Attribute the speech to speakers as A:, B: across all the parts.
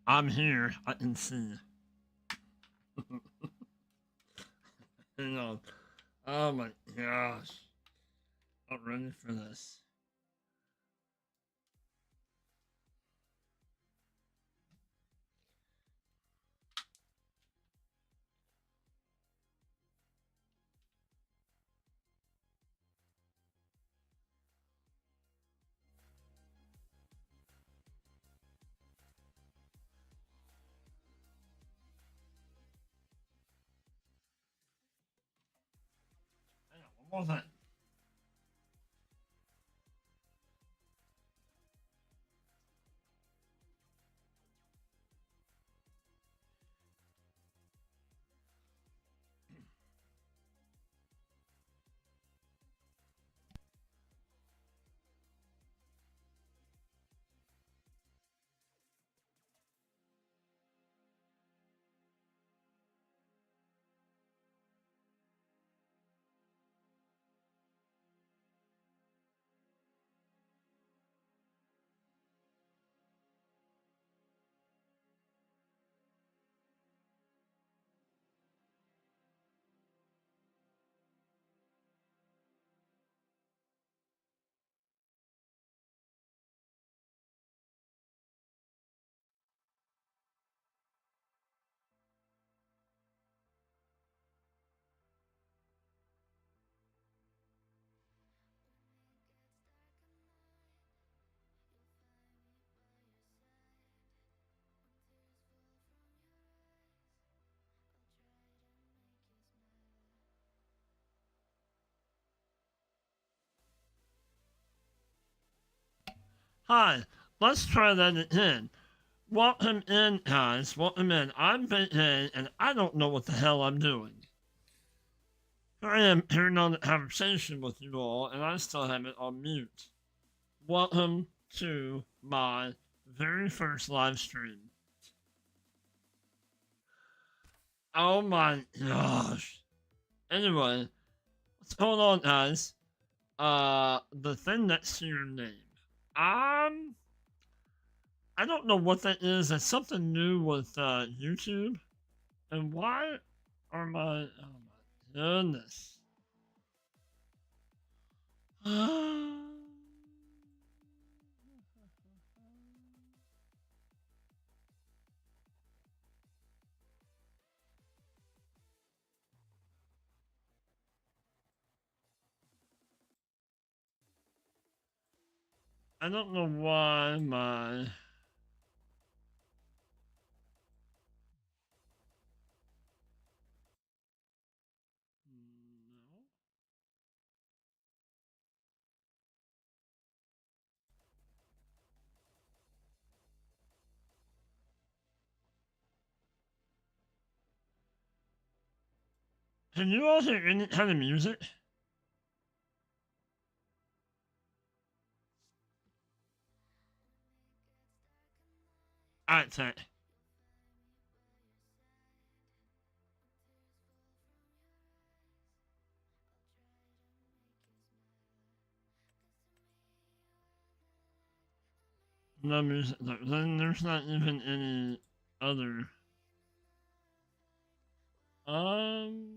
A: I'm here. I can see. Hang on. Oh my gosh. I'm ready for this. Hang on, one more thing. Hi, let's try that again. Welcome in, guys. Welcome in. I'm Big A, and I don't know what the hell I'm doing. Here I am hearing on the conversation with you all, and I still have it on mute. Welcome to my very first live stream. Oh my gosh. Anyway, what's going on, guys? The thing next to your name. Um, I don't know what that is. That's something new with YouTube. And why are my oh my goodness. I don't know why my no. Can you all hear any kind of music? Alright, tech. No music. Then there's not even any other. Um.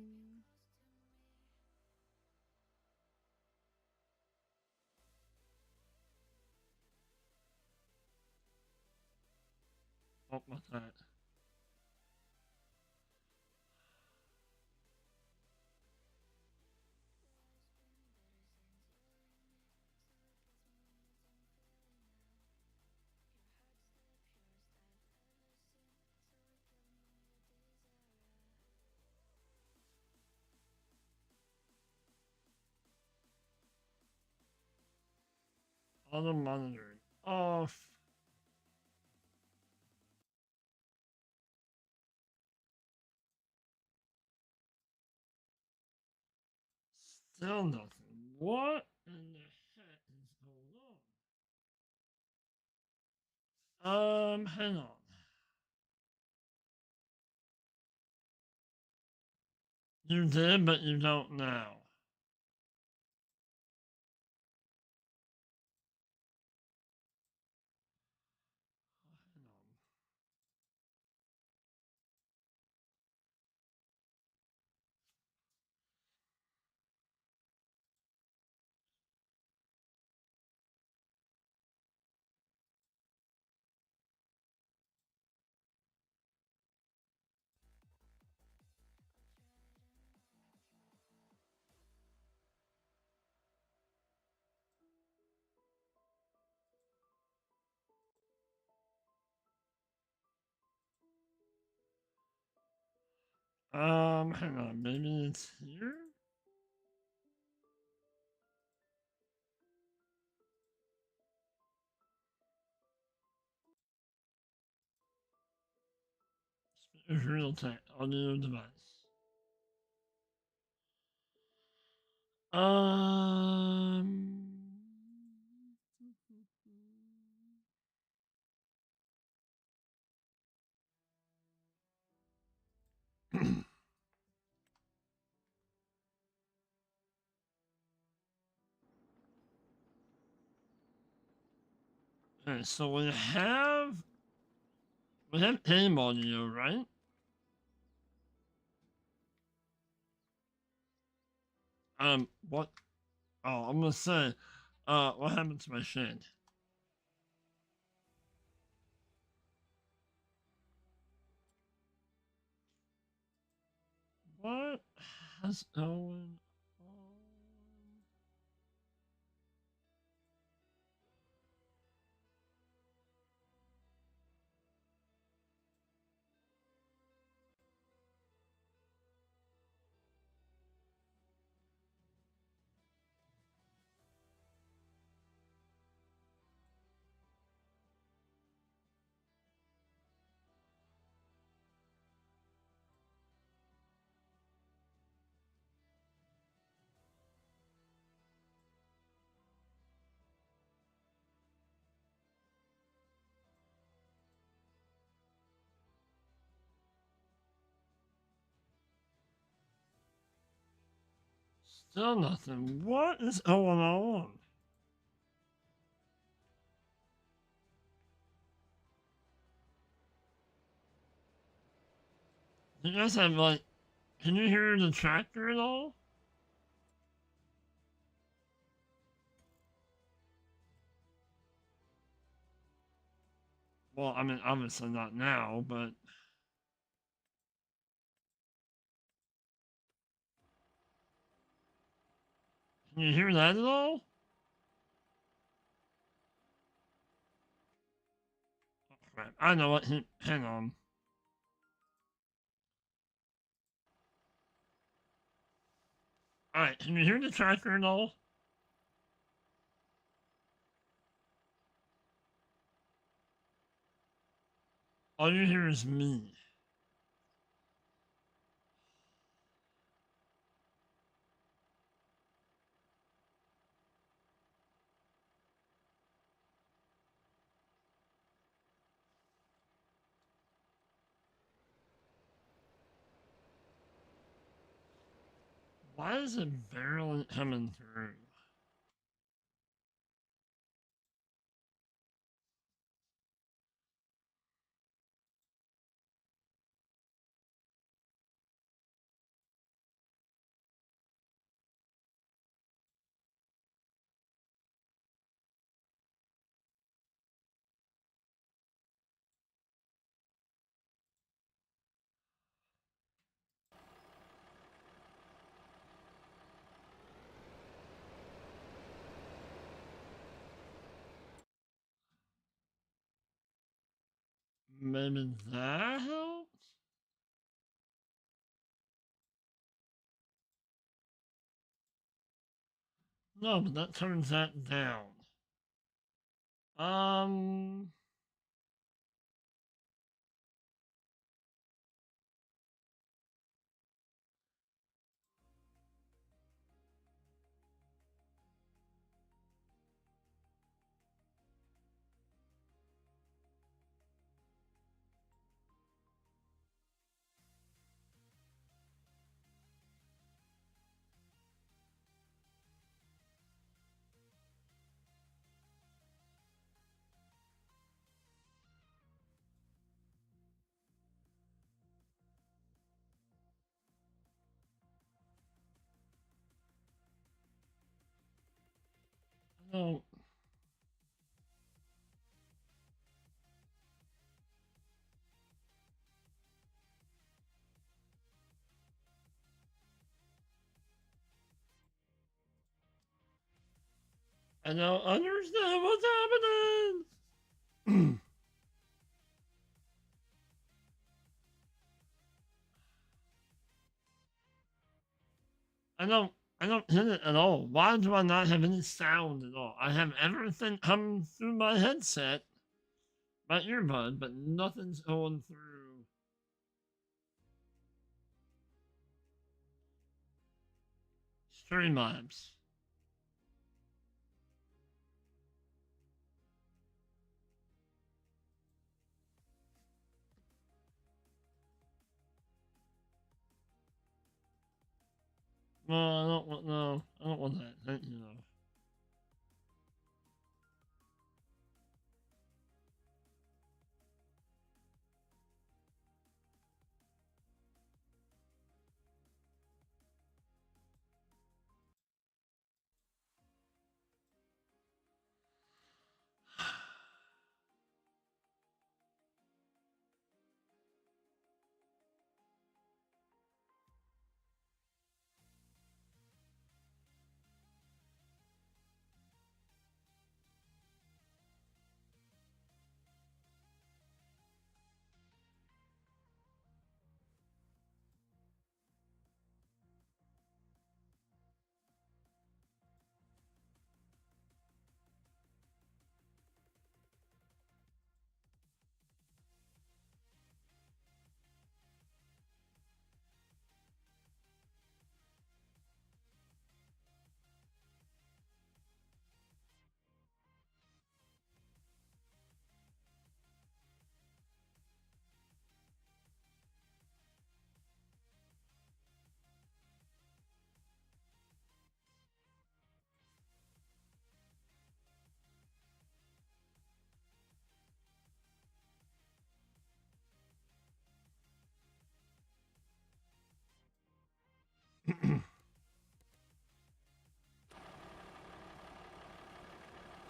A: What's that? Auto monitoring off. Still nothing. What in the heck is going on? Hang on. You did, but you don't now. Hang on. Hang on, maybe it's here? Real time audio device. Um. Okay, so we have aim audio, right? What? Oh, I'm gonna say, what happened to my shade? What has going on? Still nothing. What is going on? You guys have like, can you hear the tractor at all? Well, I mean, obviously not now, but can you hear that at all? Oh, crap. I know what. Hang on. All right, can you hear the tractor at all? All you hear is me. Why is it barely coming through? Maybe that helps? No, but that turns that down. Um, no. I don't understand what's happening. I don't I don't hit it at all. Why do I not have any sound at all? I have everything coming through my headset, my earbud, but nothing's going through Streamlabs. No, I don't want no. I don't want that. Thank you. Though.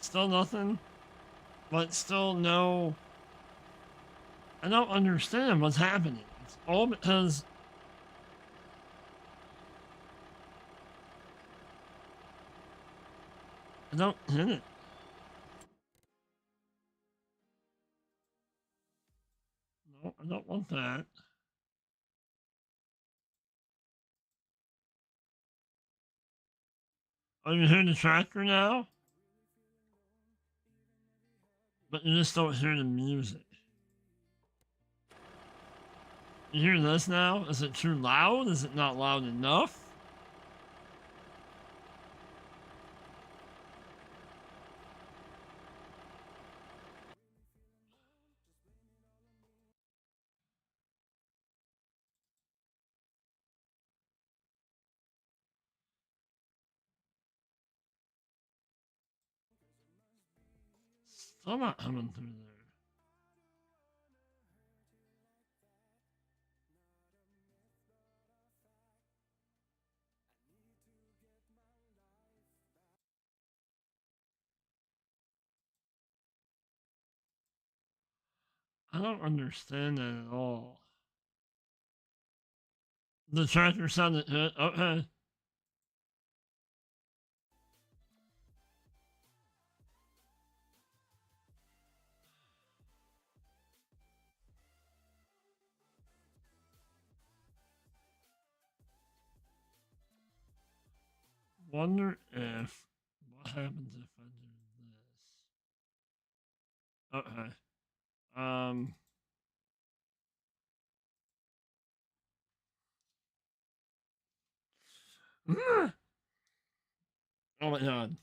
A: Still nothing, but still no. I don't understand what's happening. It's all because I don't hit it. No, I don't want that. Oh, you hear the tractor now? But you just don't hear the music. You hear this now? Is it too loud? Is it not loud enough? Still not coming through there. I don't understand that at all. The tractor sounded hit. Okay. Wonder if what happens if I do this. Okay. Um. Oh my god.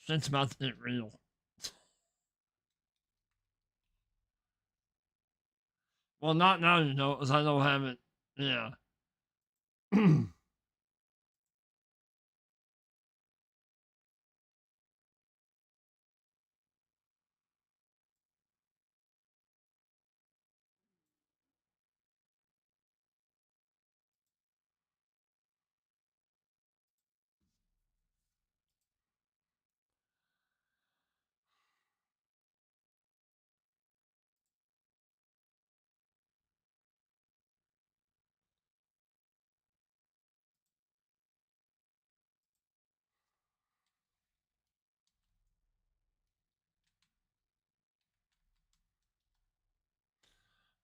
A: Shit's about to get real. Well, not now, you know, because I don't have it. Yeah.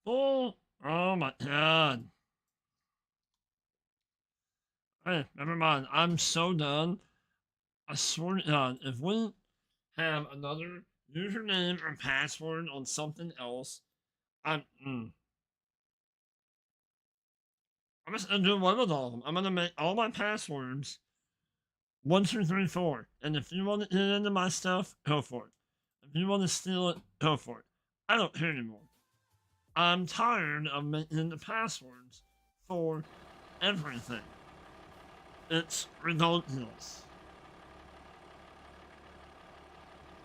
A: Oh, oh my god. Hey, never mind. I'm so done. I swear to God, if we have another username or password on something else, I'm I'm just gonna do one with all of them. I'm gonna make all my passwords 1, 2, 3, 4. And if you want to get into my stuff, go for it. If you want to steal it, go for it. I don't care anymore. I'm tired of making the passwords for everything. It's ridiculous.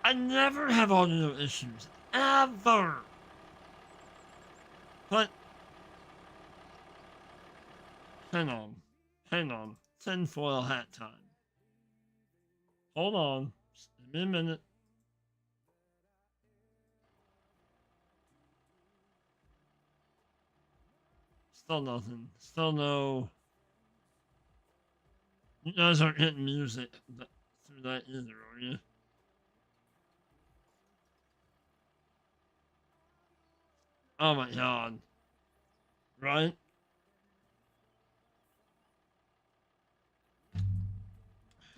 A: I never have audio issues. Ever. But, hang on. Hang on. Tinfoil hat time. Hold on. Just give me a minute. Still nothing. Still no. You guys aren't hitting music through that either, are you? Oh my god. Right?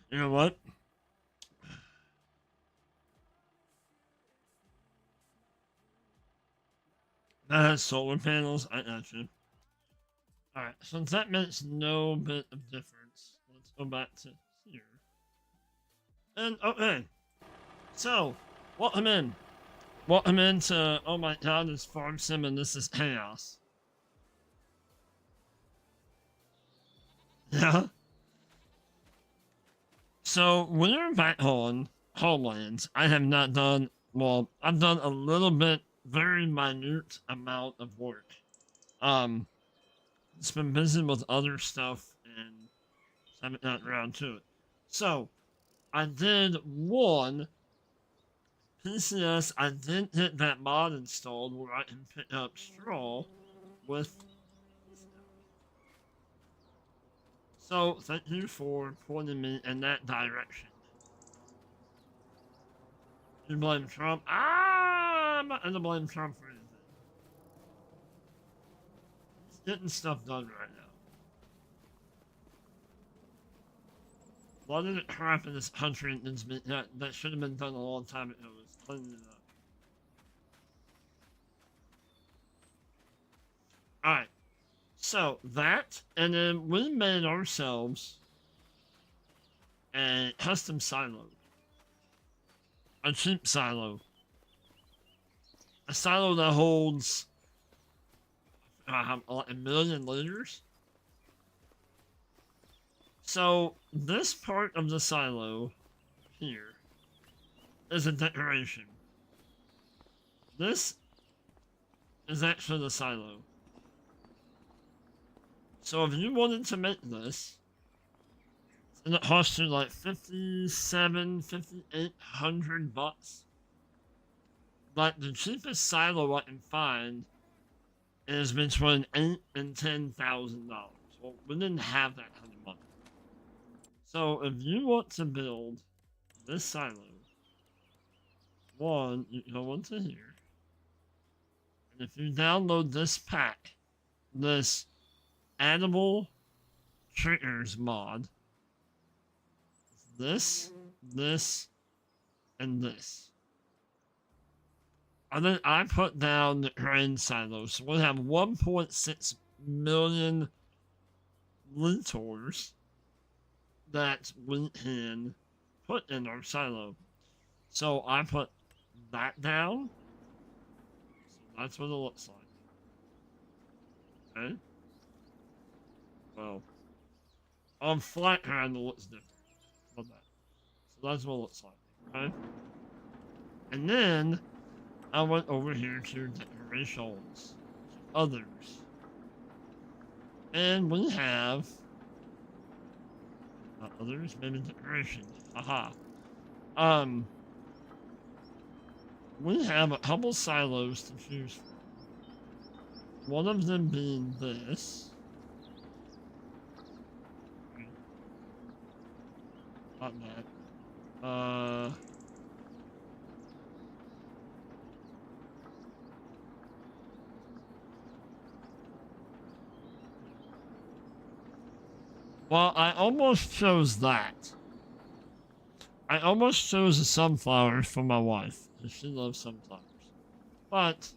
A: You know what? That has solar panels. I got you. Alright, since that makes no bit of difference, let's go back to here. And, okay. So, welcome in. Welcome into, oh my god, this Farm Sim and this is chaos. Yeah? So, when you're back on Homelands, I have not done, well, I've done a little bit, very minute amount of work. It's been busy with other stuff and haven't gotten around to it. So, I did one PCS. I did get that mod installed where I can pick up straw with. So, thank you for pointing me in that direction. You blame Trump? I'm not gonna blame Trump for anything. He's getting stuff done right now. A lot of the crap in this country that should have been done a long time ago is cleaning it up. Alright, so that, and then we made ourselves a custom silo. A cheap silo. A silo that holds like 1,000,000 liters. So this part of the silo here is a decoration. This is actually the silo. So if you wanted to make this, and it costs you like 5,800 bucks. Like the cheapest silo I can find is between $8,000 and $10,000. Well, we didn't have that kind of money. So if you want to build this silo, one, you go into here, and if you download this pack, this animal triggers mod, this, and this. And then I put down the grain silo, so we have 1.6 million liters that we can put in our silo. So I put that down. So that's what it looks like. Okay. Well, on flat ground it looks different. Love that. So that's what it looks like. Okay. And then I went over here to decorations, others, and we have others, maybe decorations. Aha. We have a couple silos to choose from. One of them being this. Not that. Well, I almost chose that. I almost chose the sunflowers for my wife, because she loves sunflowers. But,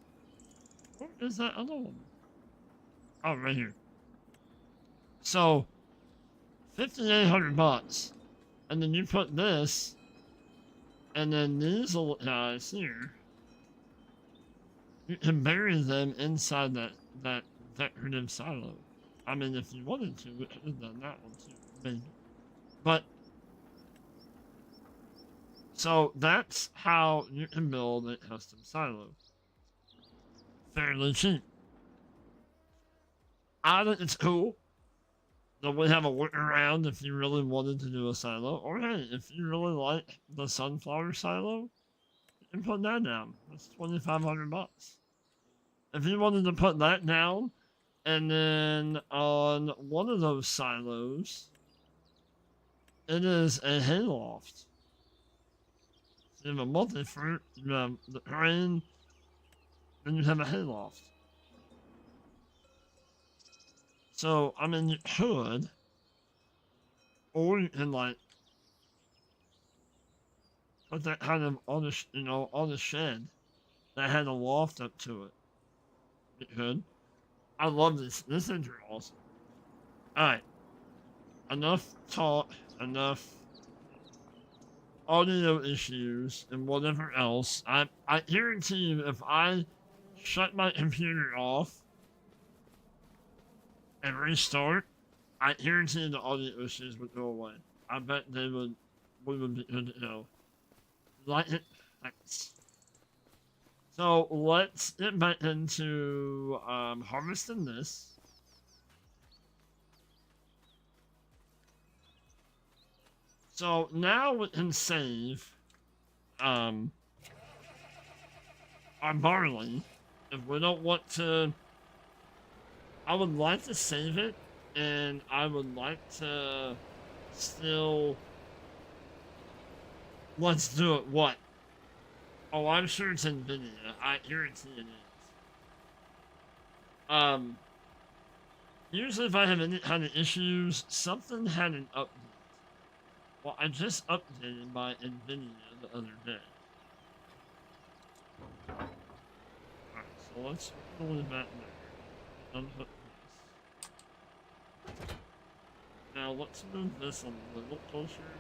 A: where is that other one? Oh, right here. So, 5,800 bucks. And then you put this, and then these little guys here, you can bury them inside that decorative silo. I mean, if you wanted to, we could have done that one too, maybe. But, so that's how you can build a custom silo. Fairly cheap. I think it's cool that we have a workaround if you really wanted to do a silo. Or hey, if you really like the sunflower silo, you can put that down. That's 2,500 bucks. If you wanted to put that down, and then on one of those silos, it is a hayloft. So you have a multi-fruit, you have the grain, and you have a hayloft. So, I mean, you could, or you can, like, put that kind of on the, on the shed that had a loft up to it. You could. I love this. This is awesome. Alright. Enough talk, enough audio issues, and whatever else. I guarantee you, if I shut my computer off and restart, I guarantee the audio issues would go away. I bet we would be good to go. Like it? Thanks. So let's get back into harvesting this. So now we can save our barley if we don't want to. I would like to save it, and I would like to still. Let's do it. What? Oh, I'm sure it's in video. I guarantee it is. Usually if I have any kind of issues, something had an update. Well, I just updated my NVIDIA the other day. Alright, so let's pull it back there. Unhook this. Now let's move this a little closer.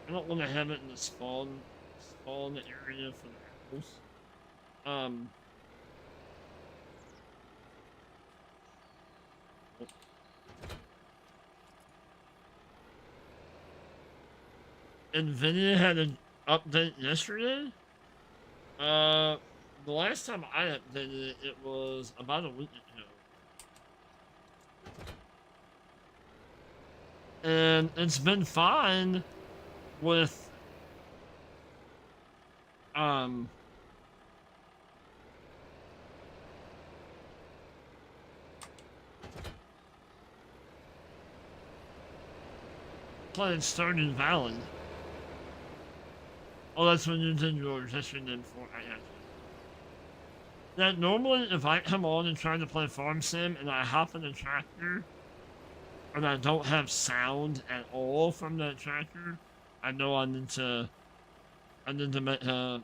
A: I don't want to have it in the spawn area for the apples. NVIDIA had an update yesterday. The last time I updated it, it was about a week ago. And it's been fine with playing Stardew Valley. Oh, that's when you did yours. That's your name for it. Now, normally, if I come on and try to play Farm Sim and I hop in a tractor, and I don't have sound at all from that tractor, I know I need to make an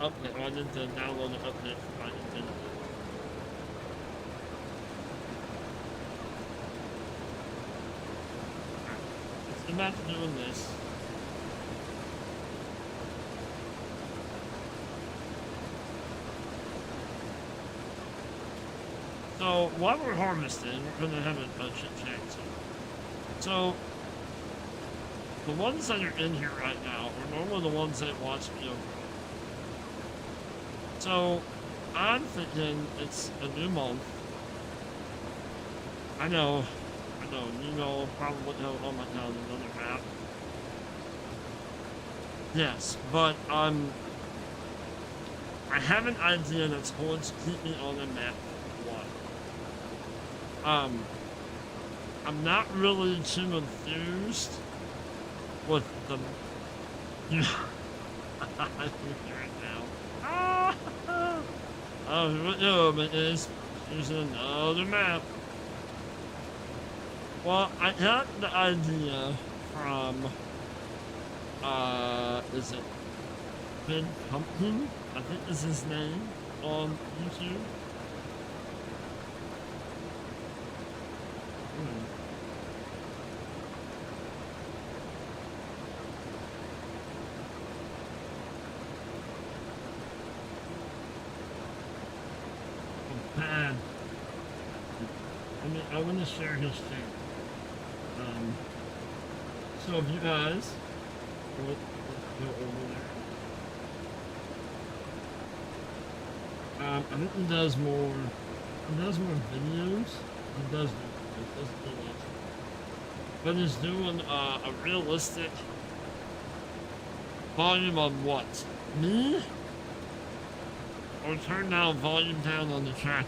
A: update, or I need to download an update for my Nintendo. Let's get back to doing this. So, while we're harvesting, we're gonna have a chit chat. So, the ones that are in here right now are normally the ones that watch me over. So, I'm thinking it's a new month. I know, you know, probably know, oh my god, another map. Yes, but I have an idea that's going to keep me on the map for a while. I'm not really too enthused with the. I can hear it now. Oh, what no, but it's here's another map. Well, I got the idea from, is it Big Pumpkin? I think is his name on YouTube. Hmm. Oh, man. I want to share his channel. So if you guys let's go over there. I think he does more. He does more videos. He does do lots. But he's doing a realistic volume on what? Me? Or turn down volume down on the track?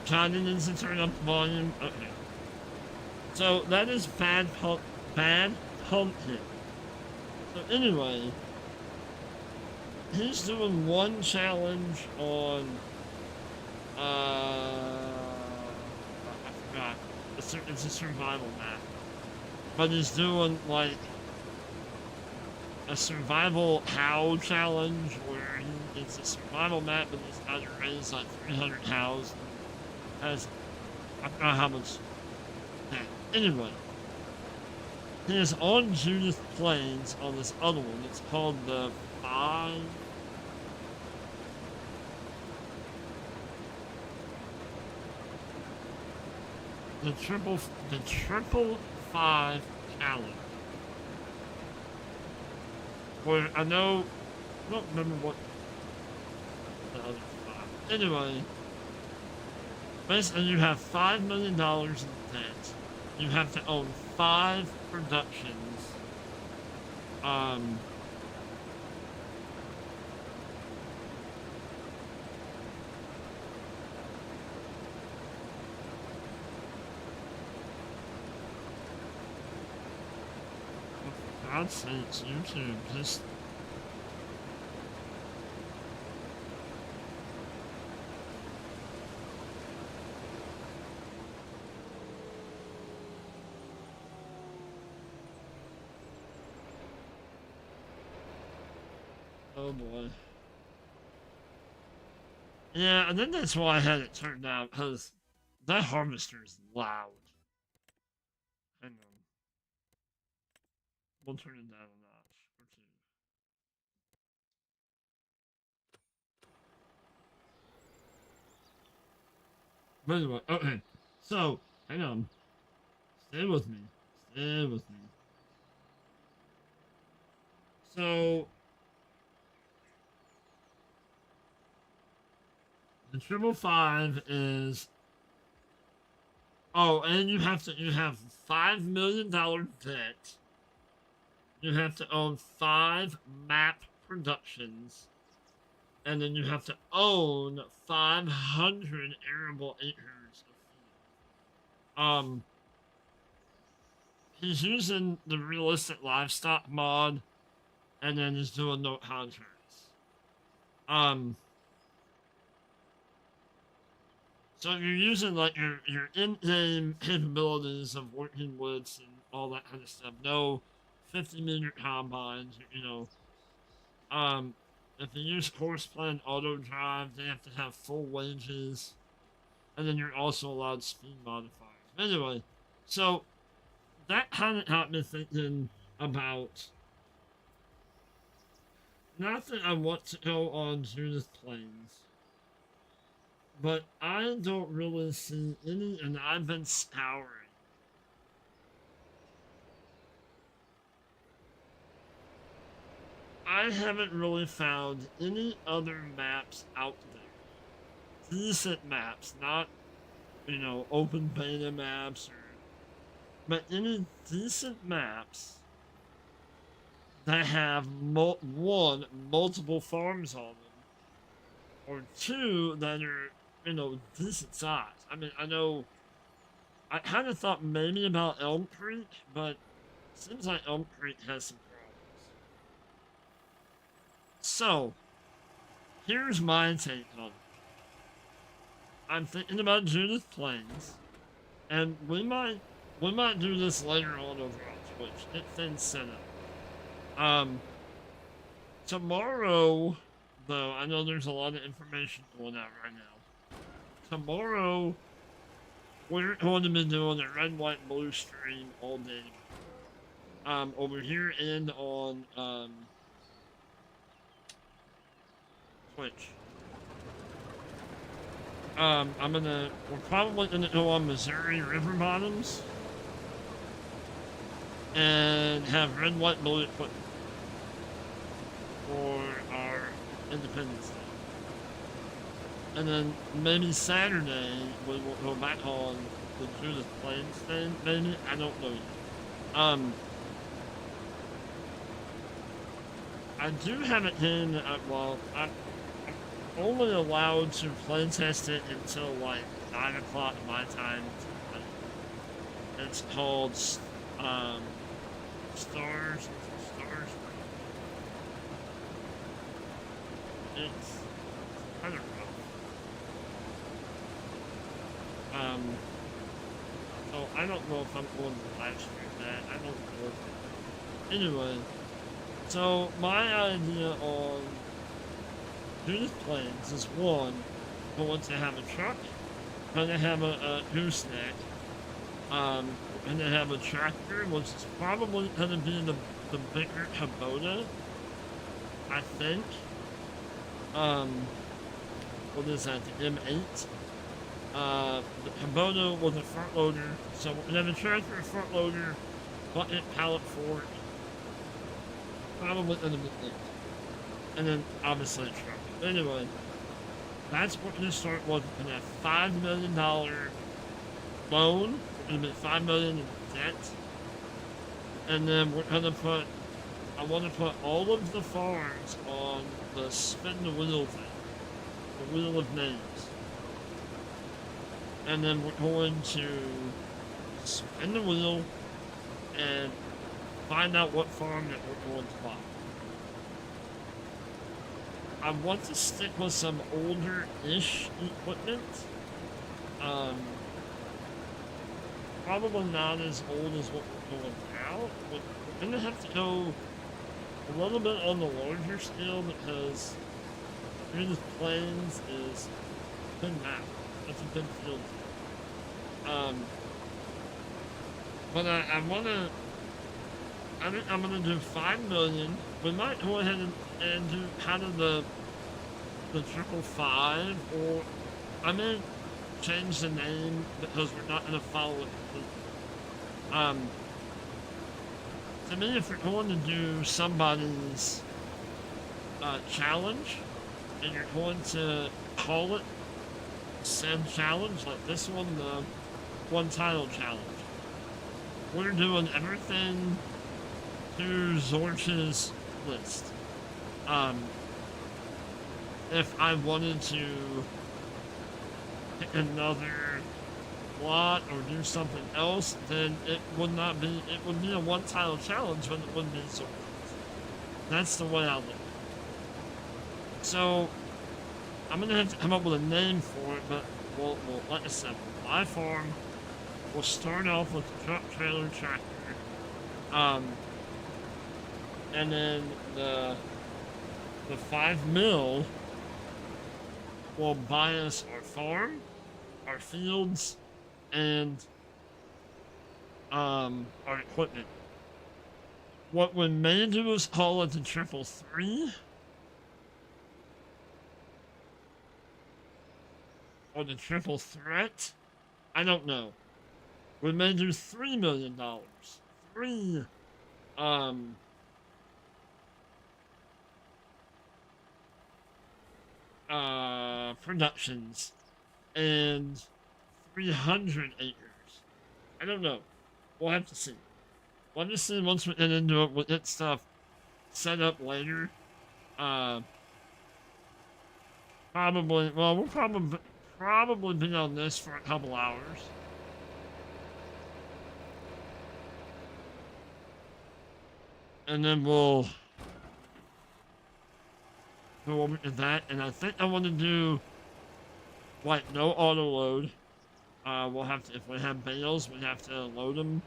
A: Johnny needs to turn up the volume. Okay. So that is bad pumpkin. So anyway, he's doing one challenge on I forgot. It's a survival map. But he's doing like a survival how challenge where it's a survival map and he's got to raise like 300 cows. Has I forgot how much. Anyway, he is on Judith Plains on this other one. It's called the Five. The triple five challenge. Where I know, I don't remember what the other five. Anyway, basically you have $5 million in debt. You have to own 5 productions. Um, for God's sakes, YouTube, just. Oh boy. Yeah, and then that's why I had it turned down, because that harvester is loud. Hang on. We'll turn it down a notch or two. By the way, okay. So, hang on. Stay with me. Stay with me. So, the triple five is. Oh, and you have $5 million debt. You have to own 5 map productions. And then you have to own 500 arable acres of field. He's using the realistic livestock mod, and then he's doing no contracts. So you're using like your in-game capabilities of working woods and all that kind of stuff. No 50-meter combines, you know. Um, if you use horse plant auto drive, they have to have full wages, and then you're also allowed speed modifiers. Anyway, so that kind of got me thinking about not that I want to go on Judith Plains, but I don't really see any, and I've been scouring. I haven't really found any other maps out there. Decent maps, not, open beta maps, but any decent maps that have one, multiple farms on them, or two that are, decent size. I mean, I know I kind of thought maybe about Elm Creek, but seems like Elm Creek has some problems. So, here's my take on it. I'm thinking about Judith Plains, and we might do this later on over on Twitch. Get things set up. Tomorrow, though, I know there's a lot of information going out right now. Tomorrow, we're going to be doing a red, white, blue stream all day. Over here and on Twitch. We're probably gonna go on Missouri river bottoms and have red, white, blue equipment for our Independence Day. And then maybe Saturday we will go back on the Judith Plains thing. Maybe, I don't know yet. I do have it in. I'm only allowed to play test it until like 9 o'clock my time. It's called Stars. Stars. It's kind of rough. So I don't know if I'm going to live stream that. I don't know. Anyway, so my idea on Judith Plains is one, going to have a truck, going to have a gooseneck, going to have a tractor, which is probably going to be the bigger Kubota, I think. What is that, the M8? The Kubota with a front loader, so we're going to have a tractor, a front loader, bucket, pallet fork, probably going to be it. And then, obviously, a truck. Anyway, that's what we're going to start with. We're going to have $5 million loan. We're going to be $5 million in debt. And then we're going to I want to put all of the farms on the spin the wheel thing. The wheel of names. And then we're going to spin the wheel and find out what farm that we're going to buy. I want to stick with some older-ish equipment. Probably not as old as what we're going now, but we're gonna have to go a little bit on the larger scale because Judith Plains is a big map. That's a big field. But I think I'm gonna do 5 million. We might go ahead and do kind of the 555, or I may change the name because we're not gonna follow it. To me, if you're going to do somebody's challenge and you're going to call it said challenge, like this one, the one title challenge, we're doing everything to Zorch's list. If I wanted to pick another plot or do something else, then it would be a one title challenge, but it wouldn't be Zorch. That's the way I look at it. So, I'm gonna have to come up with a name for it, but we'll like I said, my farm, we'll start off with the truck, trailer, tractor. And then the 5 mil will buy us our farm, our fields, and our equipment. What we may do is call it the 333, or the triple threat. I don't know. We may do $3 million. 3 productions and 300 acres. I don't know. We'll have to see. We'll have to see once we get into it with that stuff. set up later. Uh, Probably. Well, we'll probably be on this for a couple hours, and then we'll go over to that. And I think I want to do like no auto load. We'll have to, if we have bales, we have to load them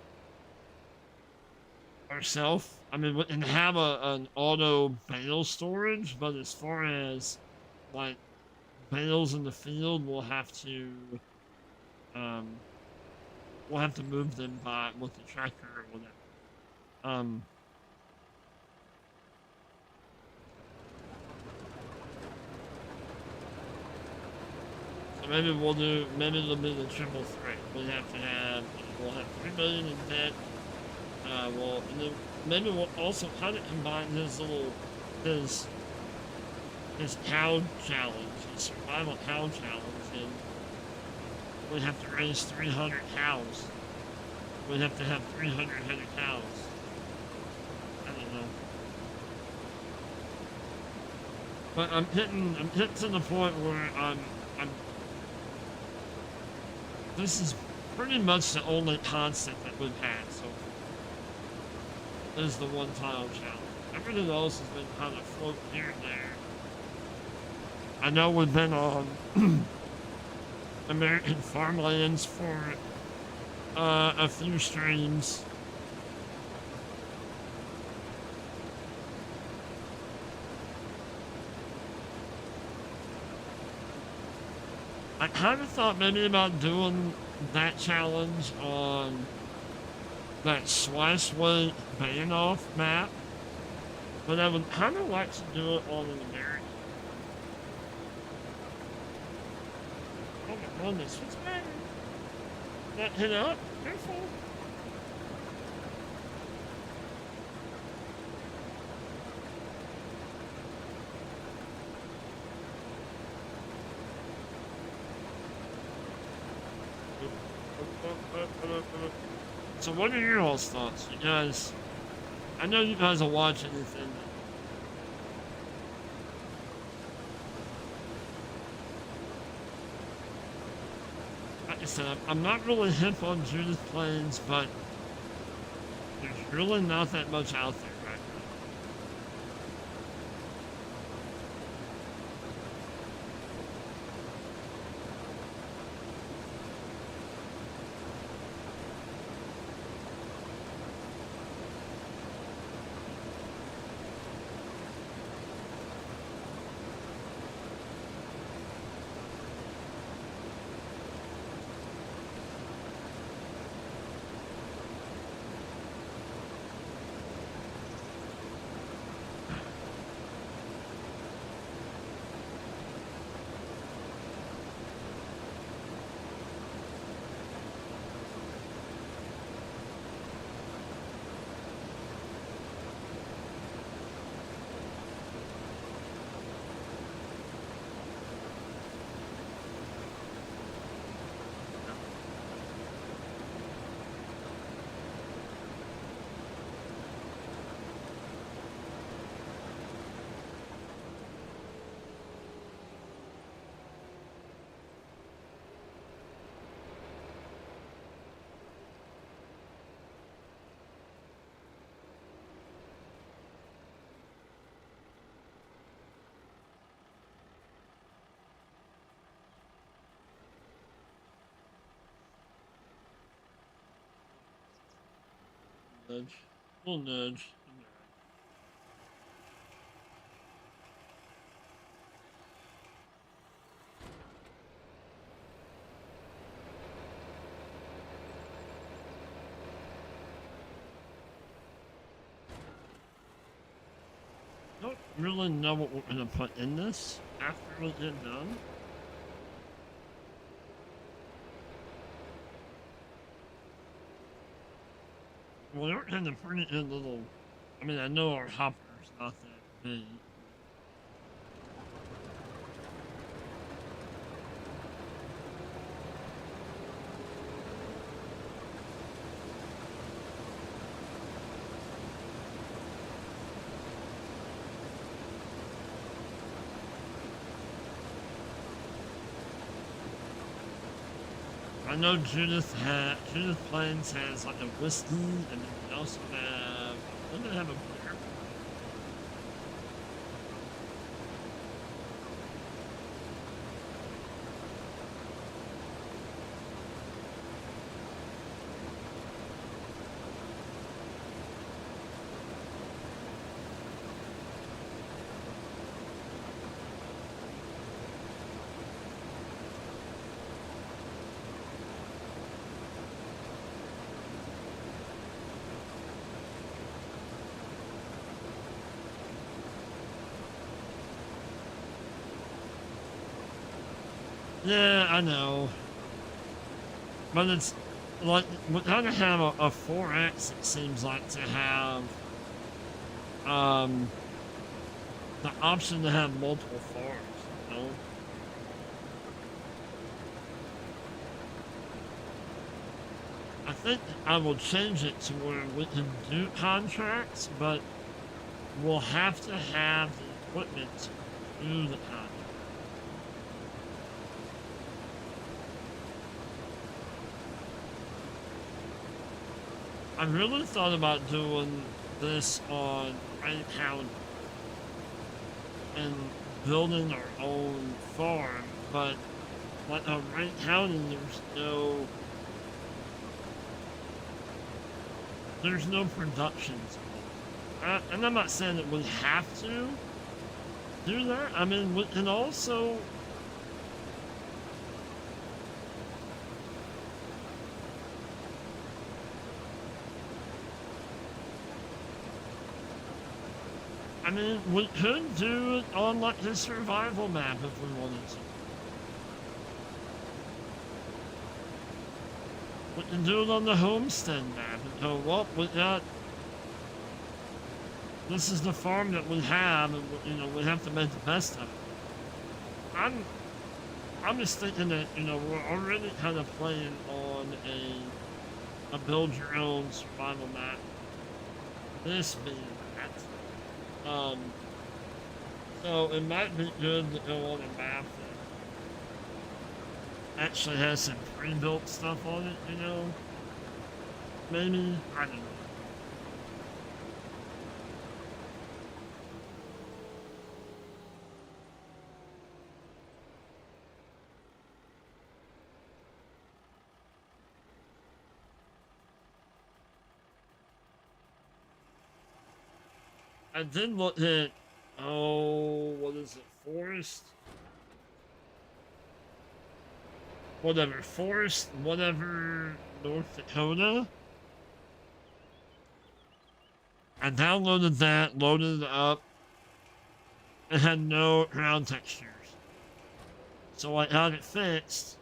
A: ourselves. I mean, we can have an auto bale storage, but as far as like bales in the field, um, we'll have to move them by with the tractor or whatever. Um, so maybe it'll be the triple threat. We'll have 3 million in debt. And then maybe we'll also kind of combine his his cow challenge, his survival cow challenge, and we'd have to raise 300 cows. We'd have to have 300 head of cows. I don't know. But I'm hitting to the point where I'm this is pretty much the only constant that we've had so far. Is the one tile challenge. Everything else has been kind of floating here and there. I know we've been on American farmlands for a few streams. I kind of thought maybe about doing that challenge on that Slice Weight Banoff map, but I would kind of like to do it on an American. Oh my goodness, what's the matter? Not hit up? Careful. So what are your all's thoughts? You guys, I know you guys will watch anything. Like I said, I'm not really hip on Judith Plains, but there's really not that much out there right now. Nudge. Little nudge. Don't really know what we're gonna put in this after we get done. Well, they're kind of pretty good little. I mean, I know our hopper's not that big. I know Judith Plains has like a whiskey, and then we also have. Don't they have a beer? Yeah, I know. But it's like we kind of have a 4X. It seems like to have um the option to have multiple farms. You know, I think I will change it to where we can do contracts, but we'll have to have the equipment to do the contract. I really thought about doing this on Rain County and building our own farm, but like on Rain County, there's no production. And I'm not saying that we have to do that. I mean, we can also. I mean, we could do it on like the survival map if we wanted to. We can do it on the homestead map and go, well, this is the farm that we have, and we have to make the best of it. I'm just thinking that we're already kind of playing on a build your own survival map. This being that, so it might be good to go on a map that actually has some pre-built stuff on it. Maybe I don't know. I did look at, what is it, Forest? Forest, whatever, North Dakota. I downloaded that, loaded it up. It had no ground textures. So I got it fixed.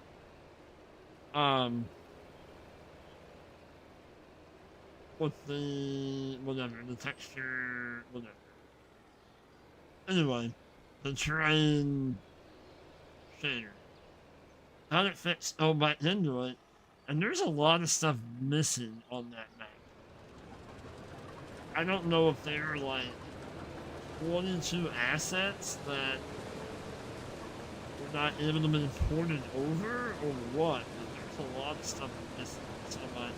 A: With the texture, whatever. Anyway, the terrain shader. Got it fixed, go back into it, and there's a lot of stuff missing on that map. I don't know if they're like 22 assets that were not able to be ported over or what, but there's a lot of stuff missing. So much.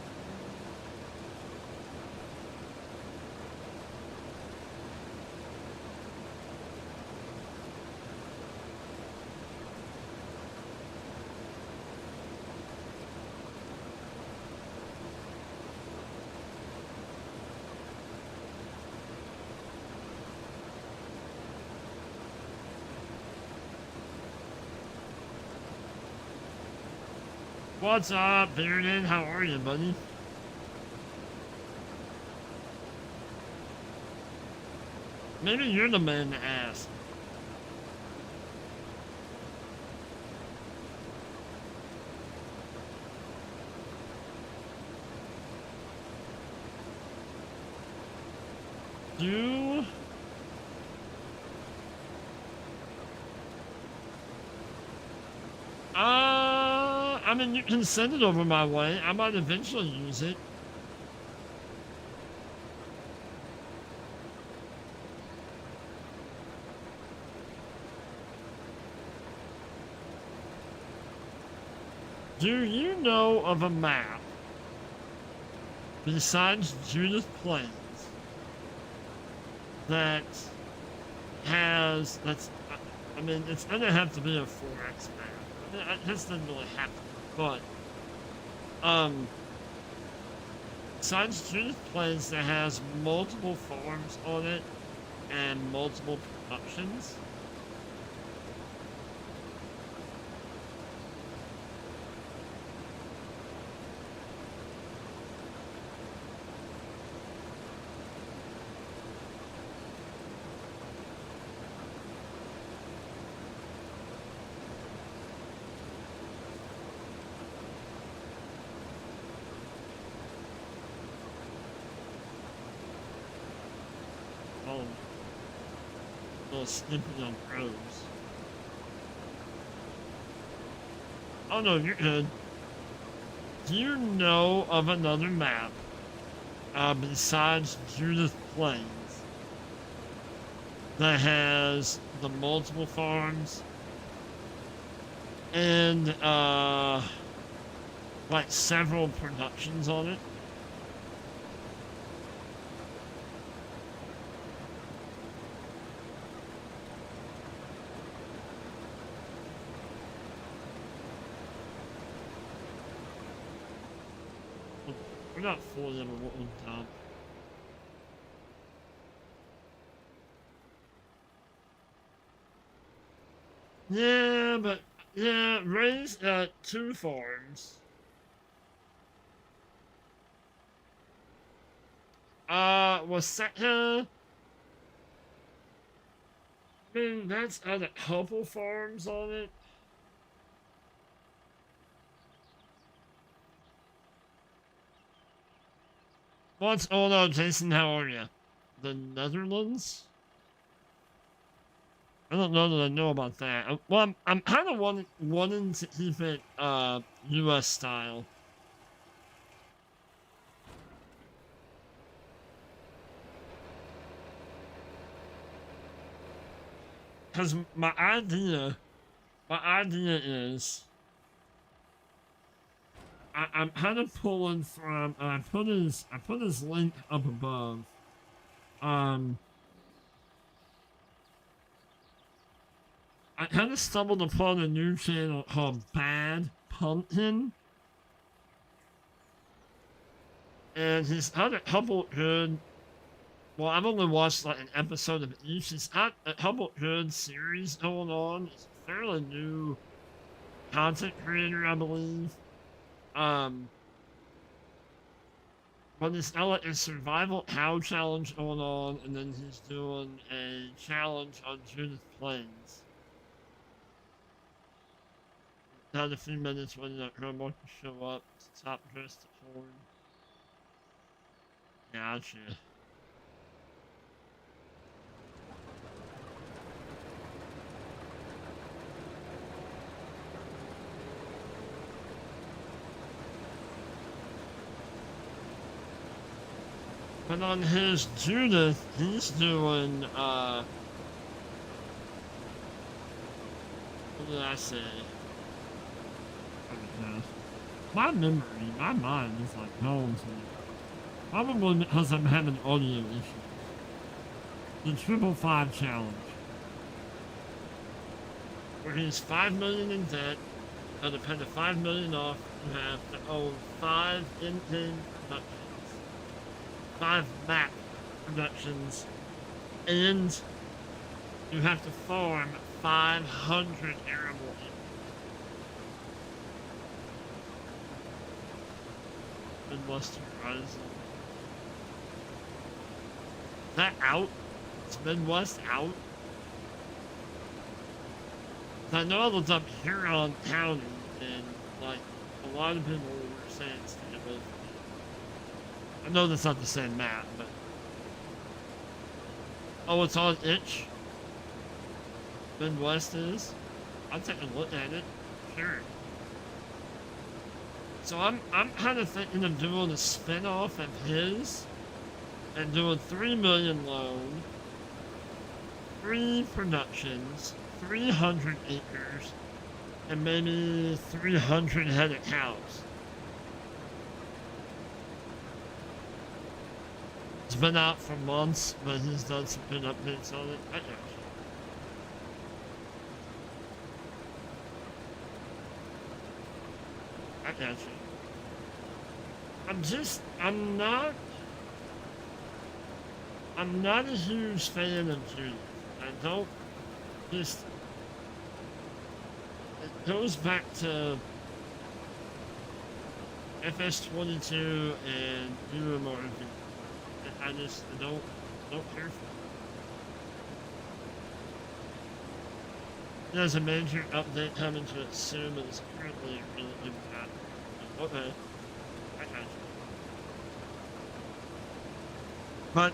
A: What's up, Bearden? How are you, buddy? Maybe you're the man to ask. Do I mean, you can send it over my way. I might eventually use it. Do you know of a map besides Judith Plains that has I mean, it's gonna have to be a 4X map. I mean, this doesn't really have to, but besides Judith Plains that has multiple farms on it and multiple productions. Oh, little snippet on pros. Oh no, you're good. Do you know of another map besides Judith Plains that has the multiple farms and like several productions on it? We're not fully ever what one time. Yeah, but yeah, raised 2 farms. Was that I mean that's had a couple farms on it. What's oh no, Jason, how are you? The Netherlands? I don't know that I know about that. Well, I'm kind of wanting to keep it U.S. style. Because my idea is, I'm kind of pulling from. I put his link up above. Um, I kind of stumbled upon a new channel called Bad Pumpkin, and he's had a couple good. Well, I've only watched like an episode of each. He's got a couple good series going on. He's a fairly new content creator, I believe. Um, but he's got like a survival cow challenge going on, and then he's doing a challenge on Judith Plains. Had a few minutes when that robot to show up to top dressed forward. Gotcha. But on his Judith, he's doing, what did I say? My memory, my mind is like going to me. Probably because I'm having audio issues. The 555 challenge. Where he's 5 million in debt, out of pay the 5 million off, you have to own 5 in-game productions, 5 map productions, and you have to farm 500 arable acres. Midwestern Rising. Is that out? Is Midwest out? I know I looked up Huron County, and like a lot of people were saying stay away from it. I know that's not the same map, but oh, it's on itch. Midwest is. I'll take a look at it. Sure. So I'm kind of thinking of doing a spin-off of his and doing 3 million loan, 3 productions, 300 acres, and maybe 300 head of cows. It's been out for months, but he's done some good updates on it. I got you. I got you. I'm not a huge fan of Judith. I don't just, it goes back to FS22 and UMRV. I just don't care for it. There's a major update coming to it soon, but it's currently really bad. Okay, I got you. But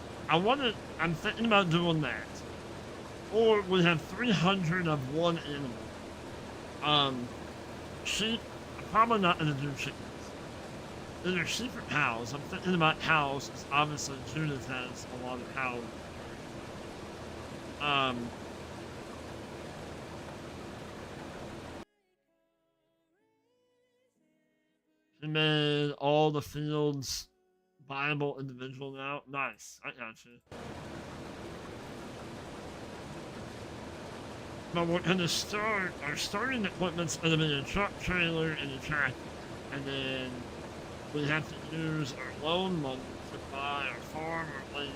A: I'm thinking about doing that. Or we have 300 of one animal. Sheep, I'm probably not gonna do chickens. Either sheep or cows. I'm thinking about cows, because obviously Judith has a lot of cows. She made all the fields viable individual now. Nice, I got you. But we're gonna start, our starting equipment's gonna be a truck, trailer, and a tractor. And then we have to use our loan money to buy our farm, our land,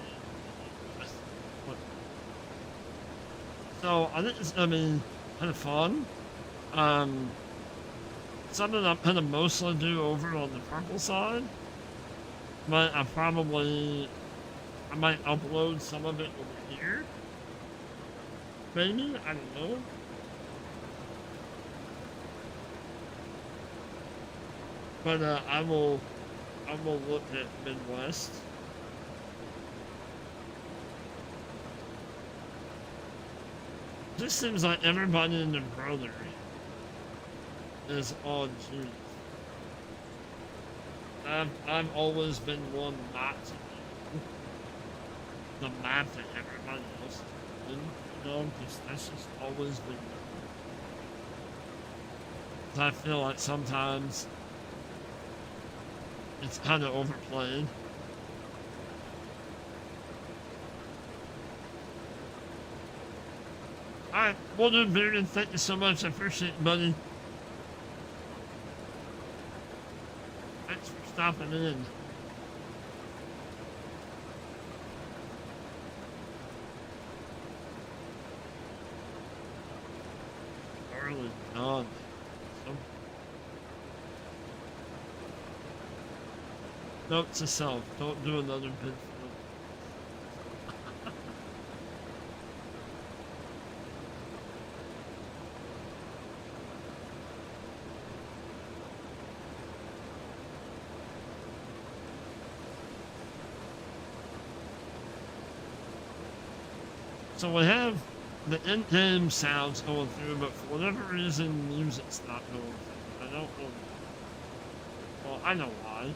A: so I think it's gonna be kind of fun. Something I'm gonna mostly do over on the purple side, but I might upload some of it over here. Maybe, I don't know. But I will look at Midwest. Just seems like everybody and their brother is on Judith. I've always been one not to do the map that everybody else is doing, you know, because that's just always been me. I feel like sometimes it's kind of overplayed. Alright, well dude, Bearden, thank you so much. I appreciate it, buddy. Thanks for stopping in. Early done. Note to self, don't do another bid. So we have the in-game sounds going through, but for whatever reason, music's not going through. I don't know. Well, I know why.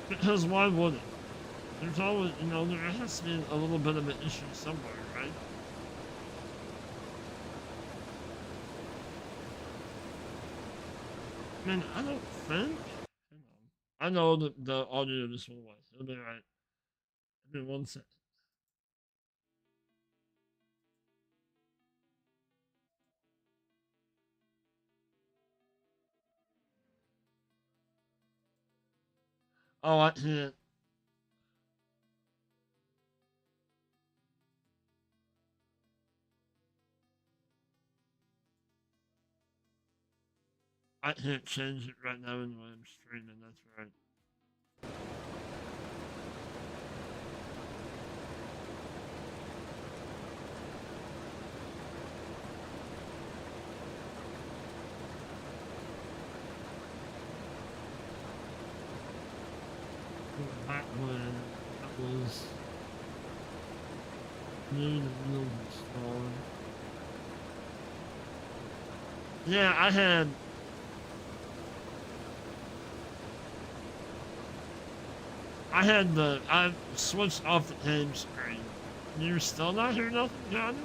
A: Because why would it? There's always, you know, there has to be a little bit of an issue somewhere, right? I mean, I don't think. I know that the audio just went away. It'll be right. Give me 1 second. Oh, I can't. I can't change it right now anyway. I'm streaming, that's right. Back when that was new to real installed. Yeah, I switched off the game screen. You're still not hearing nothing, Johnny?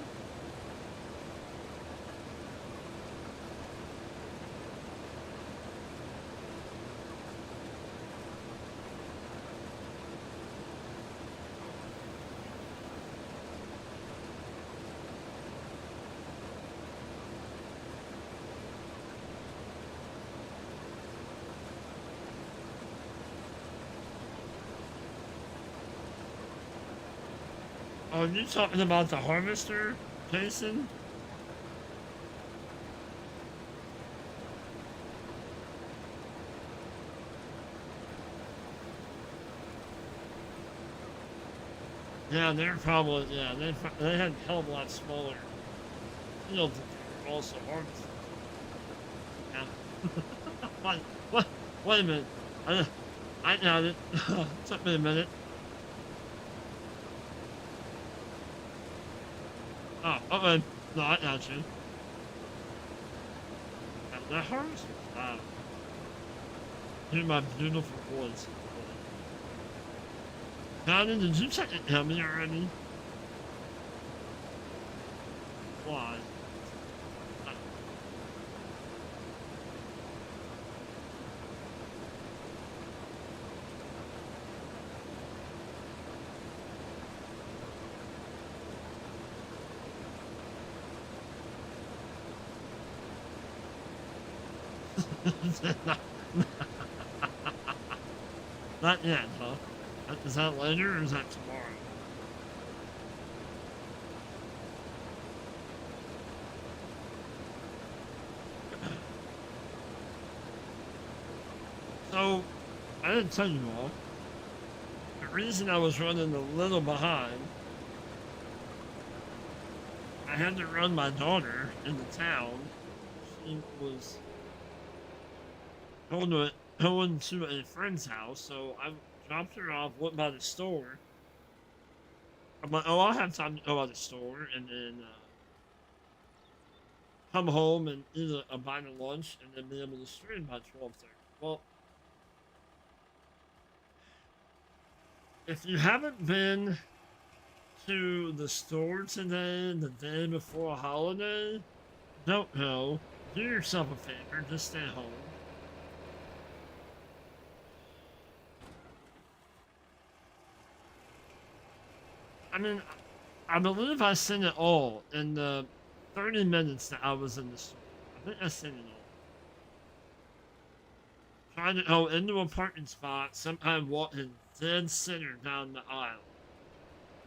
A: Oh, you talking about the harvester, Jason? Yeah, they're probably, yeah, they had a hell of a lot smaller fields that they were also harvesting. Yeah. what? Wait a minute. I got it. Took me a minute. Oh, okay. No, I got you. Yeah, that harvester. Wow. Hear my beautiful voice. Johnny, did you check it me already? Why? not, not yet, huh? Is that later or is that tomorrow? So, I didn't tell you all. The reason I was running a little behind, I had to run my daughter into town. She was going to a friend's house, so I dropped her off, went by the store. I'm like, oh, I'll have time to go by the store, and then come home and eat a bite of lunch, and then be able to stream by 12:30. Well, if you haven't been to the store today, the day before a holiday, don't go. Do yourself a favor, just stay home. I mean, I believe I sent it all in the 30 minutes that I was in the store. I think I sent it all. Trying to go into a parking spot, sometime walking dead center down the aisle.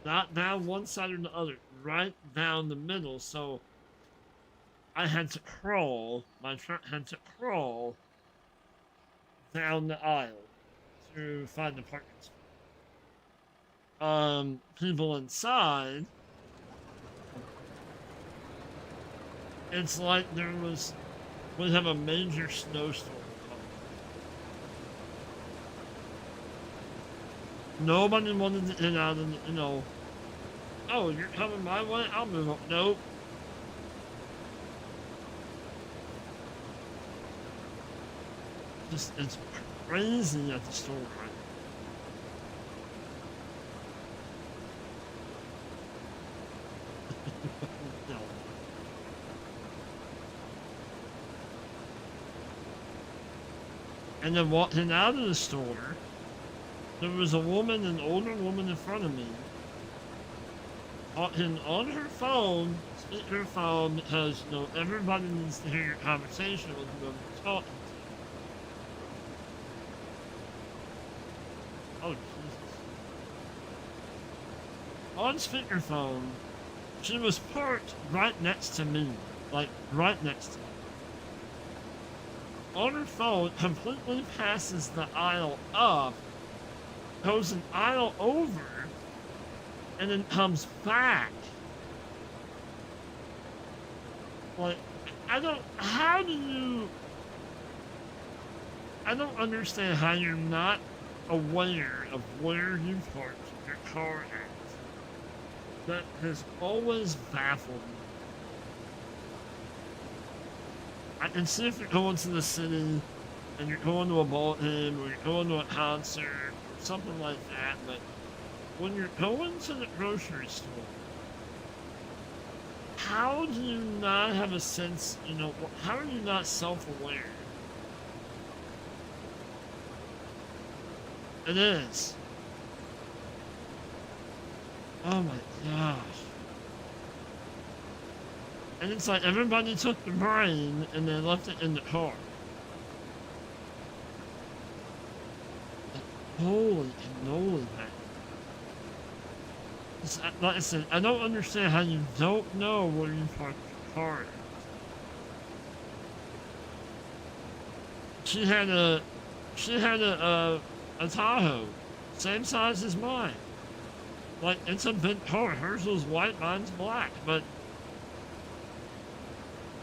A: Not down one side or the other, right down the middle. So I had to crawl, my truck had to crawl down the aisle to find the parking spot. People inside, it's like we have a major snowstorm coming. Nobody wanted to get out of, oh, you're coming my way? I'll move up. Nope. It's crazy at the store right now. No. And then walking out of the store, there was a woman, an older woman in front of me, talking on her phone, speakerphone, because, everybody needs to hear your conversation with whoever you're talking to. Oh, Jesus. On speakerphone, she was parked right next to me. Like, right next to me. On her phone, completely passes the aisle up, goes an aisle over, and then comes back. Like, I don't understand how you're not aware of where you parked your car at. That has always baffled me. I can see if you're going to the city and you're going to a ball game or you're going to a concert or something like that, but when you're going to the grocery store, how do you not have a sense, how are you not self-aware? It is. Oh my gosh. And it's like everybody took the brain and they left it in the car. Like, holy cannoli, man. Like I said, I don't understand how you don't know where you parked your car. She had a, she had a Tahoe, same size as mine. Like it's a big car. Hers was white, mine's black, but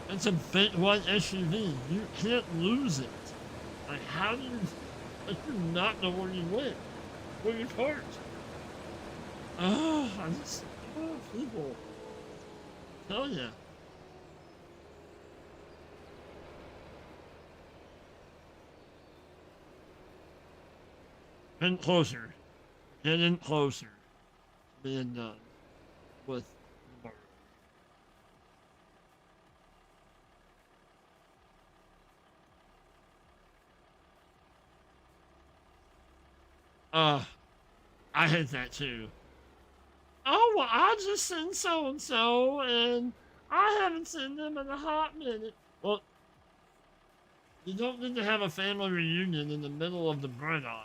A: it's a big white SUV. You can't lose it. Like how do you not know where you went? Where you parked? Oh, people. Tell ya. Getting closer. Getting closer to being done with the barley. Uh, I hate that too. Oh, well, I just seen so and so, and I haven't seen them in a hot minute. Well, you don't need to have a family reunion in the middle of the bread aisle.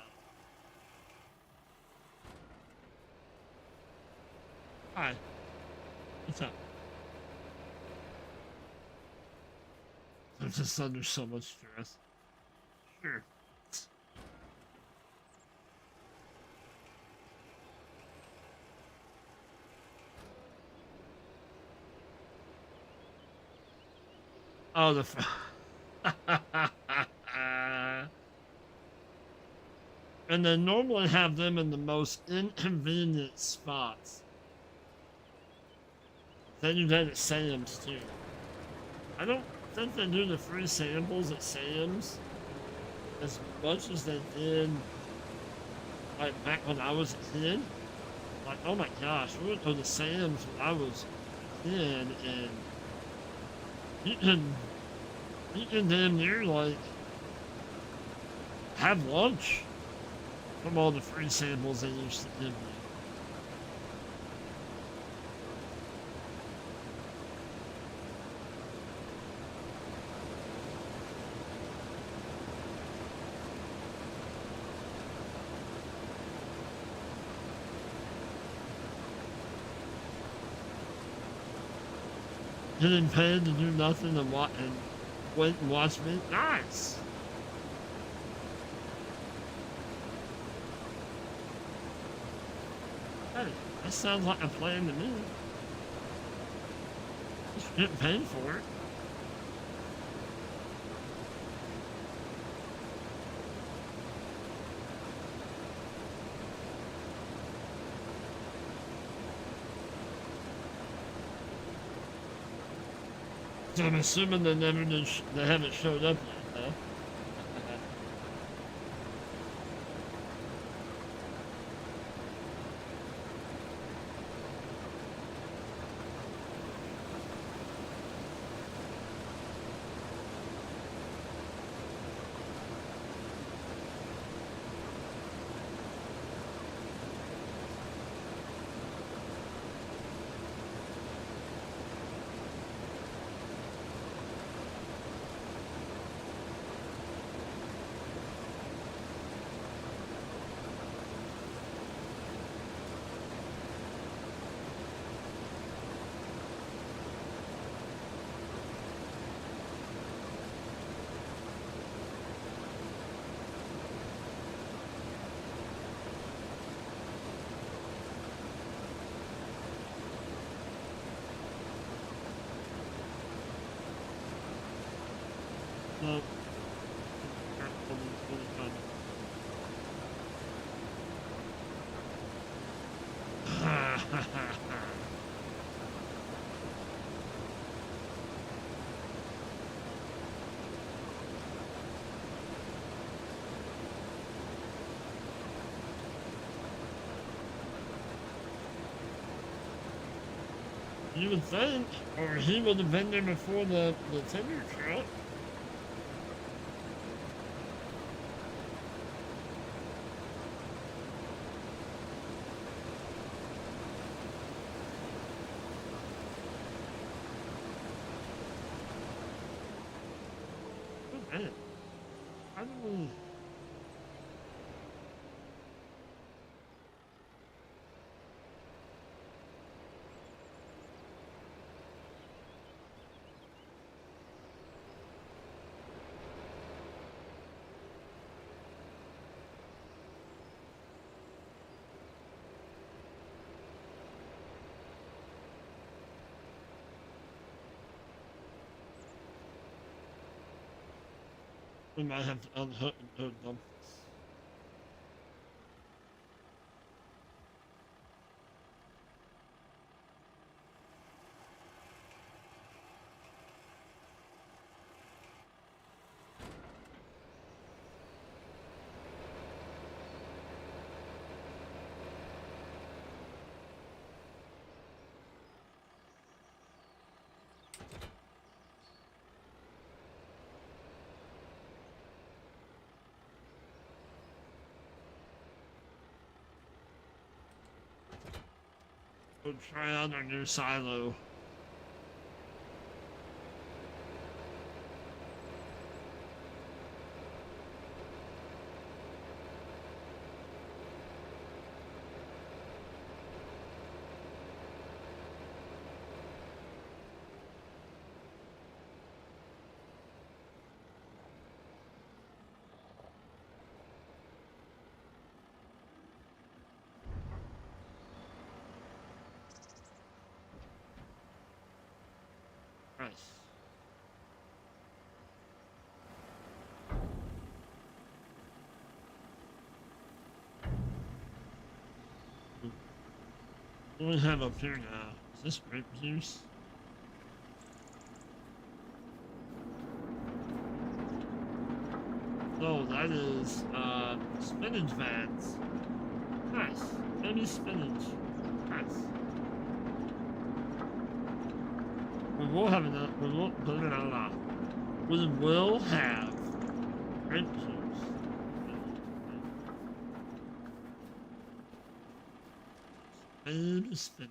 A: Hi, what's up? I'm just under so much stress. Sure. Oh, and they normally have them in the most inconvenient spots. They do that at Sam's too. I don't think they do the free samples at Sam's as much as they did like back when I was a kid. Like, oh my gosh, we went to the Sam's when I was a kid, and you can you can damn near like have lunch from all the free samples they used to give you. Getting paid to do nothing and wait and watch me. Nice. Hey, that sounds like a plan to me. Just getting paid for it. So I'm assuming they haven't showed up yet, huh? No. You would think, or he would have been there before the tender truck. Man, how do we? We might have to unhook and hook them. We'll try out our new silo. Nice. What do we have up here now? Is this grape juice? No, that is spinach vans. Nice. Maybe spinach. Nice. We will have enough. We will have grape juice. Maybe spinach vans.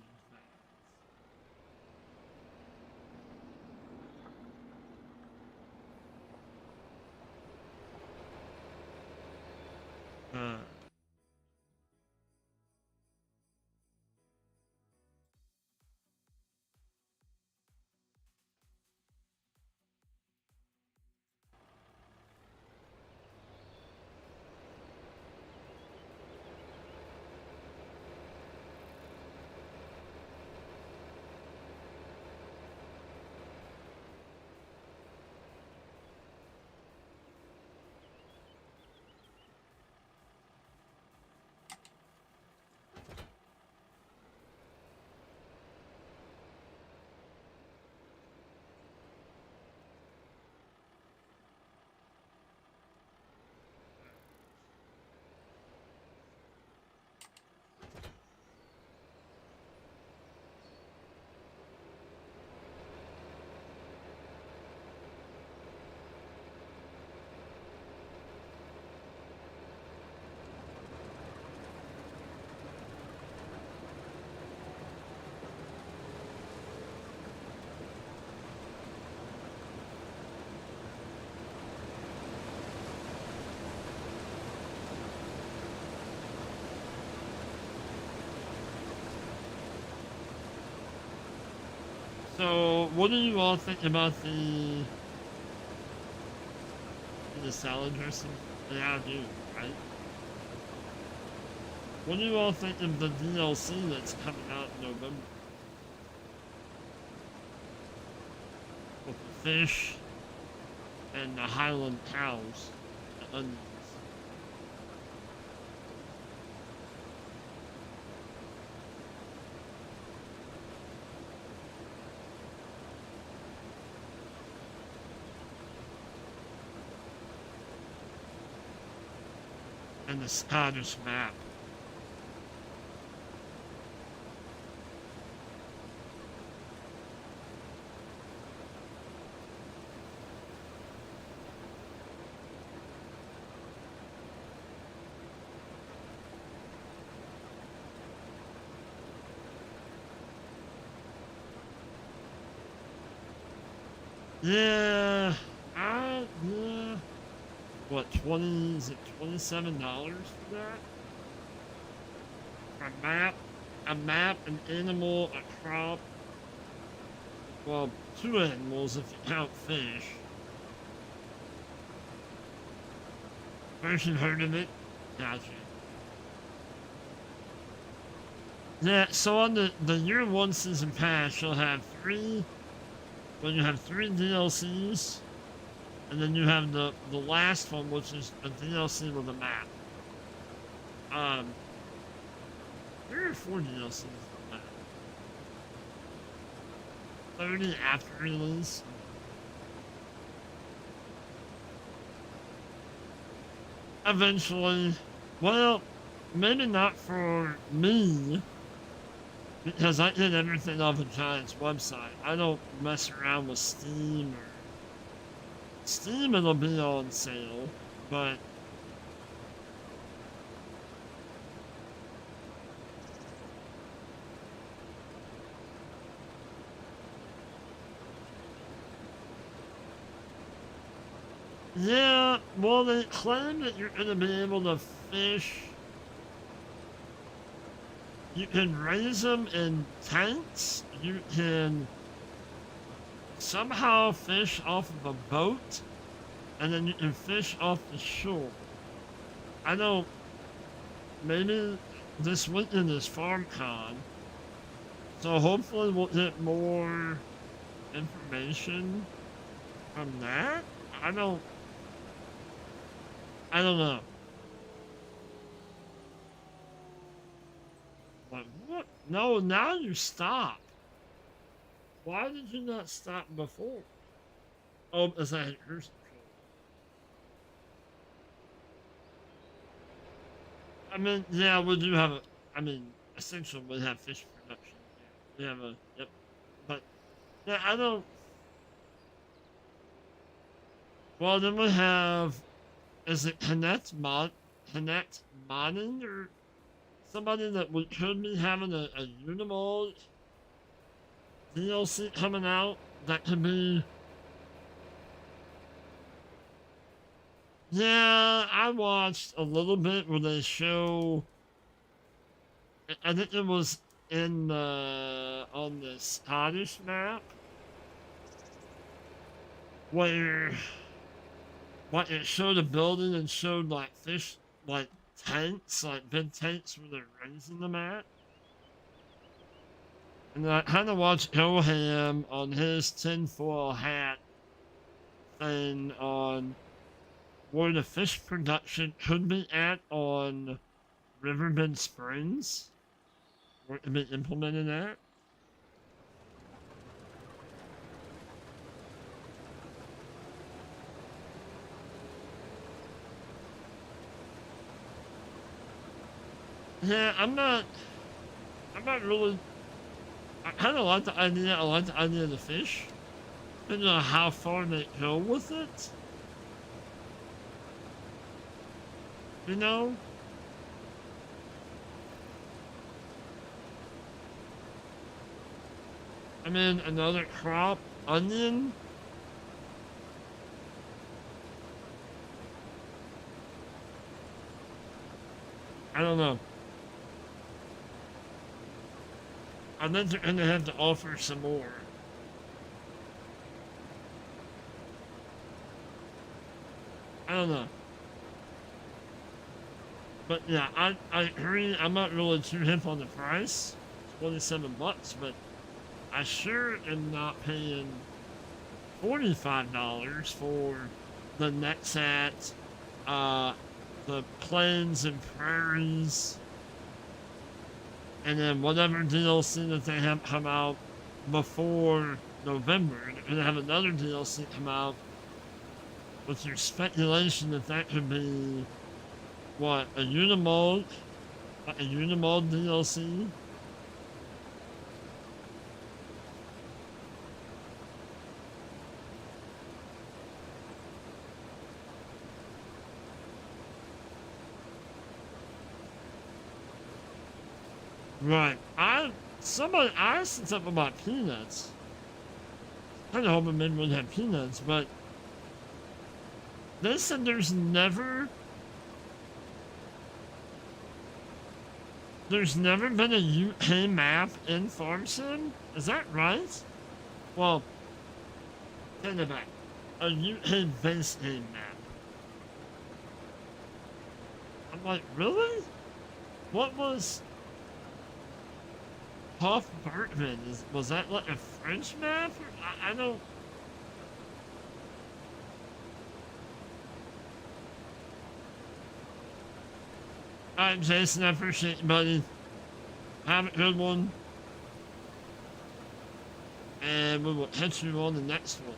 A: So, what do you all think about the salad dressing? Yeah, I do, right? What do you all think of the DLC that's coming out in November? With the fish and the Highland cows, the onions. And the Scottish map. Yeah, yeah. What, 20, is it $27 for that? A map, an animal, a crop. Well, 2 animals if you count fish. First heard of it? Gotcha. Yeah, so on the year 1 season pass, you'll have 3 DLCs, And then you have the last one, which is a DLC with a map. Um, 3 or 4 DLCs with a map. 30 after release. Eventually, well, maybe not for me, because I did everything off of Giant's website. I don't mess around with Steam or Steam. It'll be on sale, but yeah, well, they claim that you're going to be able to fish. You can raise them in tanks. You can somehow fish off of a boat, and then you can fish off the shore. I don't. Maybe this weekend is FarmCon, so hopefully we'll get more information from that. I don't. I don't know. Like, what? No, now you stop. Why did you not stop before? Oh, because I had cruise control. I mean, yeah, we do have a. I mean, essentially, we have fish production. Yeah, we have a. Yep. But, yeah, I don't. Well, then we have. Is it Connect Modding or somebody that we could be having a Unimold DLC coming out that could be. Yeah, I watched a little bit where they show. I think it was in the on the Scottish map where like it showed a building and showed like fish like tanks, like big tanks where they're raising them at. And I kind of watched Goham on his tinfoil hat thing on where the fish production could be at on Riverbend Springs, where it could be implemented at. Yeah, I'm not really. I kind of like the idea. I like the idea of the fish. Depending on how far they go with it. You know? I mean, another crop, onion. I don't know. I think they're gonna have to offer some more. I don't know. But yeah, I agree. I'm not really too hip on the price. $27, but I sure am not paying $45 for the Nexat, uh, the plains and prairies, and then whatever DLC that they have come out before November. They're gonna have another DLC come out, with there's speculation that that could be what a Unimold, like a Unimold DLC. Right. Somebody asked something about peanuts. Kind of hoping maybe we'd have peanuts, but they said there's never been a UK map in Farm Sim. Is that right? Well, take it back. A UK base game map. I'm like, really? What was Hoff Bergman? Was that like a French map? I don't. Alright, Jason, I appreciate you, buddy. Have a good one. And we will catch you on the next one.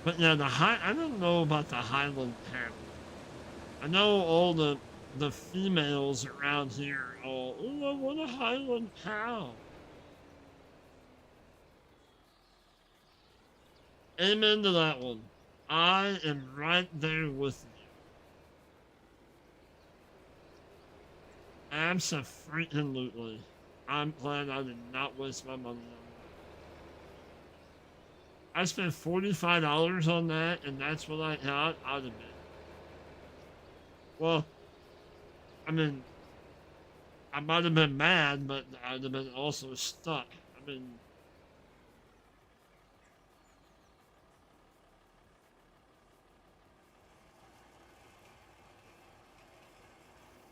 A: But yeah, I don't know about the Highland Town. I know all the females around here all, oh, I want a Highland cow. Amen to that one. I am right there with you. Absolutely. I'm glad I did not waste my money on that. I spent $45 on that, and that's what I got. I'd have been. Well, I mean, I might have been mad, but I'd have been also stuck. I mean,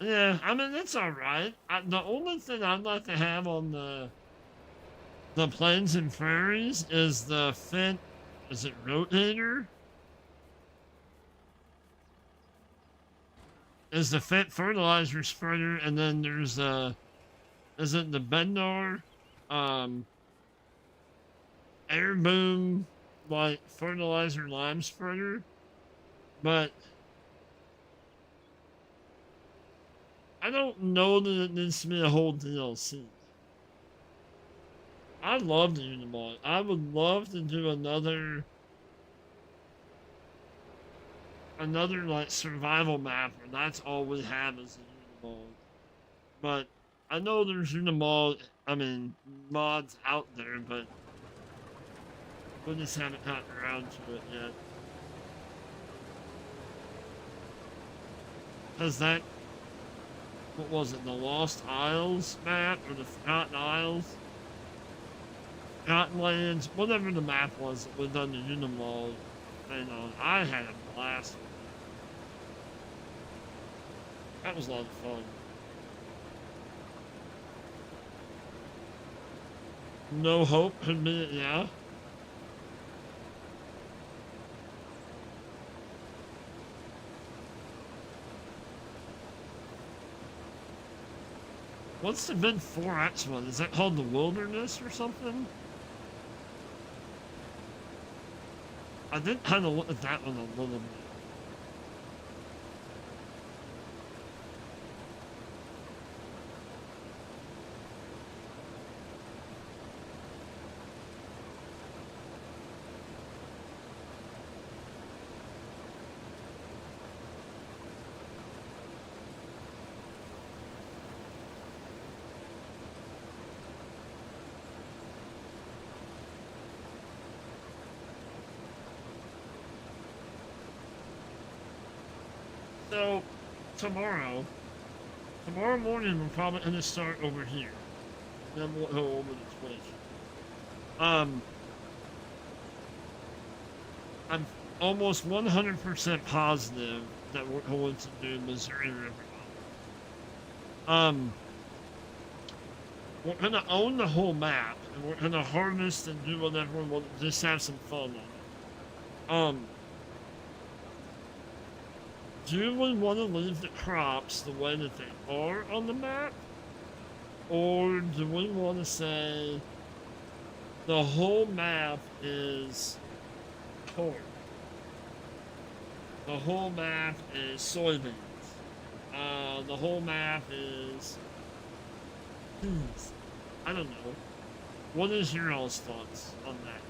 A: yeah, I mean, it's alright. The only thing I'd like to have on the plains and prairies is the Fendt, is it rotator? Is the Fendt fertilizer spreader, and then there's is it the Bendar, um, air boom, like fertilizer lime spreader? But I don't know that it needs to be a whole DLC. I love the Unimog. I would love to do another like survival map where that's all we have is a Unimog. But I know there's Unimog, I mean mods out there, but we just haven't gotten around to it yet. Cause that, what was it, the Lost Isles map or the Forgotten Isles? Forgotten Lands, whatever the map was that was done the Unimog thing on. I had a blast with that. That was a lot of fun. No Hope could be it, yeah. What's the big 4X one? Is that called the Wilderness or something? I did kind of look at that one a little bit. So, tomorrow, tomorrow morning we're probably gonna start over here. Then we'll go over the Twitch. Um, I'm almost 100% positive that we're going to do Missouri River. Um, we're gonna own the whole map, and we're gonna harvest and do whatever we want. Just have some fun on it. Do we want to leave the crops the way that they are on the map? Or do we want to say the whole map is corn? The whole map is soybeans. The whole map is peas. I don't know. What is your all's thoughts on that?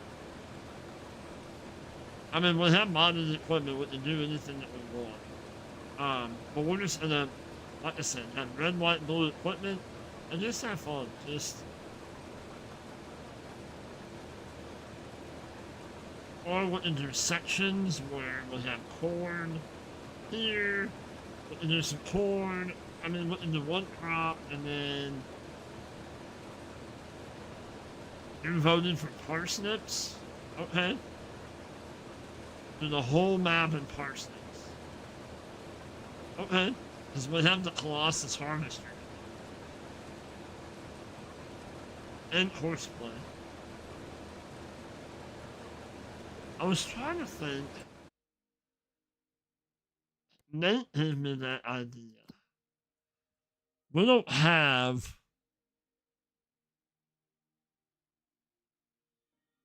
A: I mean, we have modded equipment. We can do anything that we want. But we're just gonna, like I said, have red, white, blue equipment, and just have fun. Or we can do sections where we have corn here, we can do some corn, I mean, we can do one crop, and then You're voting for parsnips? Okay. Do the whole map in parsnips. Okay. Because we have the Colossus Harvester. And horseplay. I was trying to think. Nate gave me that idea. We don't have.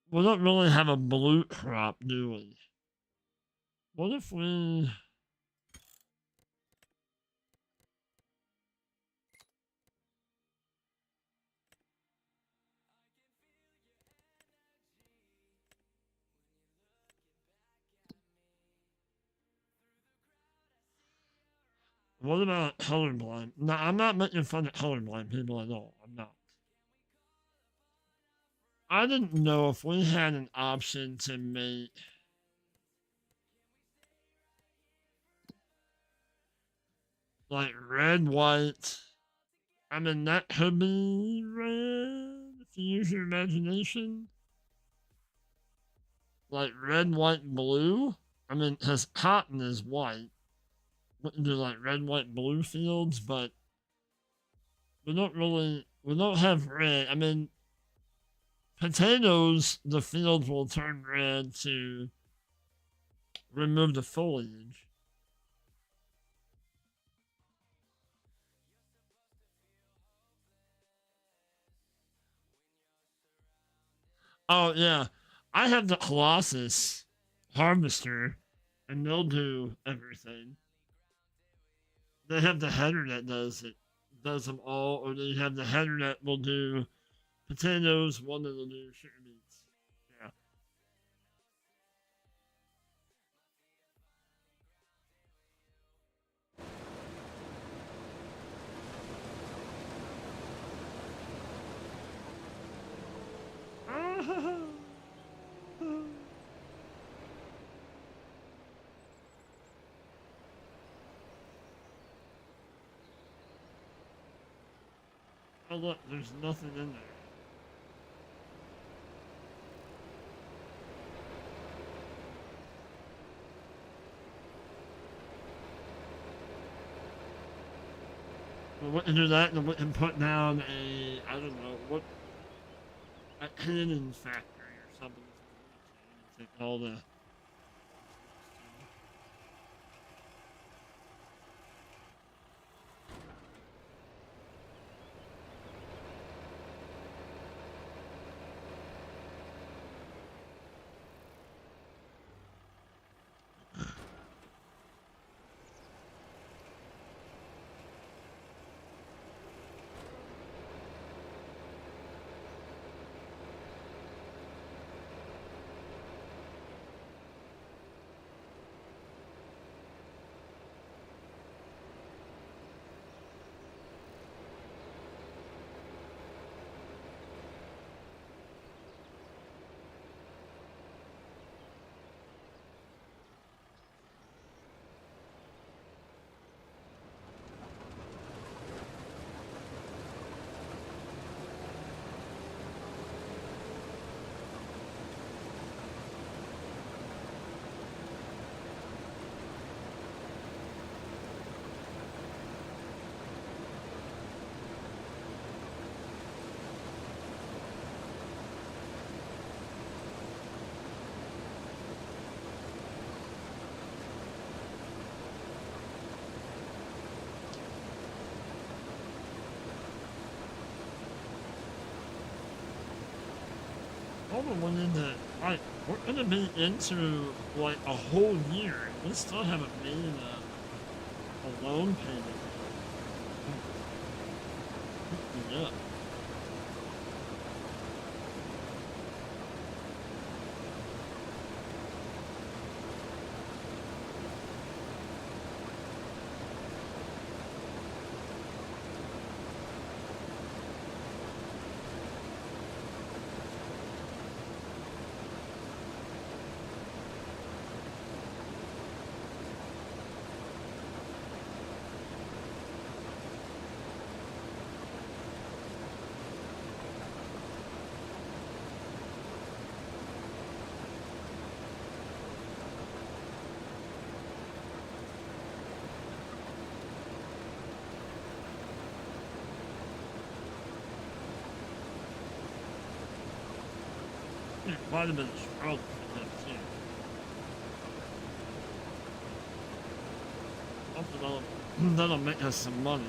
A: We don't really have a blue crop, do we? What if we. What about colorblind? No, I'm not making fun of colorblind people at all. I'm not. I didn't know if we had an option to make like red, white. I mean, that could be red if you use your imagination. Like red, white, blue. I mean, because cotton is white. We can do like red, white, blue fields, but we don't have red. I mean, potatoes, the fields will turn red to remove the foliage. Oh yeah, I have the Colossus harvester, and they'll do everything. They have the header that does it, does them all, or they have the header that will do potatoes, one that'll do sugar beets. Yeah. Oh look, there's nothing in there. We wouldn't do that, and we wouldn't put down a, I don't know, what, a cannon factory or something. Take all the. Probably went into, like, we're gonna be into, like, a whole year. We still haven't made a loan payment. Yeah. quite a bit of struggle for them too. Hopefully that'll make us some money.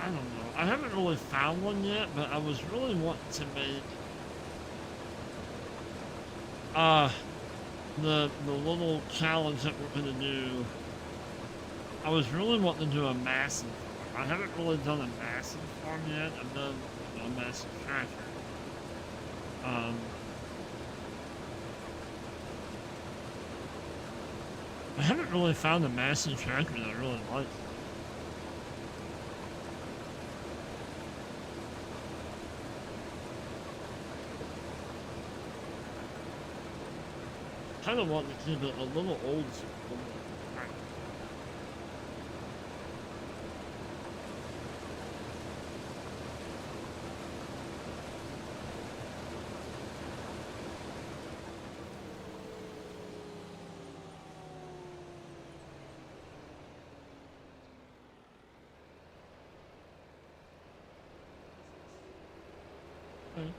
A: I don't know. I haven't really found one yet, but I was really wanting to make uh the little challenge that we're gonna do. I was really wanting to do a massive farm. I haven't really done a massive farm yet. I've done a massive tractor. Um, I haven't really found a massive tractor that I really like. Kind of want to keep it a little old school. Okay.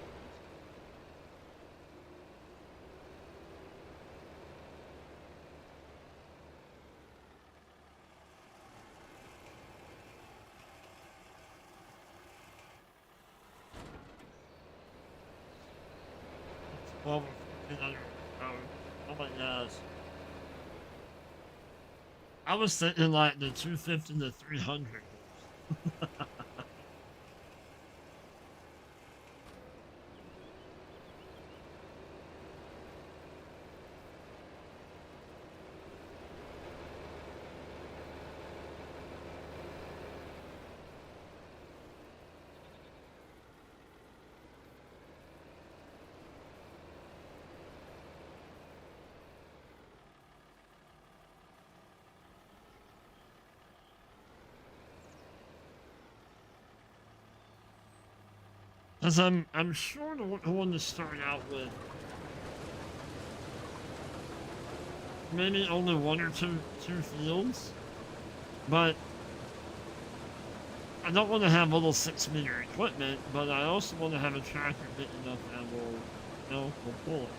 A: 12 or 1500 power. Oh my gosh. I was thinking like the 250 to 300. Because I'm sure the one to start out with maybe only one or two fields, but I don't want to have little 6-meter equipment, but I also want to have a tractor big enough that will pull it.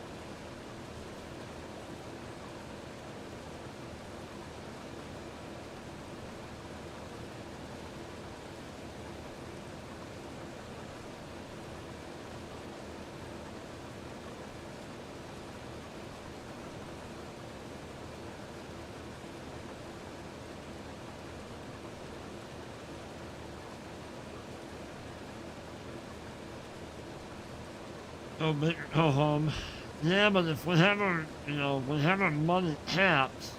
A: Oh, big, yeah, but if we have our money capped,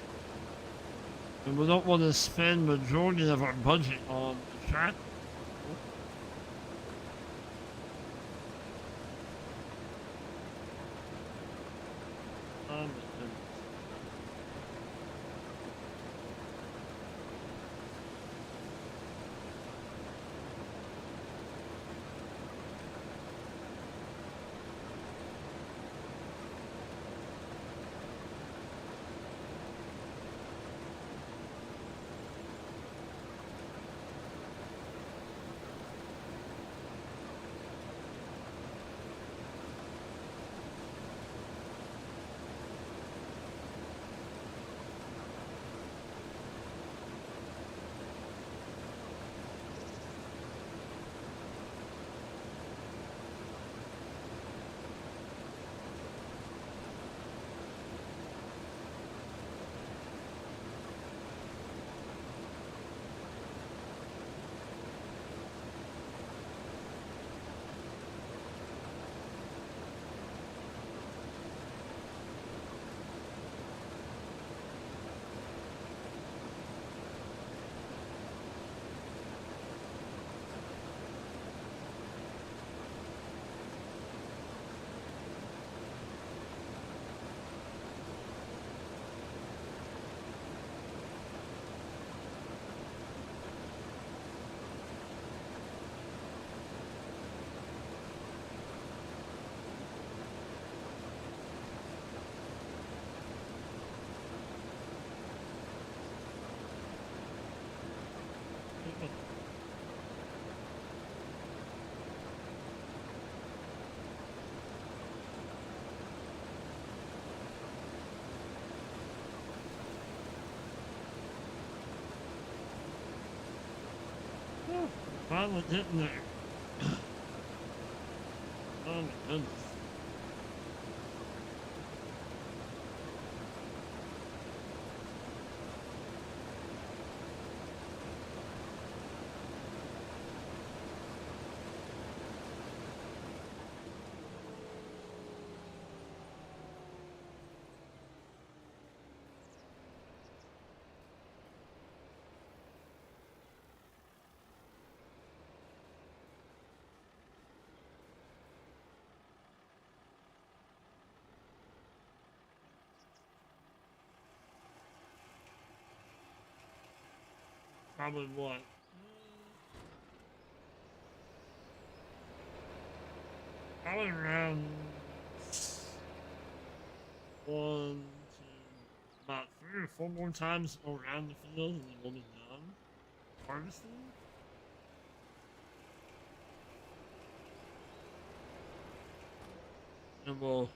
A: and we don't want to spend majority of our budget on the tractor. Um, finally getting there. Oh my goodness. Probably what? Probably around one, two, about 3 or 4 more times around the field, and then we'll be done harvesting. And we'll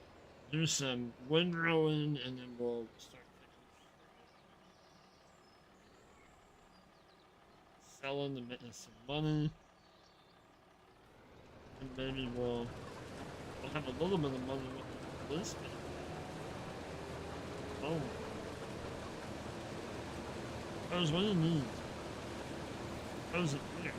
A: do some windrowing, and then we'll start picking sugar, selling to make us some money, and maybe we'll have a little bit of money with this. Oh, what do you need? How's it here?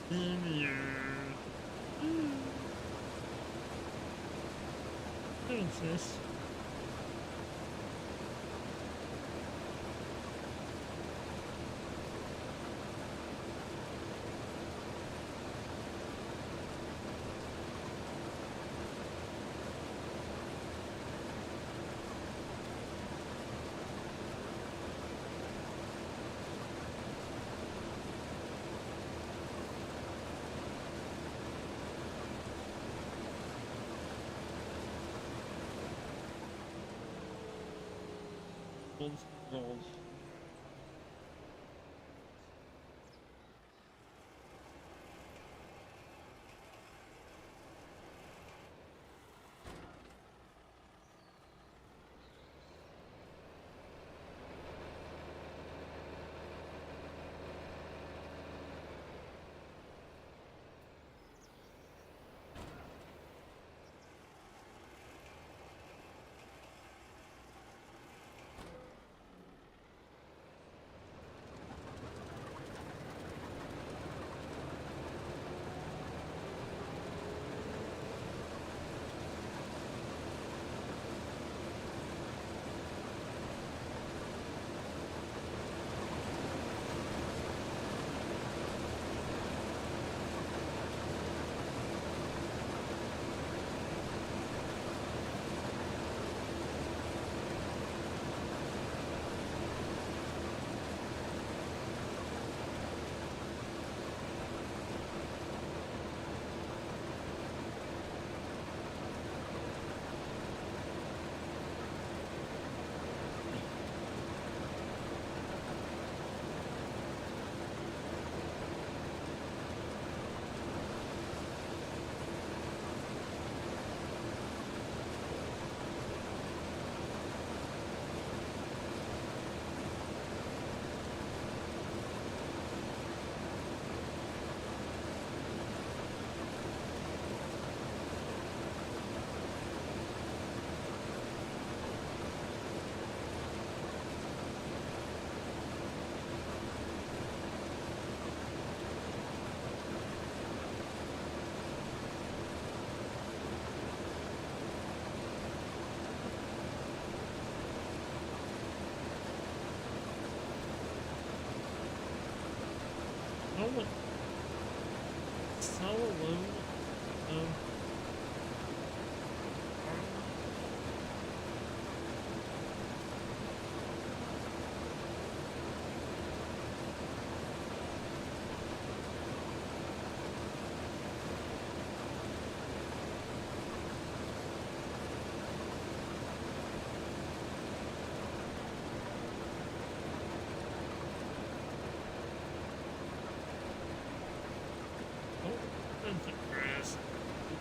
A: Senior. What's this? Gold.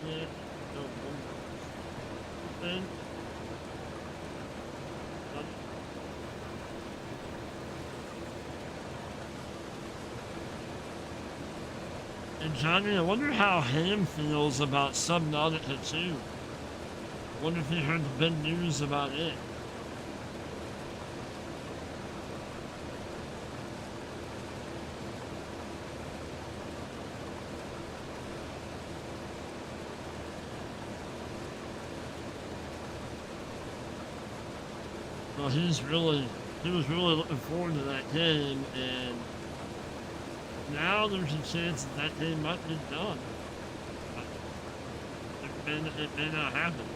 A: Yeah, no, then, and Johnny, I wonder how Ham feels about Subnautica 2. I wonder if he heard the big news about it. Well, he was really looking forward to that game, and now there's a chance that that game might be done. It may not happen.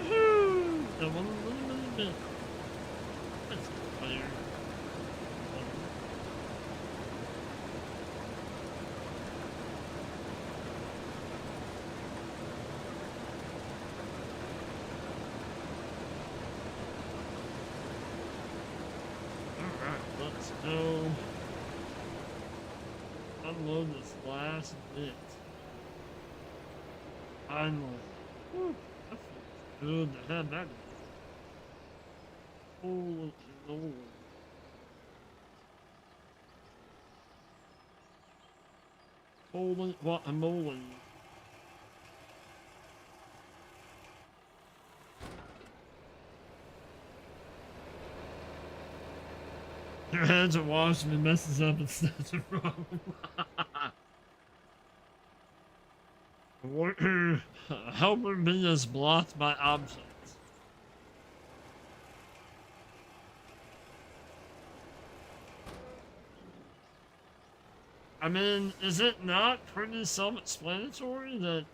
A: Woohoo! One little bit. That's clear. Alright, let's go unload this last bit. Finally. Woo, that feels good to have that. Holy Lord. Holy guacamole. Your hands are washed and it messes up and that's a problem. Helper B is blocked by objects. I mean, is it not pretty self-explanatory that,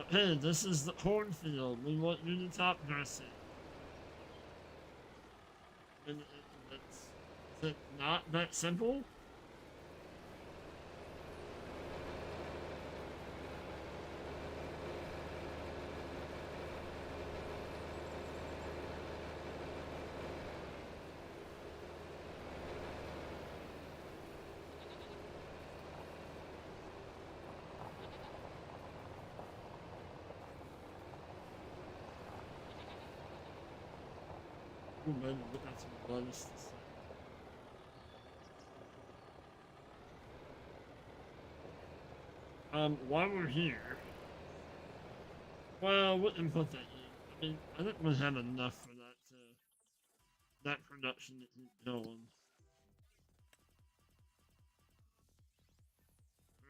A: hey, this is the cornfield, we want you to top dress it? And is it not that simple? Ooh, man, look at some bonus. While we're here, well, what input that in? I mean, I think we have enough for that production to keep going.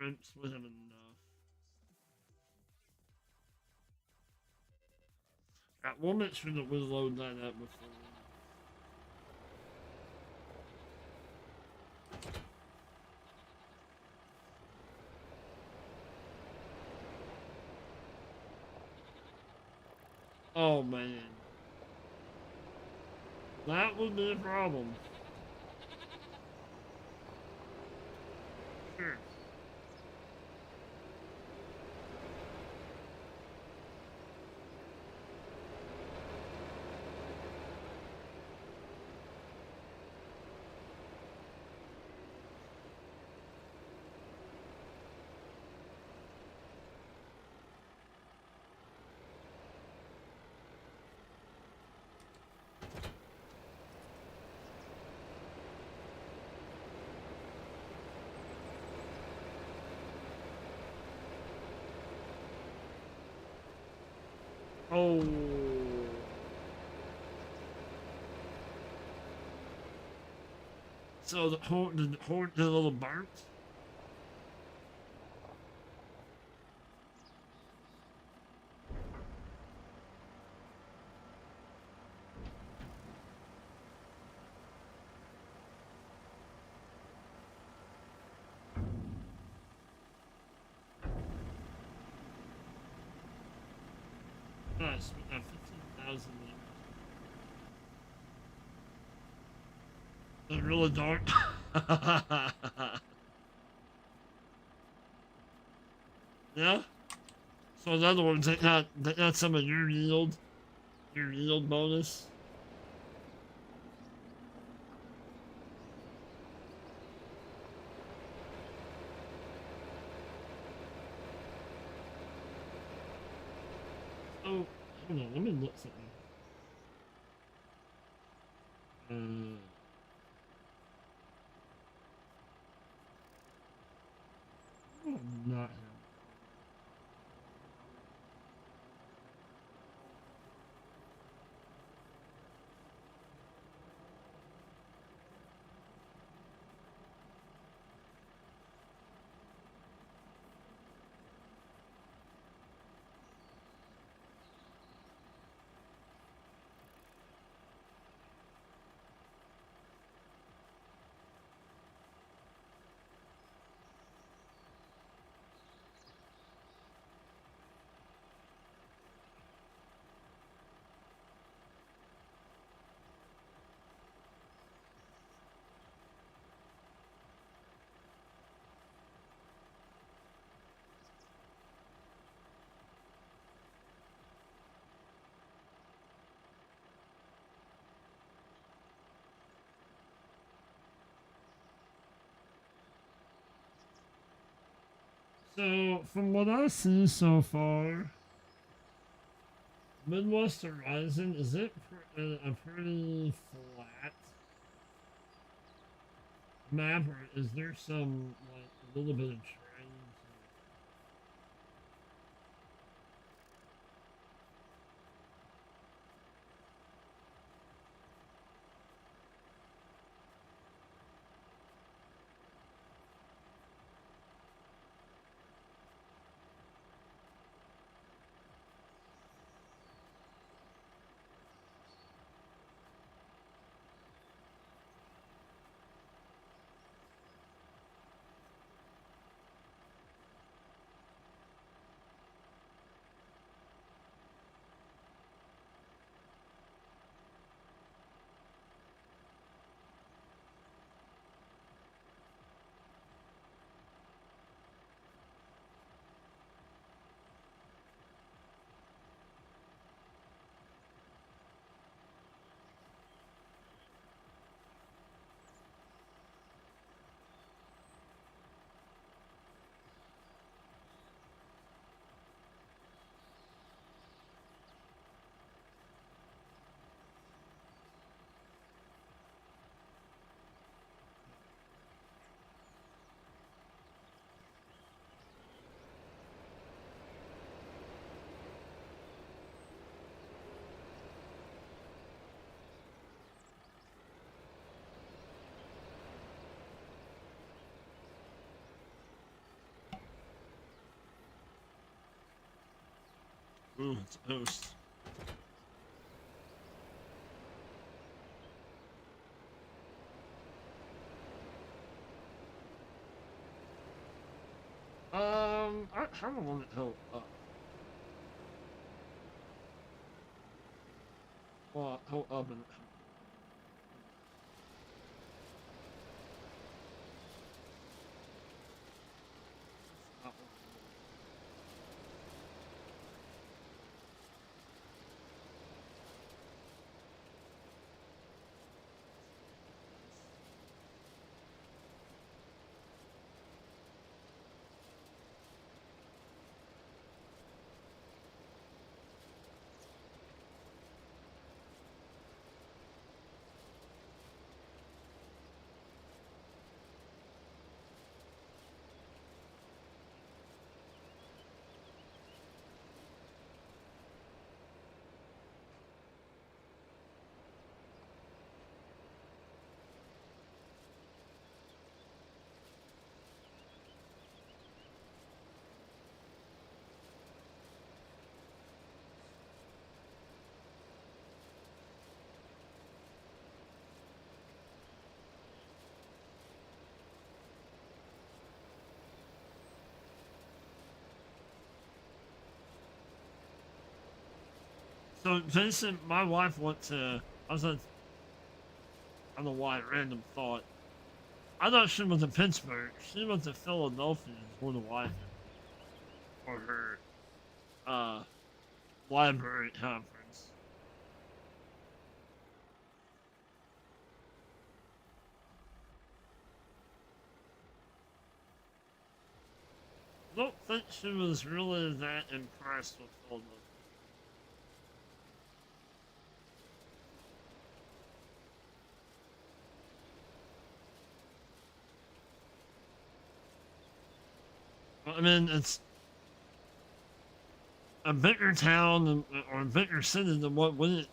A: Rimps, we have enough. Right, we'll make sure that we load that up before we. Oh man. That would be a problem. Sure. Oh. So the horn did a little burnt? Nice, we got 15,000 there. It's really dark. Yeah. So in other words, they got some of your yield bonus. Oh, hold on, let me look something. Not him. So, from what I see so far, Midwest Horizon, is it a pretty flat map, or is there some, like, a little bit of terrain? Ooh, it's a host. I kind of want to help up. Well, help up and help. So, Jason, my wife went to. I was. I don't know why. Random thought. I thought she went to Pittsburgh. She went to Philadelphia. Is where the wife is. for her uh library conference. I don't think she was really that impressed with Philadelphia. I mean, it's a bigger town or a bigger city than what we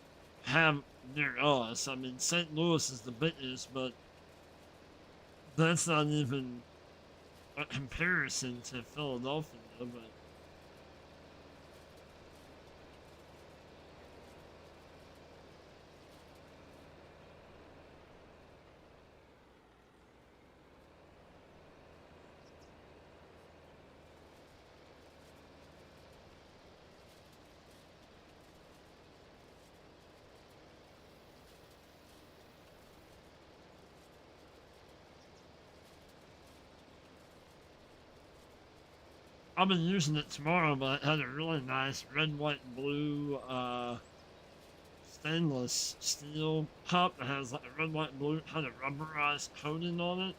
A: have near us. I mean, St. Louis is the biggest, but that's not even a comparison to Philadelphia. But I'll be using it tomorrow. But it had a really nice red, white, and blue stainless steel cup that has like a red, white, and blue kind of rubberized coating on it.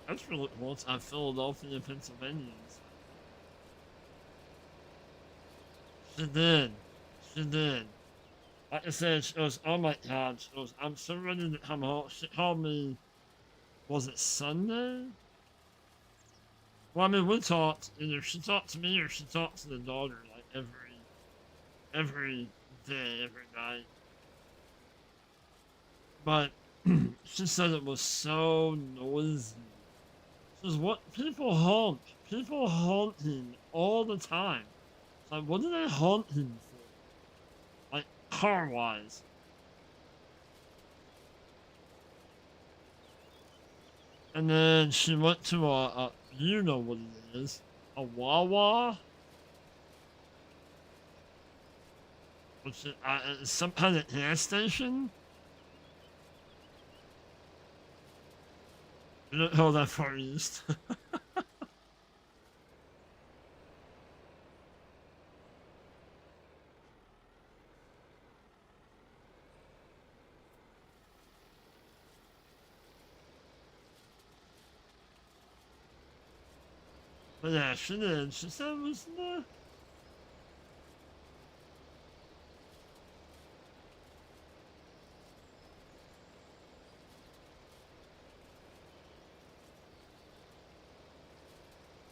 A: That's really cool. It's at Philadelphia, Pennsylvania. She did. She did. Like I said, she goes, oh my god, she goes, I'm so ready to come home. She called me, was it Sunday? Well, I mean, we talked, either she talked to me or she talked to the daughter, like every day, every night. But she said it was so noisy. She says, what, people honking all the time. It's like, what are they honking for? Like, car-wise. And then she went to you know what it is, a Wawa, which is some kind of gas station. You don't know that far east. But yeah, she did. She said it was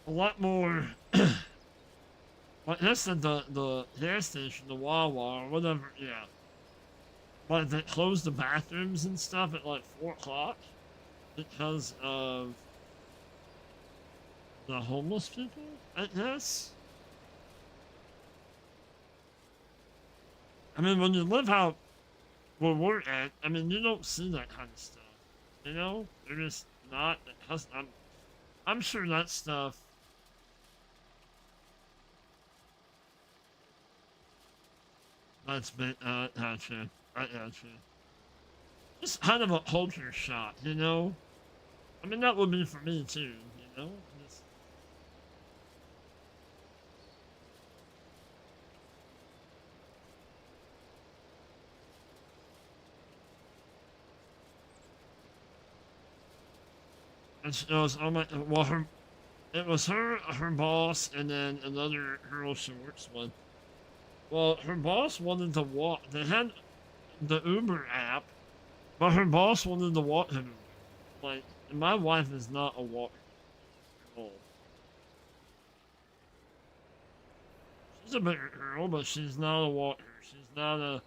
A: a lot more. Like I said, the gas station, the Wawa or whatever. Yeah, but they closed the bathrooms and stuff at like 4 o'clock because of the homeless people. I guess. I mean, when you live out where we're at, I mean, you don't see that kind of stuff. You know, they're just not. I'm sure that stuff. That's been. Gotcha. I gotcha. Just kind of a culture shock, you know. I mean, that would be for me too. You know. Just, and she goes, oh my. Well, it was her boss, and then another girl she works with. Well, her boss wanted to walk. They had the Uber app, but her boss wanted to walk him. Like, my wife is not a walker at all. She's a bigger girl, but she's not a walker. She's not a,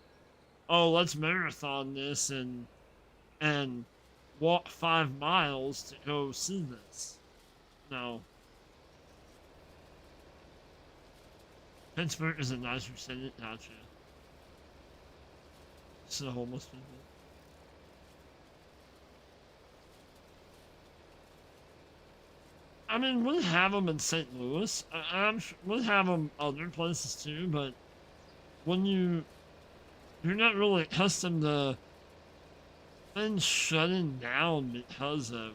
A: oh, let's marathon this and walk 5 miles to go see this. No. Pittsburgh is a nicer city. Gotcha. It's the homeless people. I mean, we have them in St. Louis. I'm sure we have them other places too, but when you're not really accustomed to things shutting down because of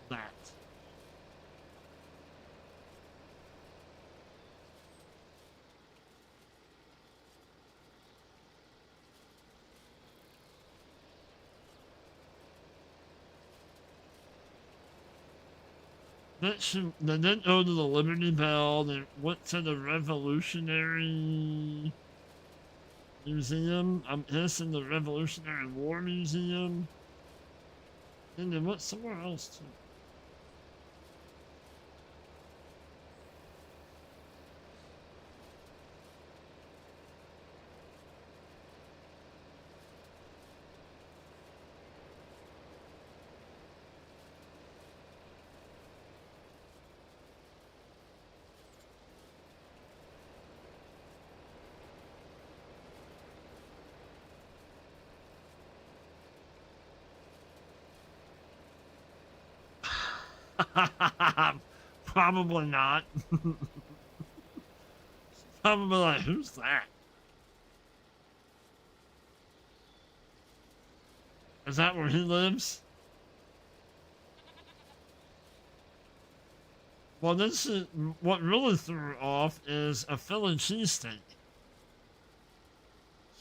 A: that. They didn't go to the Liberty Bell. They went to the Revolutionary Museum. I'm guessing the Revolutionary War Museum. And they went somewhere else too. Probably not. Probably like, who's that? Is that where he lives? Well, this is what really threw her off is a Philly cheesesteak.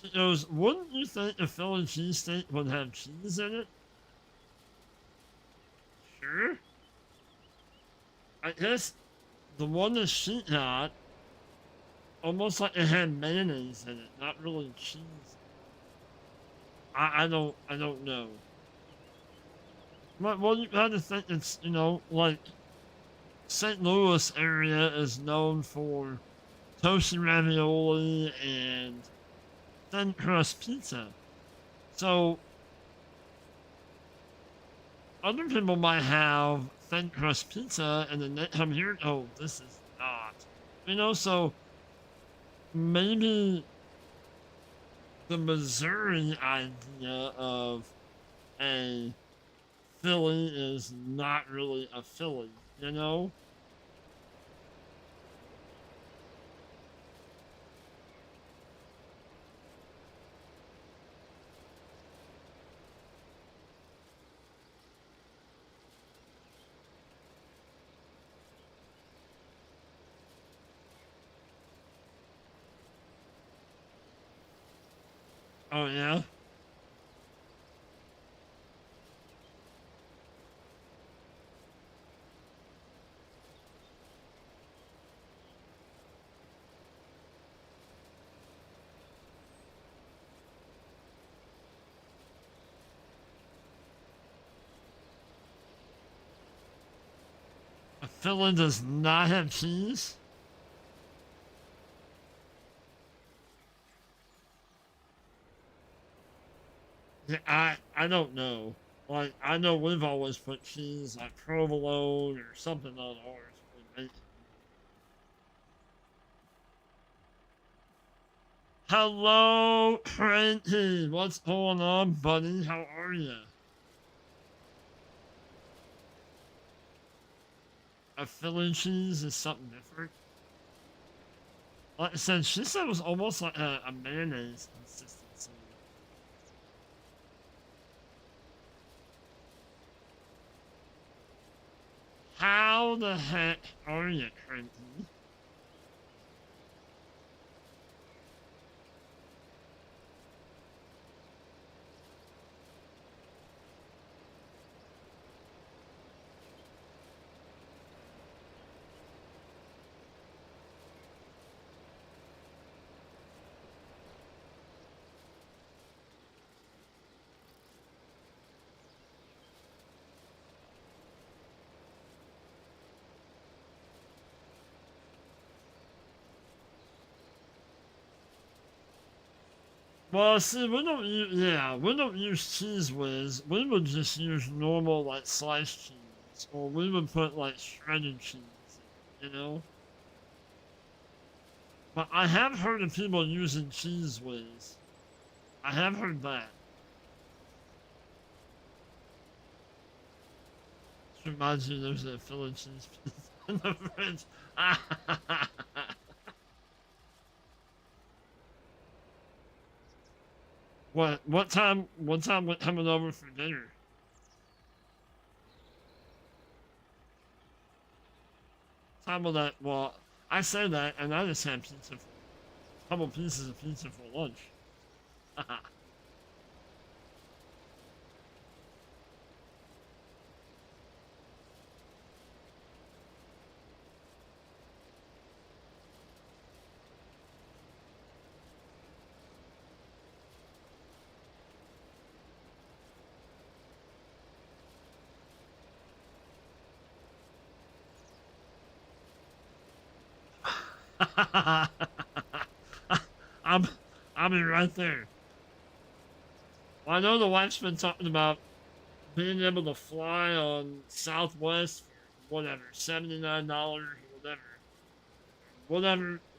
A: She goes, wouldn't you think a Philly cheesesteak would have cheese in it? Sure. I guess the one that she got, almost like it had mayonnaise in it, not really cheese. I don't know. But well, you had to think it's, like St. Louis area is known for toasted ravioli and thin crust pizza. So other people might have thin crust pizza and then they come here, oh, this is not. So maybe the Missouri idea of a Philly is not really a Philly. Oh, yeah? A Philly does not have cheese? Yeah, I don't know. Like, I know we've always put cheese, like provolone or something on ours. Hello, Frankie. What's going on, buddy? How are you? A Philly cheese is something different. Like I said, she said it was almost like a mayonnaise consistency. How the heck are you, Frankie? Well, see, we don't use Cheese Whiz. We would just use normal, like, sliced cheese. Or we would put, like, shredded cheese, you know? But I have heard of people using Cheese Whiz. I have heard that. Which reminds me there's a Philly cheese pizza in the fridge. What time we're coming over for dinner? Time of that, well, I say that, and I just had pizza, a couple pieces of pizza for lunch. I'm, I'll be right there. Well, I know the wife's been talking about being able to fly on Southwest for whatever, $79 or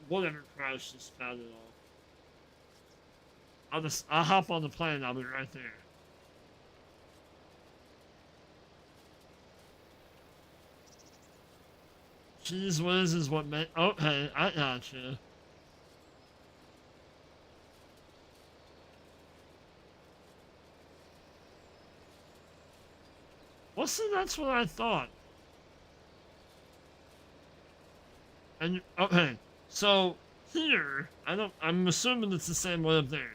A: whatever price just found it all. I'll hop on the plane. I'll be right there. Cheese whiz is what made. Okay, I gotcha. Well, see, that's what I thought. And okay, so here, I don't. I'm assuming it's the same way up there.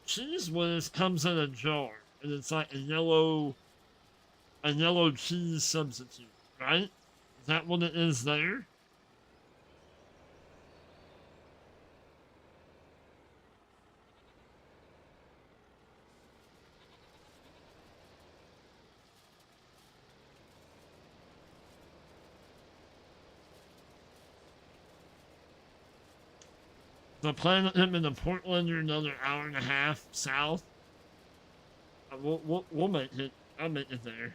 A: Cheese whiz comes in a jar, and it's like a yellow cheese substitute, right? Is that what it is there? The planet him into Portland, you're another hour and a half south. We'll make it. I'll make it there.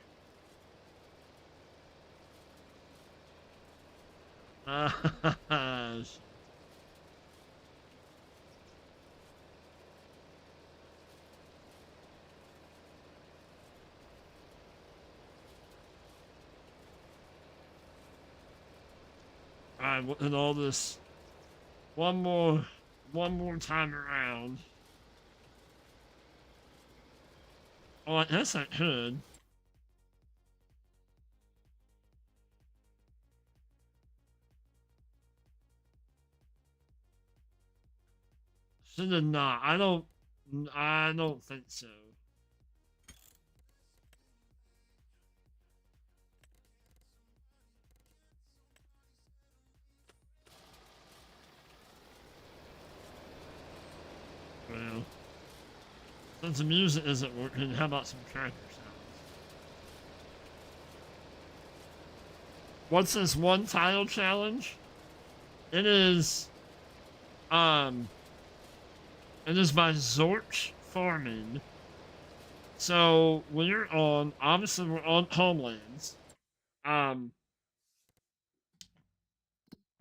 A: Alright, and all this one more one more time around. Oh, I guess I could. Should have not. I don't think so. Well, since the music isn't working, how about some tracker sounds? What's this one tile challenge? It is, um, it is by Zorch Farming. So when you're on, obviously we're on Homelands. Um,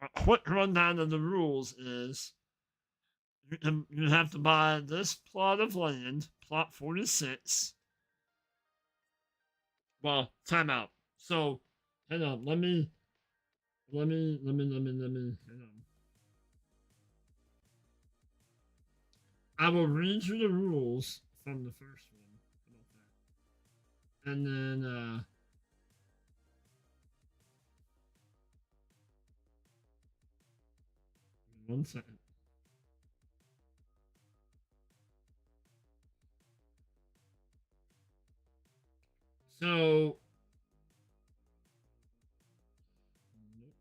A: a quick rundown of the rules is you have to buy this plot of land, plot 46. Well, time out. So, hang on. Hang on. I will read you the rules from the first one. How about that? And then, 1 second. So, nope,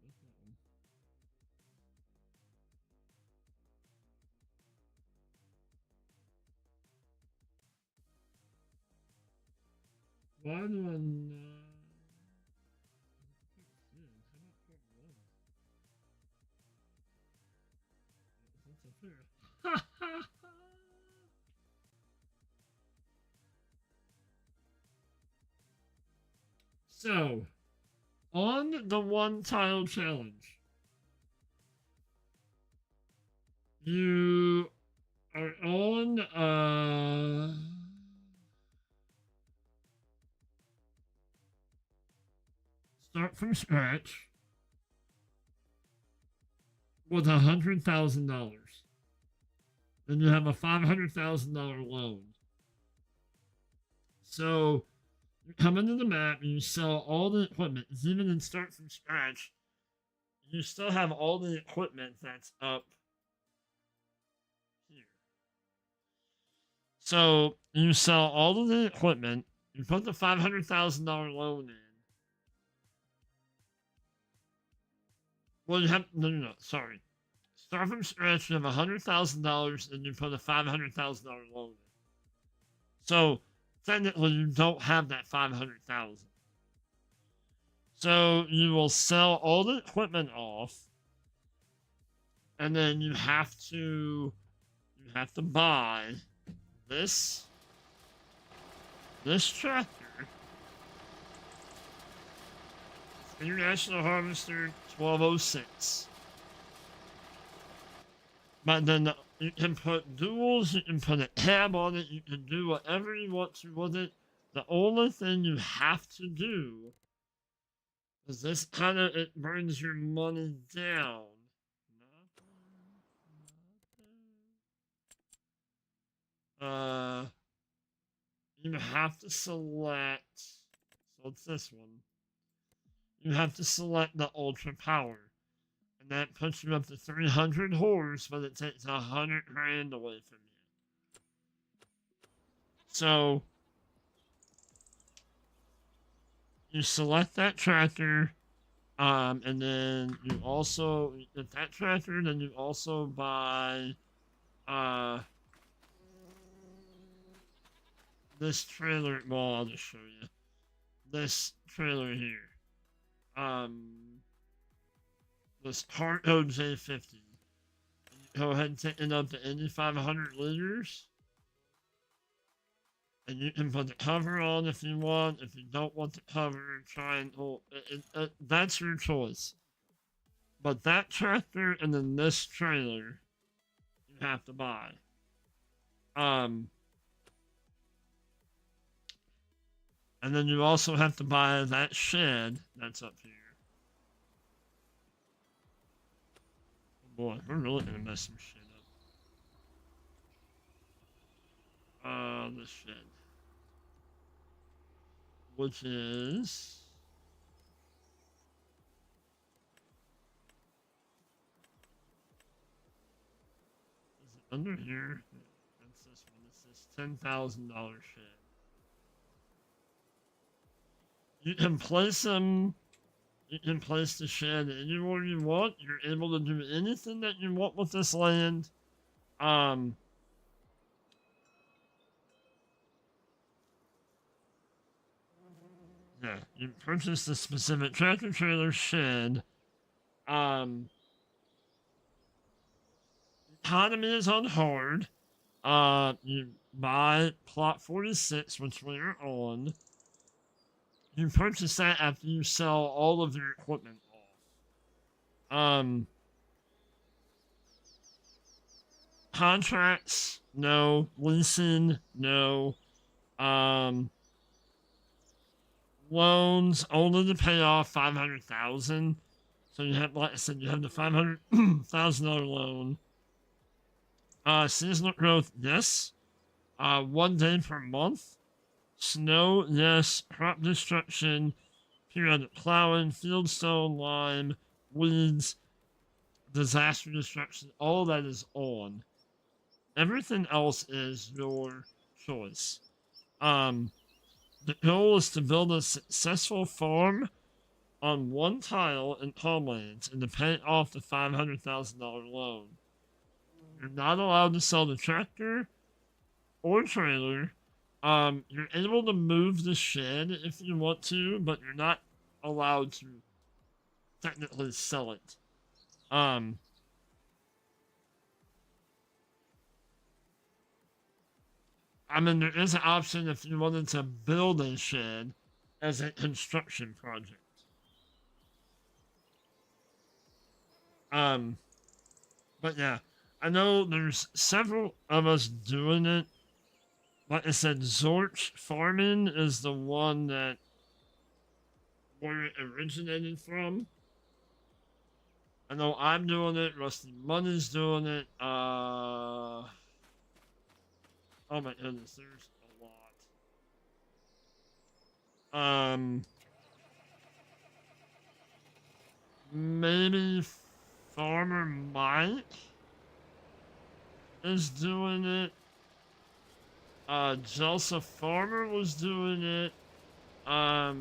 A: that's not one. Why do I not? How about part one? That's unfair. So, on the one tile challenge, you are on start from scratch with $100,000. Then you have a $500,000 loan. So you come into the map and you sell all the equipment. Even in start from scratch, you still have all the equipment that's up here. So you sell all of the equipment. You put the $500,000 loan in. Well, you have no. Sorry. Start from scratch. You have $100,000, and you put a $500,000 loan in. So technically, you don't have that 500,000. So you will sell all the equipment off. and then you have to buy this tractor, International Harvester 1206. But then you can put duals, you can put a tab on it, you can do whatever you want to with it. The only thing you have to do is this it brings your money down. Uh, you have to select, so it's this one. You have to select the Ultra Power. And that puts you up to 300 horse, but it takes 100 grand away from you. So, you select that tractor, and then you also get that tractor, then you also buy, this trailer. Well, I'll just show you. This trailer here. This Harto J50. Go ahead and take it up to 8,500 liters. And you can put the cover on if you want. If you don't want the cover, try and hold that's your choice. But that tractor and then this trailer, you have to buy. And then you also have to buy that shed that's up here. Oh boy, we're really gonna mess some shit up. The shed. Which is it under here? That's this one. It's this $10,000 shed. You can place them. You can place the shed anywhere you want. You're able to do anything that you want with this land. Yeah, you purchase the specific tractor trailer shed. Economy is on hard. You buy plot 46, which we are on. You purchase that after you sell all of your equipment off. Contracts, no. Leasing, no. Loans only to pay off 500,000. So you have, like I said, you have the $500,000 loan. Seasonal growth, yes. 1 day per month. Snow, yes. Crop destruction, periodic plowing, fieldstone, lime, weeds, disaster destruction. All that is on. Everything else is your choice. The goal is to build a successful farm on one tile in homelands and to pay off the $500,000 loan. You're not allowed to sell the tractor or trailer. You're able to move the shed if you want to, but you're not allowed to technically sell it. I mean, there is an option if you wanted to build a shed as a construction project. But yeah, I know there's several of us doing it. Like I said, Zorch Farming is the one that where it originated from. I know I'm doing it. Rusty Money's doing it. Oh my goodness, there's a lot. Maybe Farmer Mike is doing it. Joseph Farmer was doing it. Oh,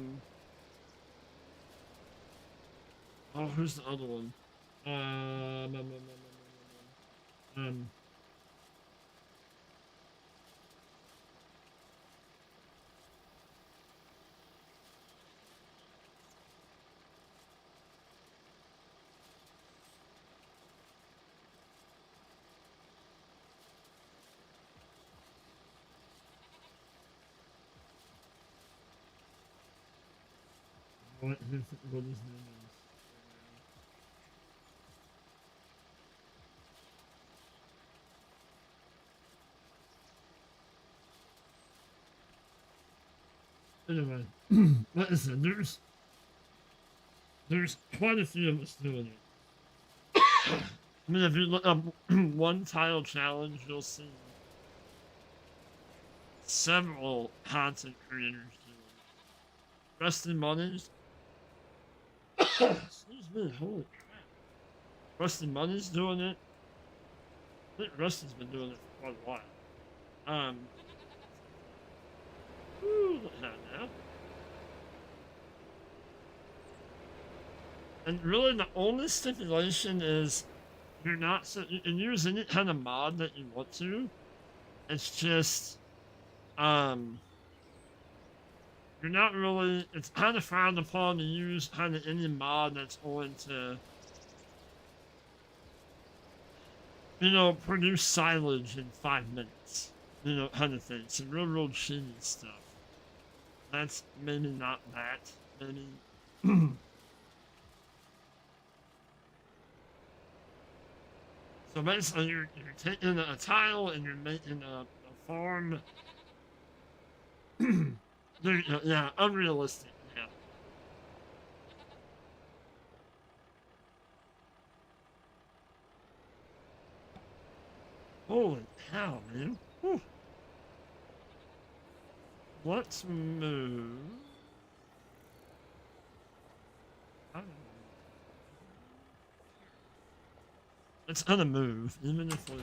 A: who's the other one? what his name is. Anyway, like I said, there's quite a few of us doing it. I mean, if you look up one tile challenge, you'll see several content creators doing it. Rusty Money's, excuse me, holy crap. Rusty Money's doing it. I think Rusty's been doing it for quite a while. Look at that now. And really, the only stipulation is you're not you can use any kind of mod that you want to. It's just, you're not really. It's kind of frowned upon to use kind of any mod that's going to, produce silage in 5 minutes. Kind of thing. Some real cheesy stuff. That's maybe not that. Maybe. So basically, you're taking a tile and you're making a farm. Yeah, unrealistic. Yeah. Holy cow, man. Whew. Let's move. I don't know. It's gonna move, even if we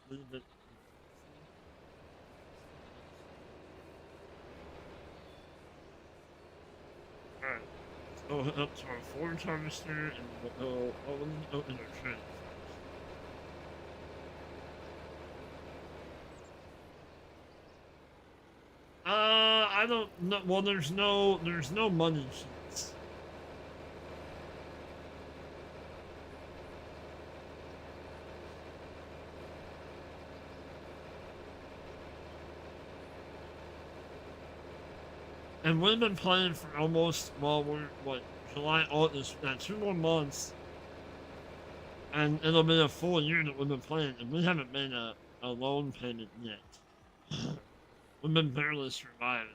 A: leave it. Alright. Let's go up to our forage harvester and we'll go. Oh, let me open our tray. I don't know. Well, there's no money sheets. And we've been playing for almost, well, we're, what, July, August, 2 more months. And it'll be a full year that we've been playing, and we haven't made a loan payment yet. We've been barely surviving.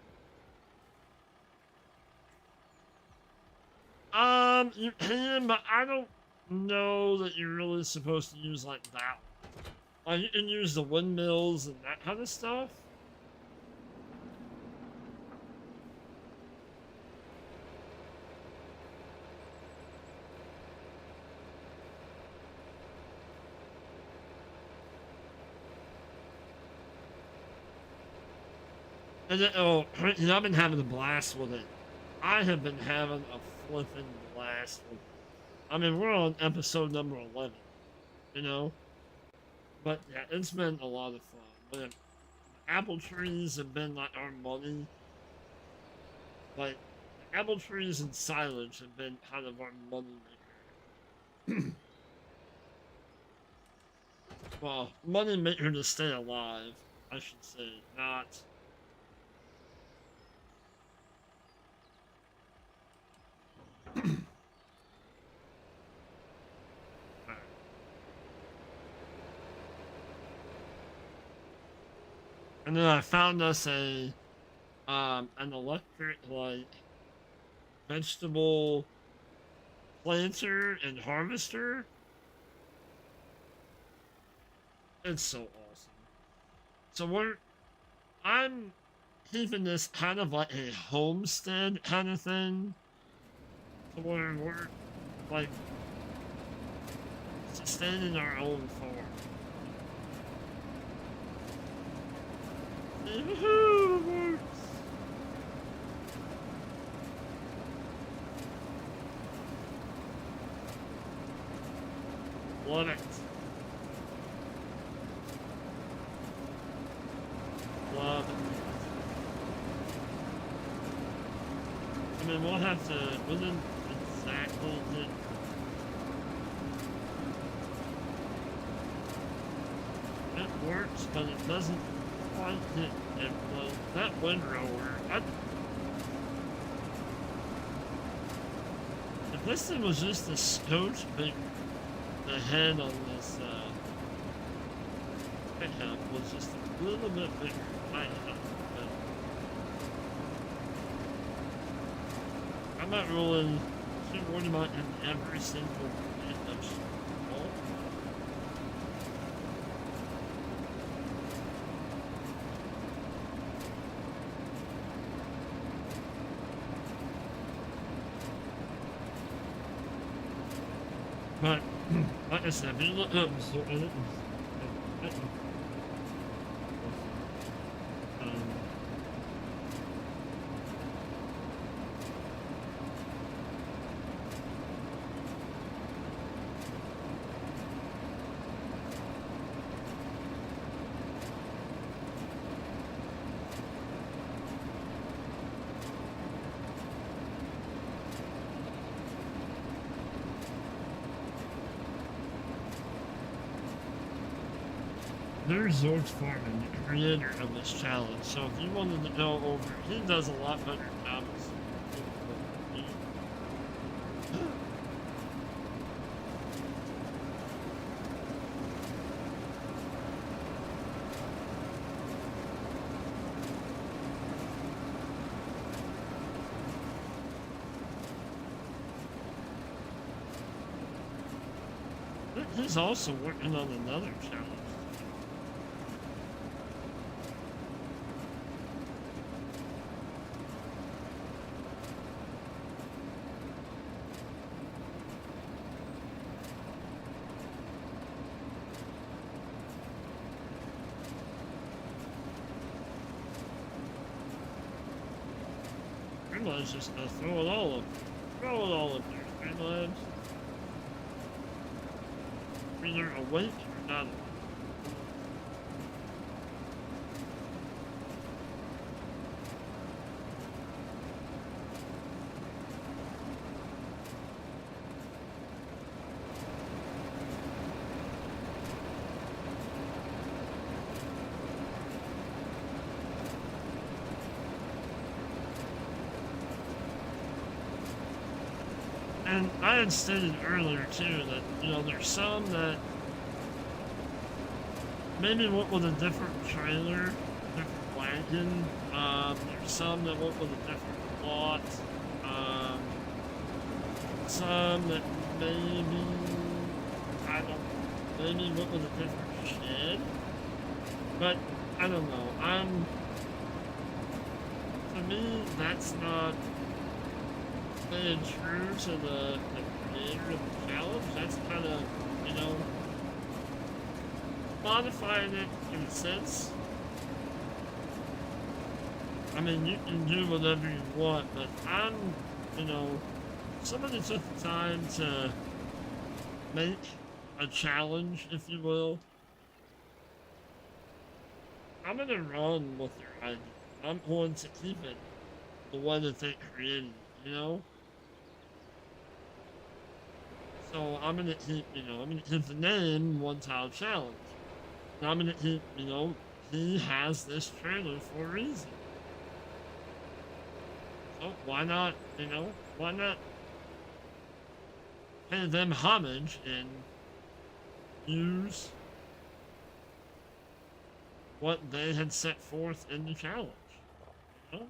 A: You can, but I don't know that you're really supposed to use like that. Like, you can use the windmills and that kind of stuff. And then, I've been having a blast with it. I have been having a flipping blast with it. I mean, we're on episode number 11, But yeah, it's been a lot of fun. But apple trees have been like our money. Like, apple trees and silage have been kind of our money maker. Well, money maker to stay alive, I should say, not. And then I found us an electric, like, vegetable planter and harvester. It's so awesome. So I'm keeping this kind of like a homestead kind of thing. To where we're, like, sustaining our own farm. Woohoo! Love it. Love it. I mean, we'll have to, we didn't exactly hit. It works, but it doesn't quite hit everything. That windrower, This thing was just a skosh big. The head on this pickup was just a little bit bigger. Might have, but I'm not rolling 240 mount in every single pickup. But like I said, if you look up there's Zorg's Farming, the creator of this challenge. So if you wanted to go over, he does a lot better job. He's also working on another challenge. Greenland's just gonna throw it all up. Throw it all up there, Greenland. Either awake or not awake. And I had stated earlier too that, you know, there's some that maybe went with a different trailer, different wagon. There's some that went with a different plot. Some that maybe, I don't know, maybe went with a different shed. But I don't know. To me, that's not staying true to the creator of the challenge. That's kind of, you know, modifying it in a sense. I mean, you can do whatever you want, but you know, somebody took the time to make a challenge, if you will. I'm gonna run with their idea. I'm going to keep it the one that they created, you know? So I'm gonna keep, you know, I'm gonna keep the name One Tile Challenge. And I'm gonna keep, you know, he has this trailer for a reason. So why not, you know, why not pay them homage and use what they had set forth in the challenge, you know?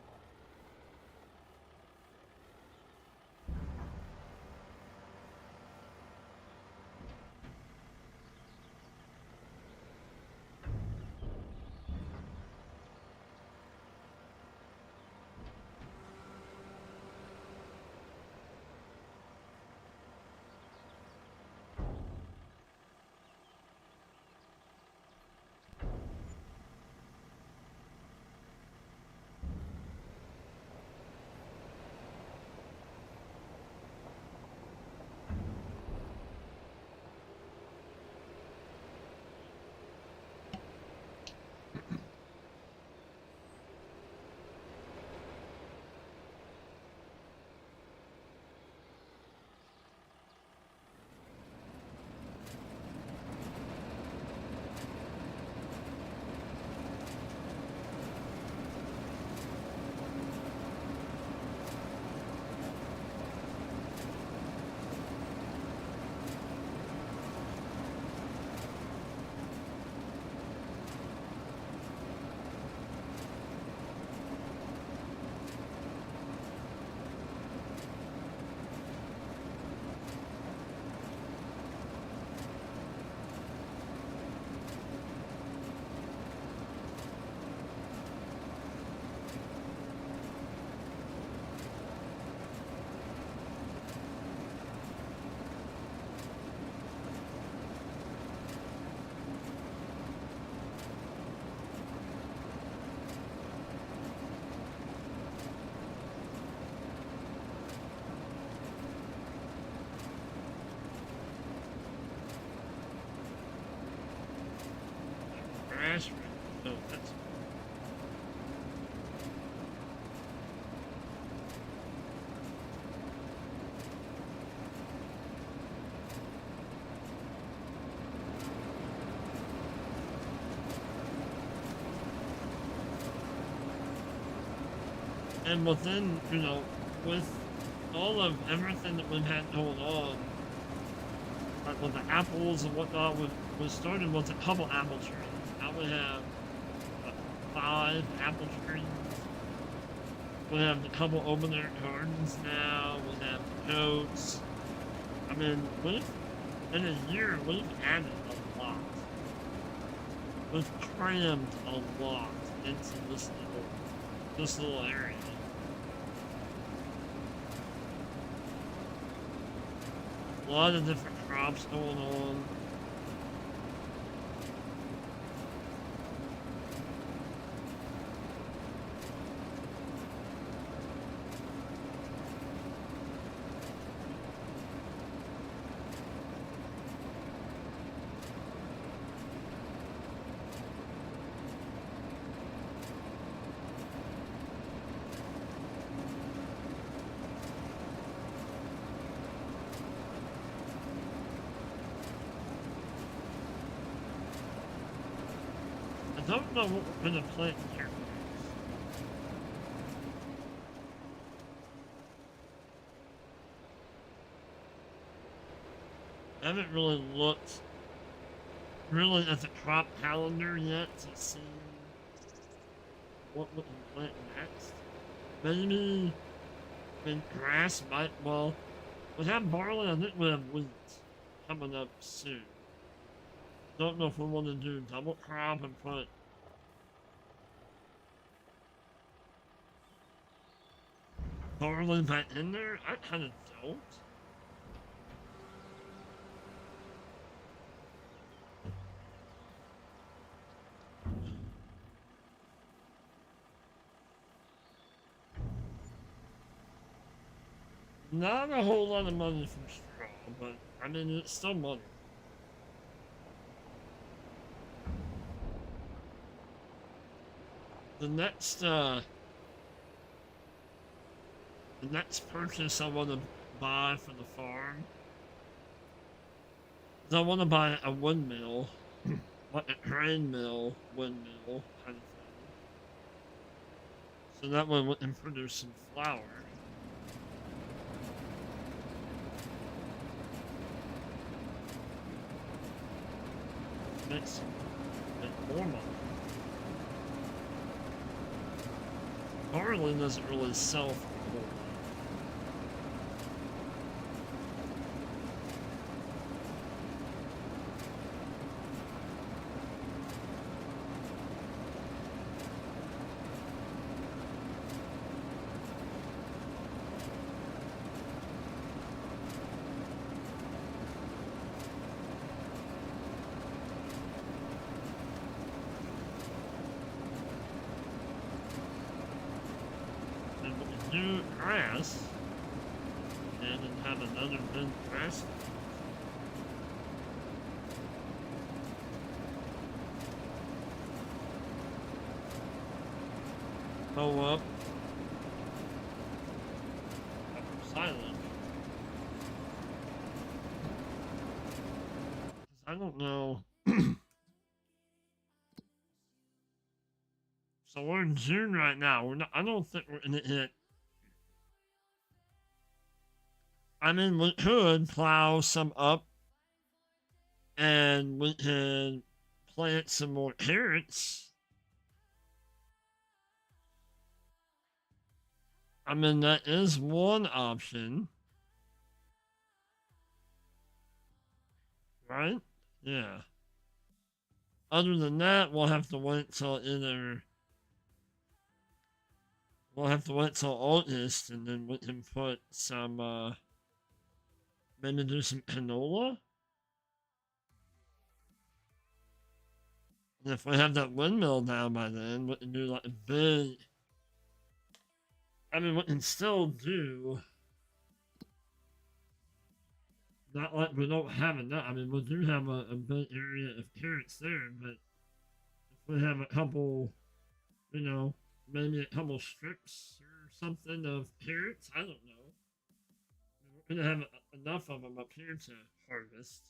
A: cash rate. So that's and within, you know, with all of everything that we've had going on, like with the apples and whatnot, we started with a couple apple trees. Now we have what, 5 apple trees. We have a couple open air gardens now. We have goats. I mean, in a year, we've added a lot. We've crammed a lot into this little area. A lot of different crops going on. I don't know what we're gonna plant here. I haven't really looked at the crop calendar yet to see what we can plant next. Maybe, I mean, grass might, well, we have barley, I think we have wheat coming up soon. Don't know if we want to do double crop and put barley back in there. I kind of don't. Not a whole lot of money from straw, but I mean, it's still money. The next, the next purchase I want to buy for the farm is I want to buy a windmill, like a grain mill windmill kind of thing. So that way we can produce some flour. Make more money. Barley doesn't really sell for a whole lot. Do grass and then have another big grass. Go up. Silent. I don't know. So we're in June right now. We're not. I don't think we're gonna hit. I mean, we could plow some up and we can plant some more carrots. I mean, that is one option. Right? Yeah. Other than that, we'll have to wait till either. We'll have to wait till August and then we can put some, maybe do some canola. And if we have that windmill down by then, we can do like a big. I mean, we can still do. Not like we don't have enough. I mean, we do have a big area of carrots there, but if We have a couple, you know, maybe a couple strips or something of carrots. I don't know. We're gonna have enough of them up here to harvest.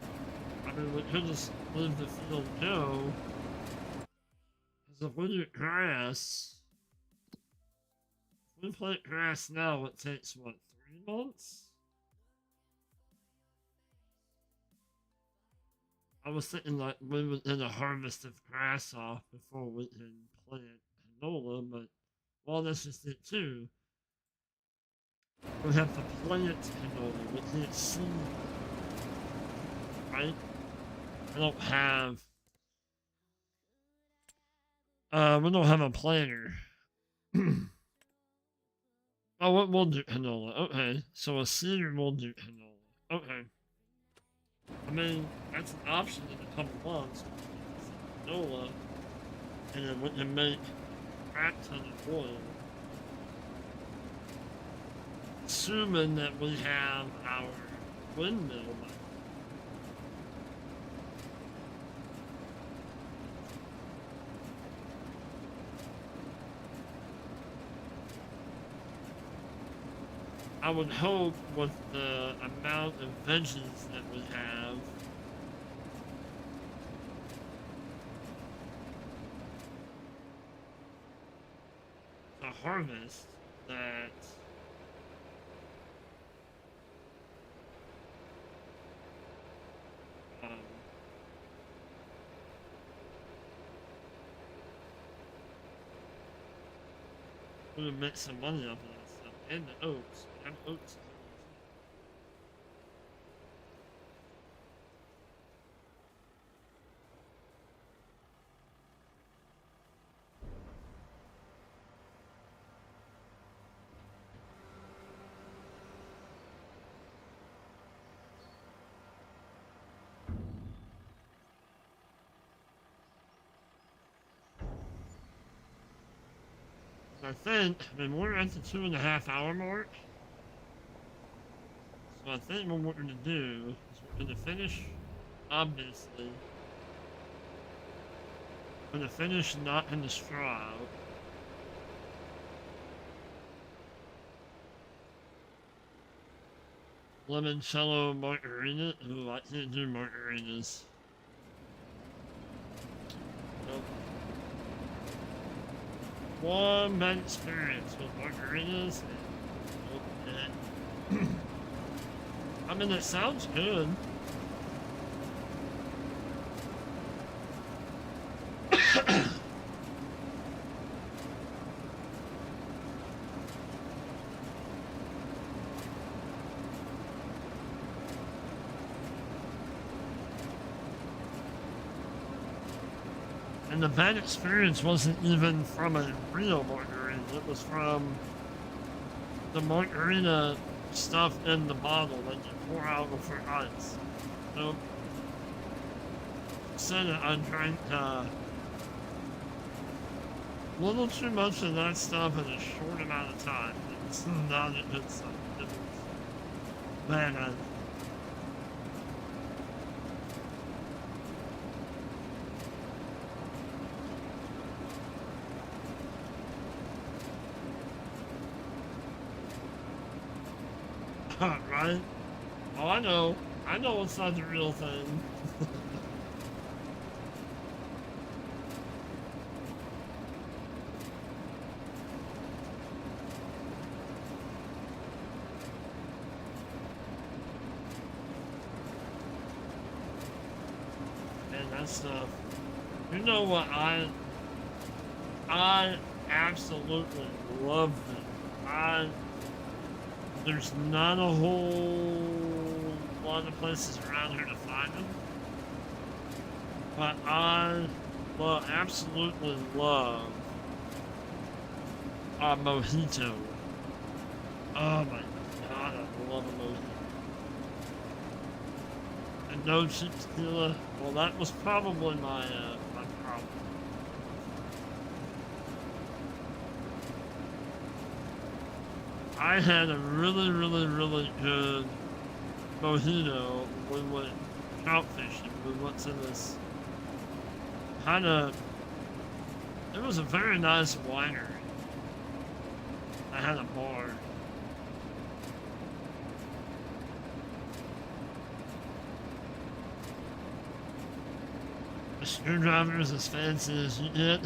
A: I mean, we could just leave the field go. Because if we do grass, if we plant grass now, it takes what, 3 months? I was thinking like we would end a harvest of grass off before we can plant canola, but well, that's just it too. We have to plant canola. We can't seed, right? I don't have. We don't have a planter. Oh, we'll do canola. Okay, so a seeder will do canola. Okay. I mean, that's an option in a couple months. Canola, and then we can make a crap ton of oil. Assuming that we have our windmill. I would hope with the amount of veggies that we have, to harvest, that we would make some money off of that stuff. And the oats. We have oats. I think, I mean, we're at the 2.5 hour mark. So I think what we're going to do is we're going to finish, obviously. We're going to finish knocking the straw out. Limoncello margarita. Ooh, I can't do margaritas. Nope. One bad experience with margaritas. Nope. I mean, it sounds good. And the bad experience wasn't even from a real margarita. It was from the margarita stuff in the bottle that you pour out over ice. Nope. Said I drank a little too much of that stuff in a short amount of time. It's not a good stuff. It was bad. Right? Oh, I know. I know it's not the real thing. And that stuff. You know what? I absolutely love them. There's not a whole lot of places around here to find them, but I absolutely love a mojito. Oh my god, I love a mojito. And no cheap tequila. Well, that was probably my problem. I had a really, really, really good mojito when we went trout fishing. We went to this kind of, it was a very nice winery. I had a bar. The screwdriver is as fancy as you get.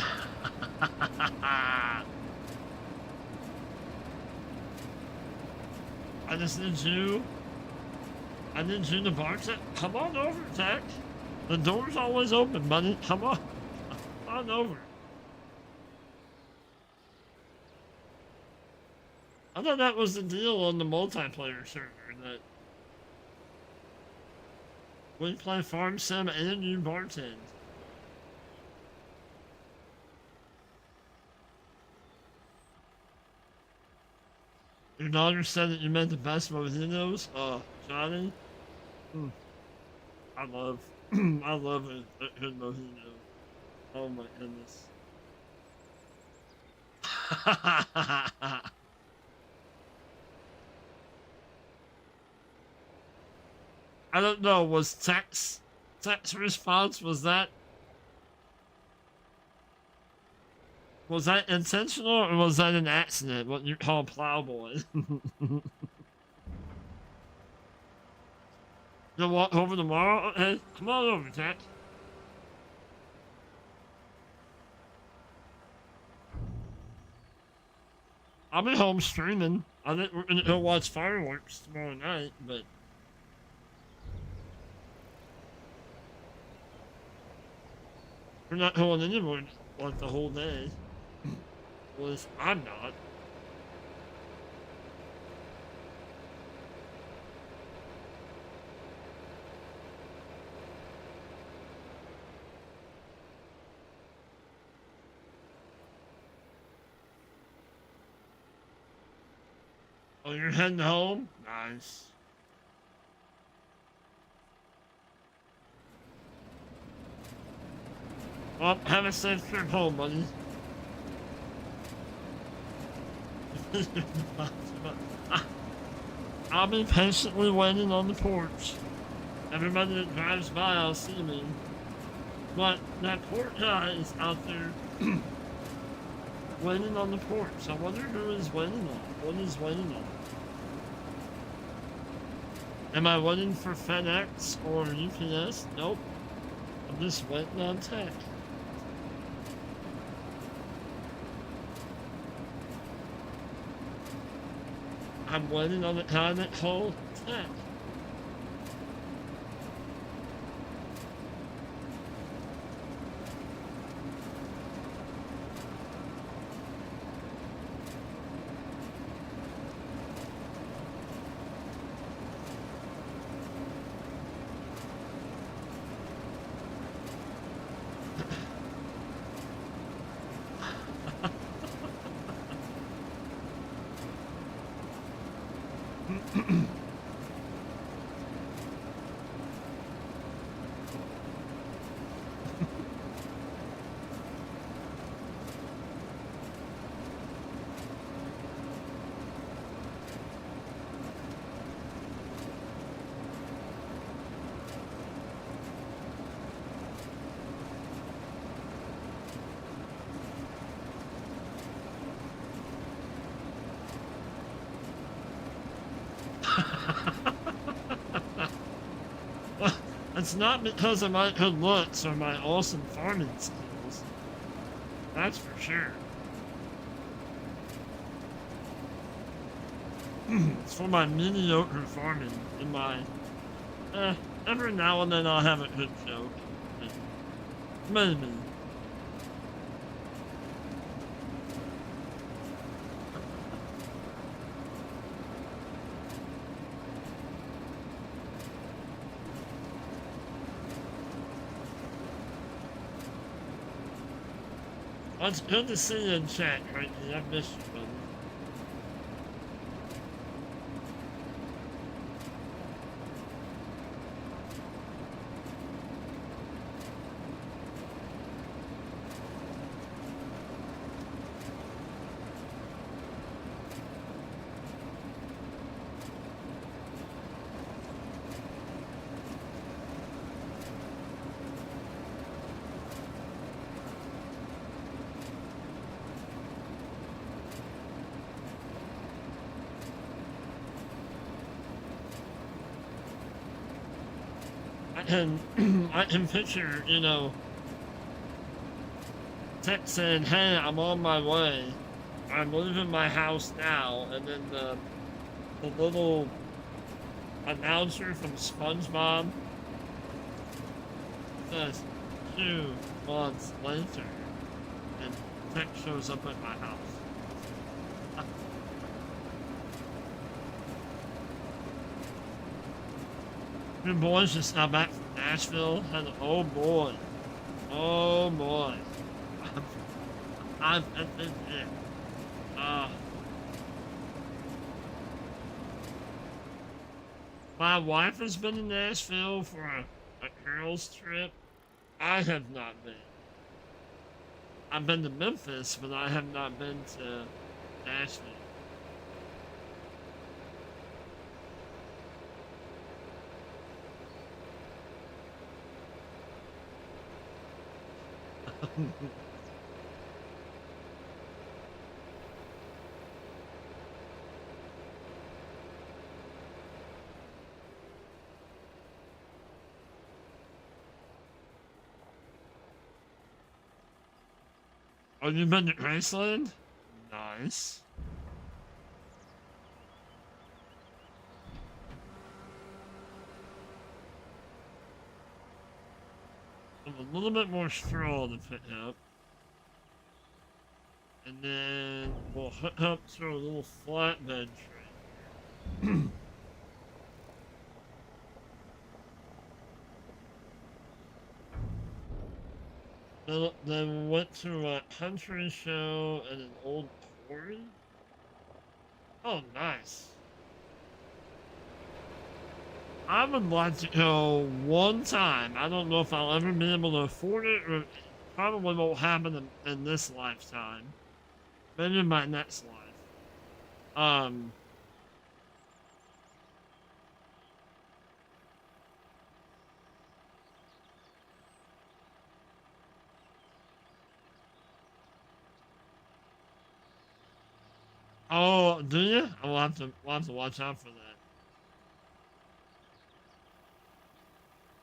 A: I just need you. I need you to bartend. Come on over, Tech. The door's always open, buddy. Come on. Come on over. I thought that was the deal on the multiplayer server, that we play Farm Sim and you bartend. Your daughter said that you made the best mojitos. Johnny? I love, I love a good mojito. Oh my goodness. I don't know, was Tech's response, was that intentional or was that an accident? What you call plowboy? You'll walk over tomorrow? Hey, come on over, Tech. I'll be home streaming. I think we're gonna go watch fireworks tomorrow night, but we're not going anywhere like the whole day. Well, at least I'm not. Oh, you're heading home? Nice. Well, have a safe trip home, buddy. I'll be patiently waiting on the porch. Everybody that drives by will see me. But that porch guy is out there waiting on the porch. I wonder who is waiting on. What is waiting on? Am I waiting for FedEx or UPS? Nope. I'm just waiting on Tech. I'm waiting on the guy that called Tech. It's not because of my good looks or my awesome farming skills. That's for sure. It's for my mediocre farming and my... every now and then I'll have a good joke. Maybe. Well, it's good to see you in chat, Frankie. I've missed you, buddy. can I can picture, text saying, "Hey, I'm on my way. I'm leaving my house now," and then the little announcer from SpongeBob says 2 months later, and text shows up at my house. Your boys just got back from Nashville, and oh boy, I've been it. Uh, my wife has been in Nashville for a girls trip. I have not been. I've been to Memphis, but I have not been to Nashville. Oh, you been to Graceland? Nice. I'm a little bit more straw to pick up. And then we'll hook up to a little flatbed train. Then we went to a country show and an old quarry. Oh, nice. I would like to go one time. I don't know if I'll ever be able to afford it, or it probably won't happen in this lifetime. Maybe in my next life. Oh, do you? We'll have to watch out for that.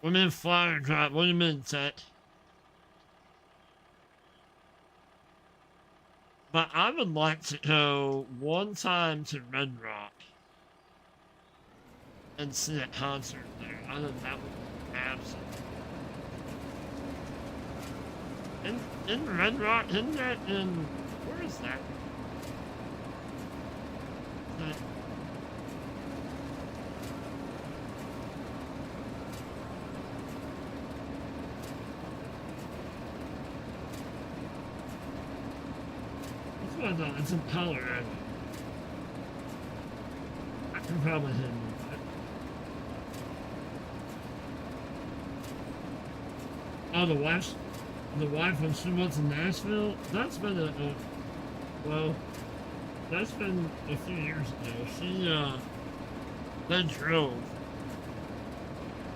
A: What do you mean flyer drop? What do you mean, Tech? But I would like to go one time to Red Rock and see a concert there. I think that would be absolutely. In Red Rock, isn't that in? Where is that? It's in Colorado. I can probably handle that. Oh, the wife when she went to Nashville? That's been well, that's been a few years ago. They drove.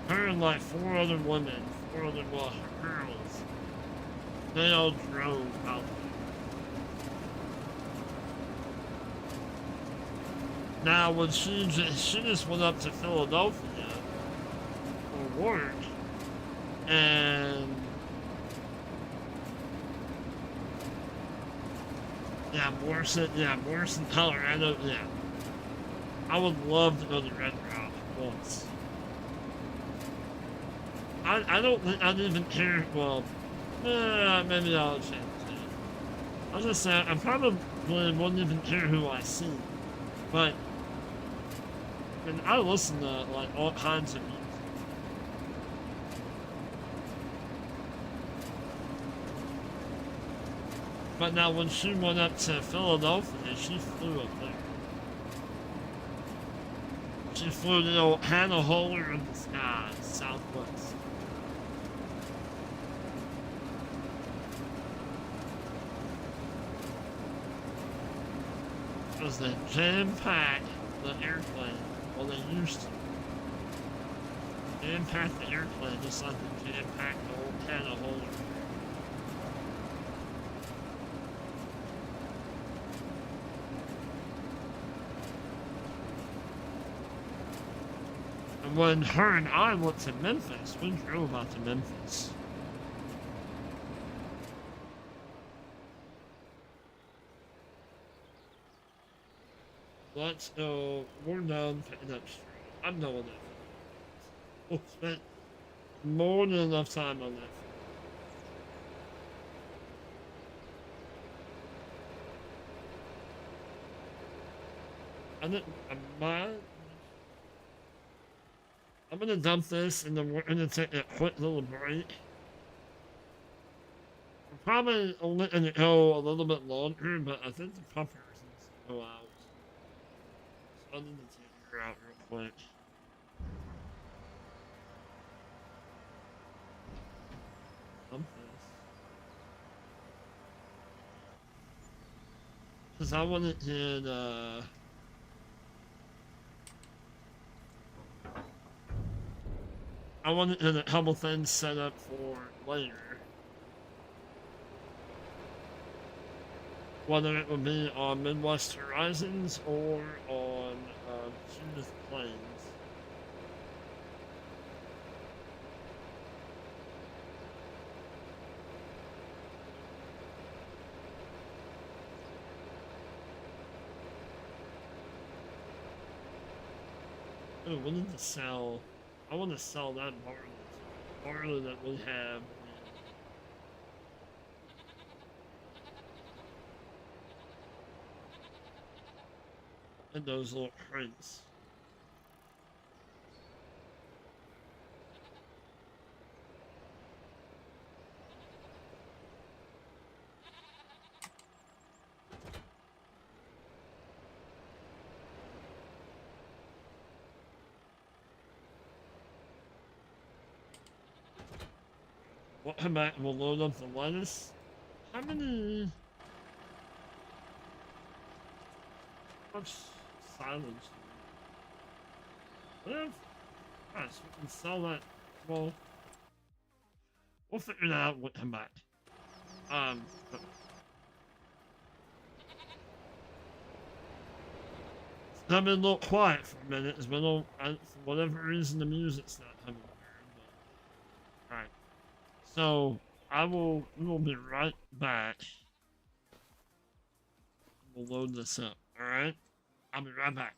A: Her and like 4 other women, 4 other, girls. They all drove out there. Now, when she just went up to Philadelphia for work, and Morrison, Colorado, yeah. I would love to go to Red Rock once. I don't think I'd even care, well, maybe I'll change it. I was just saying, I probably wouldn't even care who I see, but and I listen to like all kinds of music. But now when she went up to Philadelphia, she flew up there. She flew to Hannah Holler in the sky, Southwest. Because they jam-packed the airplane. Well, they used to. Jam-packed the airplane just like they jam-packed the old Hannah Holler. when her and I went to Memphis, we drove out to Memphis. Let's go. We're done picking up street. I'm done with that. We've spent more than enough time on that. I'm gonna dump this and then we're gonna take a quick little break. We're probably only gonna go a little bit longer, but I think the puppers needs to go out. So I need to take her out real quick. Dump this. Cause I wanna get I want to get a couple things set up for later. Whether it would be on Midwest Horizons or on Judith Plains. Oh, we need to sell. I want to sell that barley that we have. In those little crates. We'll come back and we'll load up the lettuce. How many? How much silage? Well, gosh, we can sell that. Well, we'll figure that out when we come back. But it's been a little quiet for a minute. It's been a little, for whatever reason, the music's not coming through. But, alright. So, we will be right back. We'll load this up, alright? I'll be right back.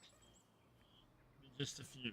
A: In just a few.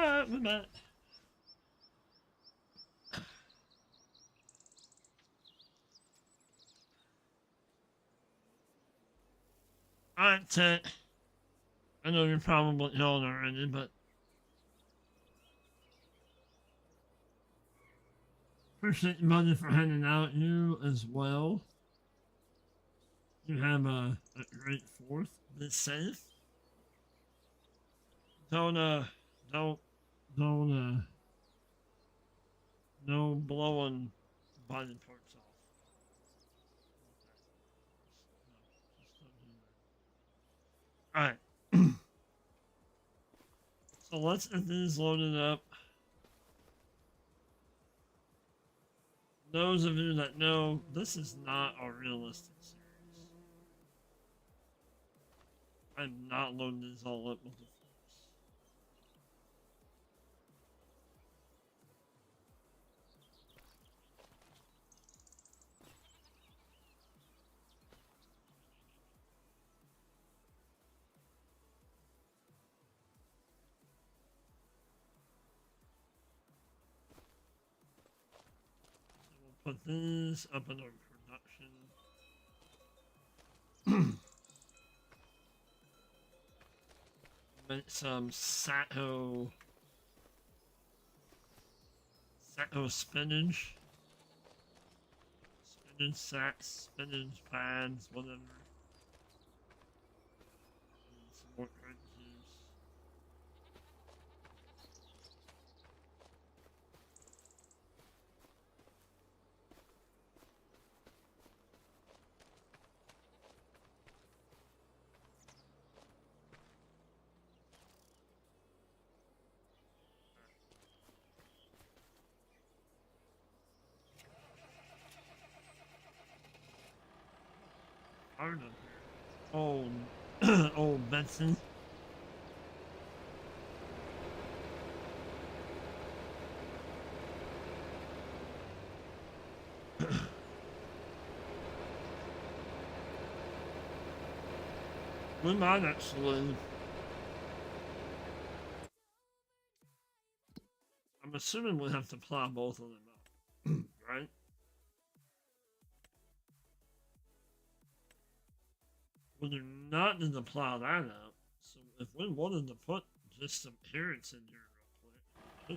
A: Alright, we're back. Alright, Ted. I know you're probably known already, but appreciate you, buddy, for hanging out. You as well. You have a great fourth. Be safe. Don't don't don't no blowing body parts off. Okay. No, just don't do that. Alright. So let's get these loaded up. Those of you that know, this is not a realistic series. I'm not loading these all up with the flips. Put these up in our production. Make some Sato spinach. Spinach sacks, spinach pads, whatever. And some more grape juice. Hard up here. Old, old Benson. We might actually. I'm assuming we'll have to plow both of them up, right? We do not need to plow that up. So if we wanted to put just some carrots in here real quick, we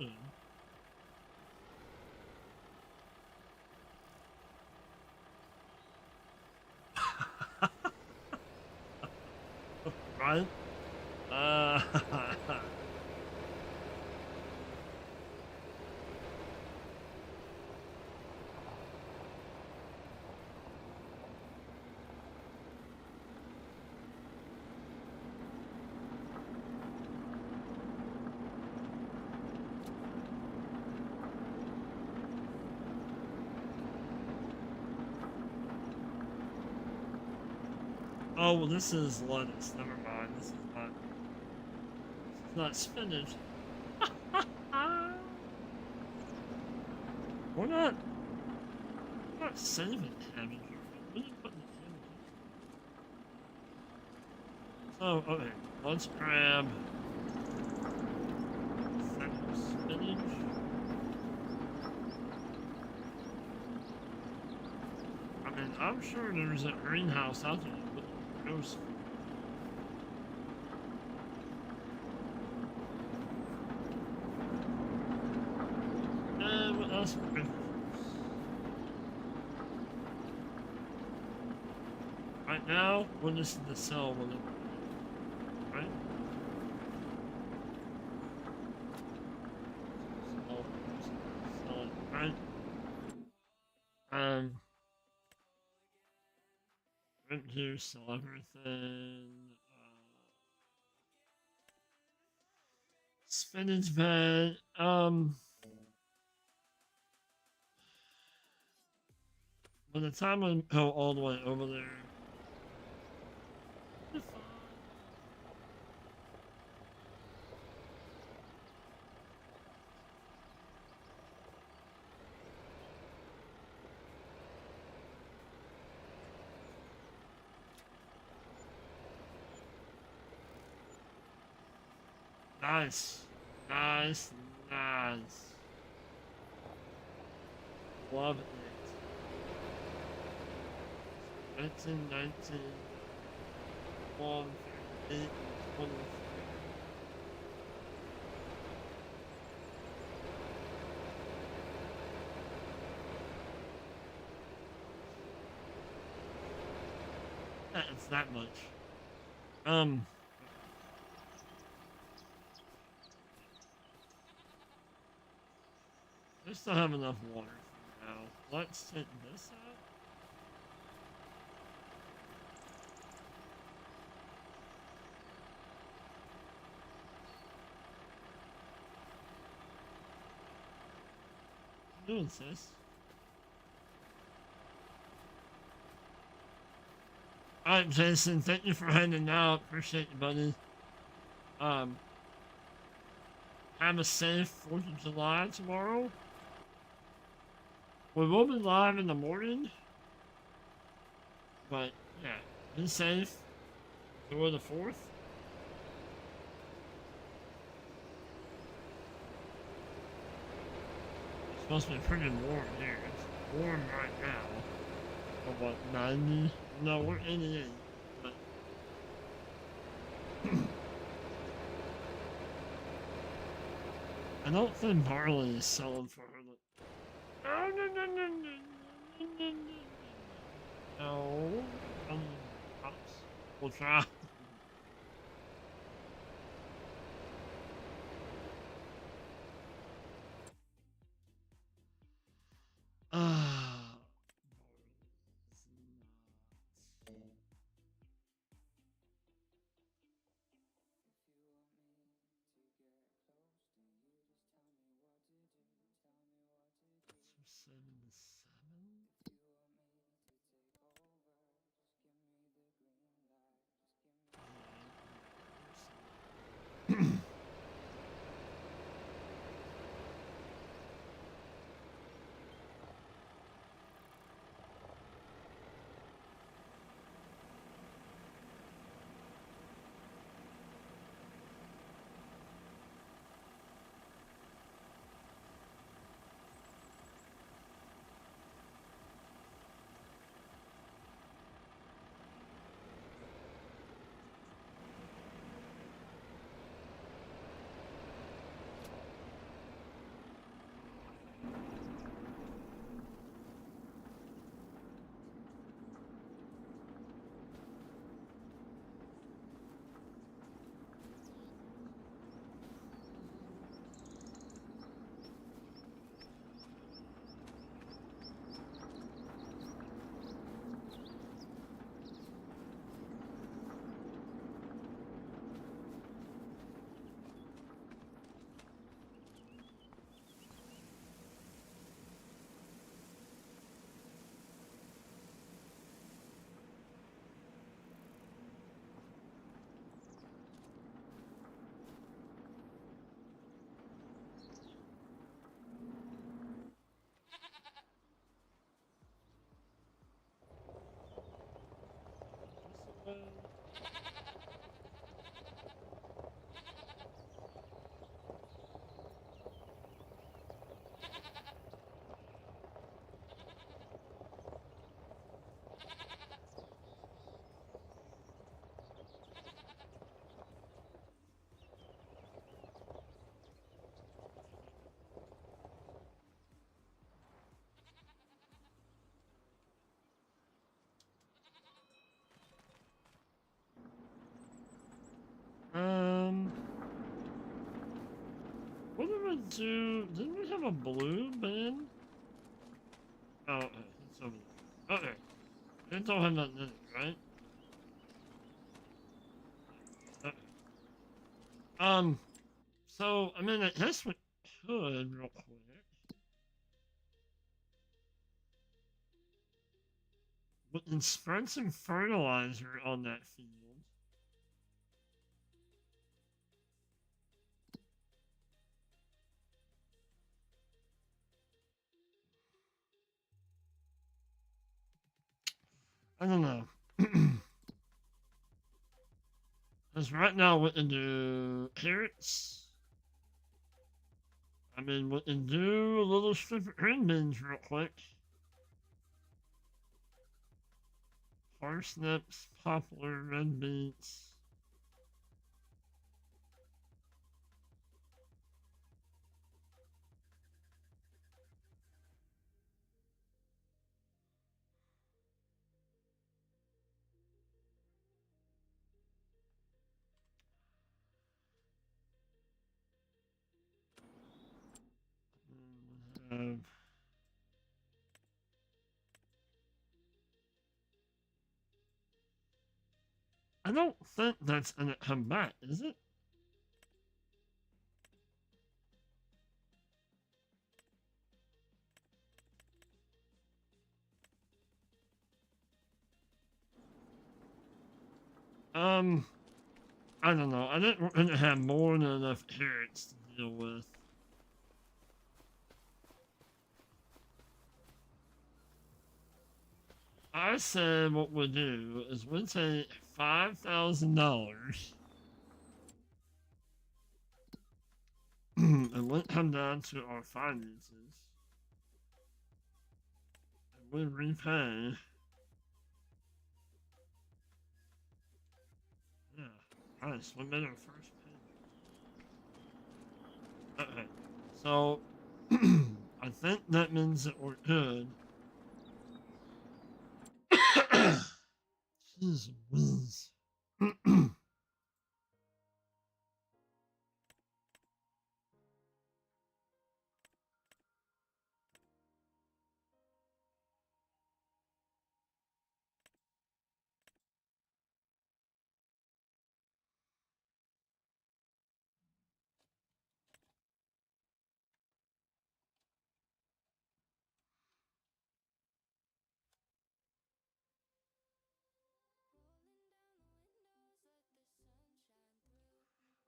A: could. Right? Oh, well, this is lettuce. Never mind. This is not. It's not spinach. We're not. We're not saving cabbage. We're just putting the cabbage. So, okay. Let's grab some spinach. I mean, I'm sure there's a greenhouse out there. Gross. What else? Right now, we're just in the cell with it. Right? Sell it, right? Rent juice, sell everything. Spinach bed. By the time I go all the way over there, it's fine. Nice. Nice, nice. Love it. 19, 1, 8, 20. Yeah, it's that much. Um, I still have enough water for now. Let's take this out. What are you doing, sis? Alright, Jason, thank you for hanging out. Appreciate you, buddy. Um, have a safe 4th of July tomorrow. We will be live in the morning, but yeah, be safe. Enjoy the 4th. It's supposed to be pretty warm here. It's warm right now. But what, 90? No, we're 88. But I don't think barley is selling for her. No, no, no, no, no, no, no, no. No. Pops. We'll try. Ah. Seven, seven. Um, what did we do? Didn't we have a blue bin? Oh, okay, it's over there. Okay, we don't have that in it, right? Okay. So, I mean, I guess we could real quick. We can spread some fertilizer on that field. I don't know. Because right now we can do carrots. I mean, we can do a little strip of green beans real quick. Parsnips, poplar, red beets. And I don't think that's gonna come back, is it? Um, I don't know. I think we're gonna have more than enough carrots to deal with. I said what we do is we take $5,000 and we come down to our finances and we repay. Yeah, nice. We made our first payment. Okay, so I think that means that we're good. Jeez whiz.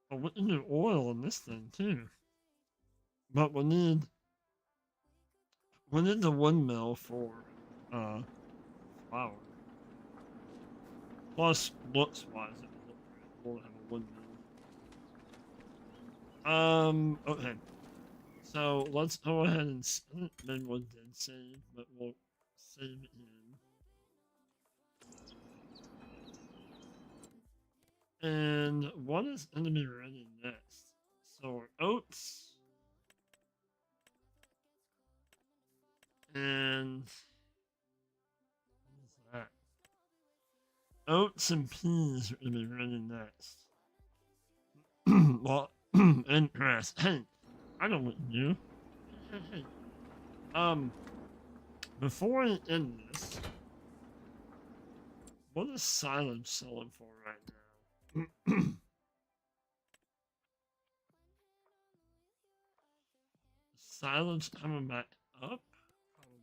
A: Oh, we can do oil in this thing too. But we need the windmill for uh flour. Plus looks wise it will look great. We'll have a windmill. Okay. So let's go ahead and then one did save, but we'll save it in. And what is gonna be ready next? So oats and what is that? Oats and peas are gonna be ready next. Well, and grass. Hey, I know what you do. Hey. Before I end this, what is silage selling for right now? Silence coming back up? Probably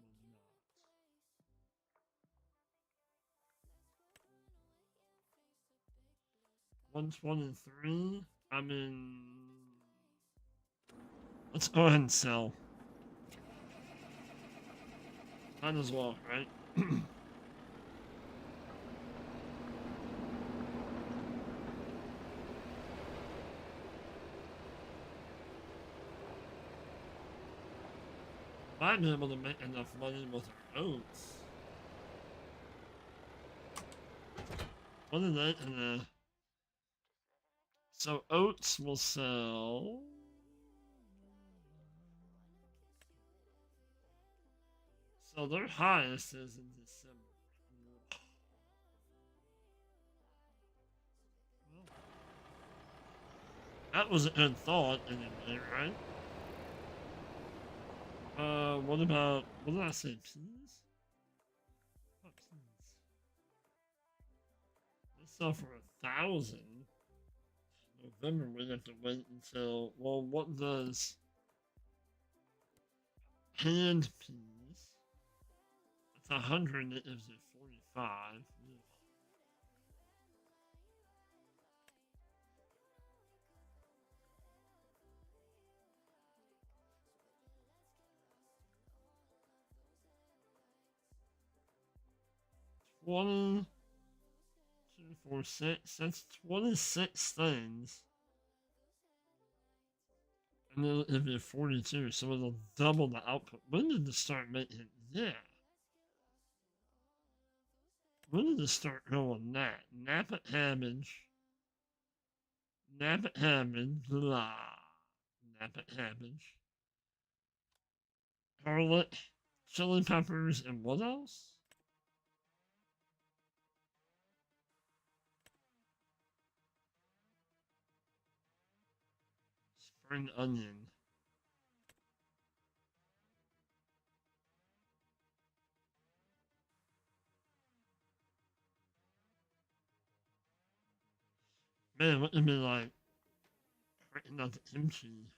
A: not. 123? I mean, let's go ahead and sell. Might as well, right? Might be able to make enough money with our oats. What are they gonna... So oats will sell... So their highest is in December. Well, that was a good thought anyway, right? What about, what did I say, peas? What peas? They sell for 1,000. November, we have to wait until, well, what does canned peas? It's 100, it gives you 45. Ugh. 20, 2, 4, 6, that's 26 things. And then it'll be 42, so it'll double the output. When did it start making? Yeah. When did it start going that? Napa Hammage. Napa Hammage. Blah. Napa Hammage. Garlic. Chili peppers. And what else? Spring onion. Man, what would be like breaking out the kimchi?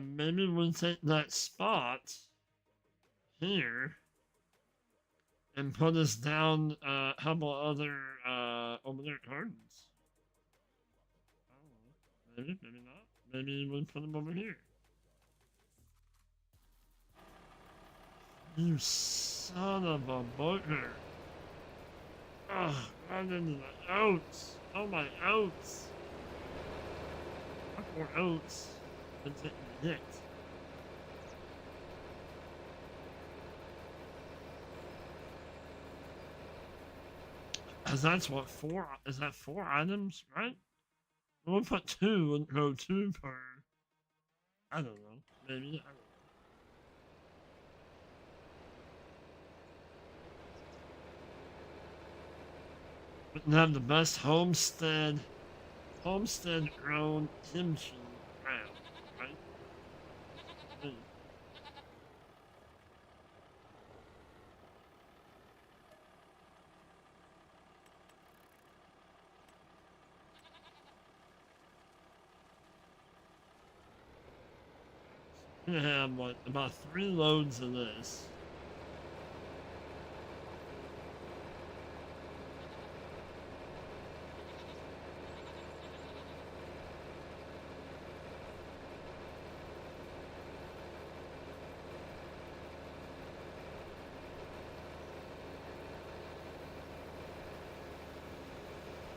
A: Maybe we'll take that spot here and put us down, how about other, over there at Hardens? I don't know. Maybe, maybe not. Maybe we'll put them over here. You son of a booger. Ugh, right into the oats. Oh my oats. My poor oats. Been taking a hit. Cause that's what, four, is that 4 items, right? We'll put two and go two per, I don't know, maybe, I don't know. We can have the best homestead grown kimchi around, right? Mm. We're gonna have what, about 3 loads of this.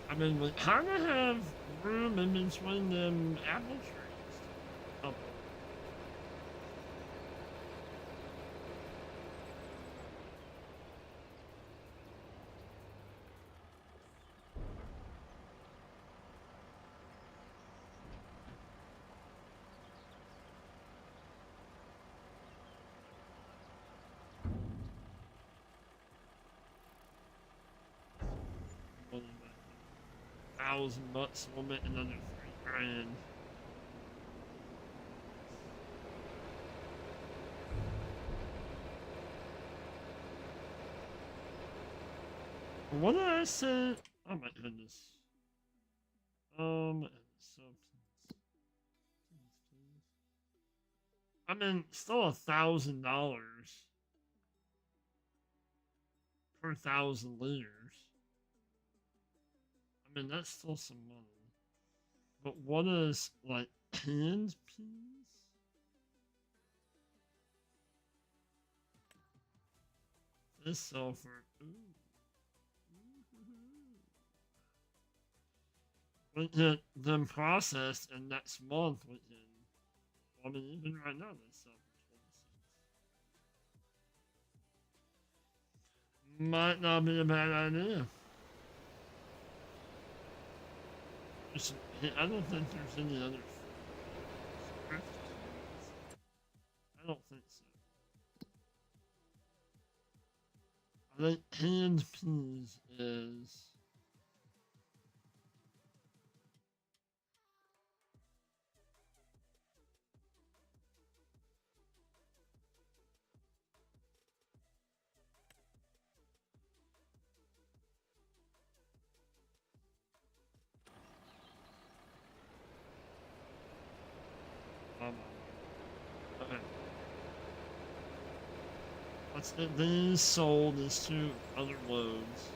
A: I mean, we kind of have room in between them apple trees. Oh, what is that? $1,000, we'll make another 3 grand. What did I say? Oh my goodness. So I mean, still $1,000 per 1,000 liters. I mean, that's still some money. But what is like canned peas? This sulfur. Ooh. We get them processed, and next month we can. I mean, even right now, they sell for 20 cents. Might not be a bad idea. I don't think there's any other. I don't think so. I think canned peas is. Okay. Let's get these sold as 2 other loads.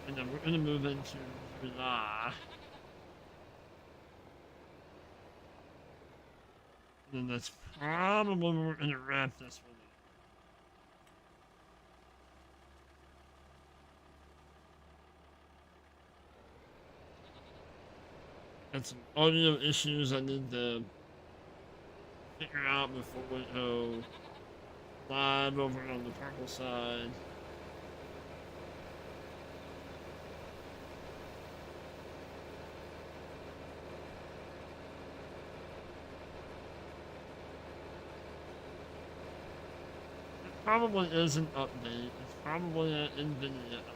A: And then we're gonna move into July. And then that's probably when we're gonna wrap this one up. Got some audio issues I need to figure out before we go live over on the purple side. It probably is an update. It's probably an NVIDIA update.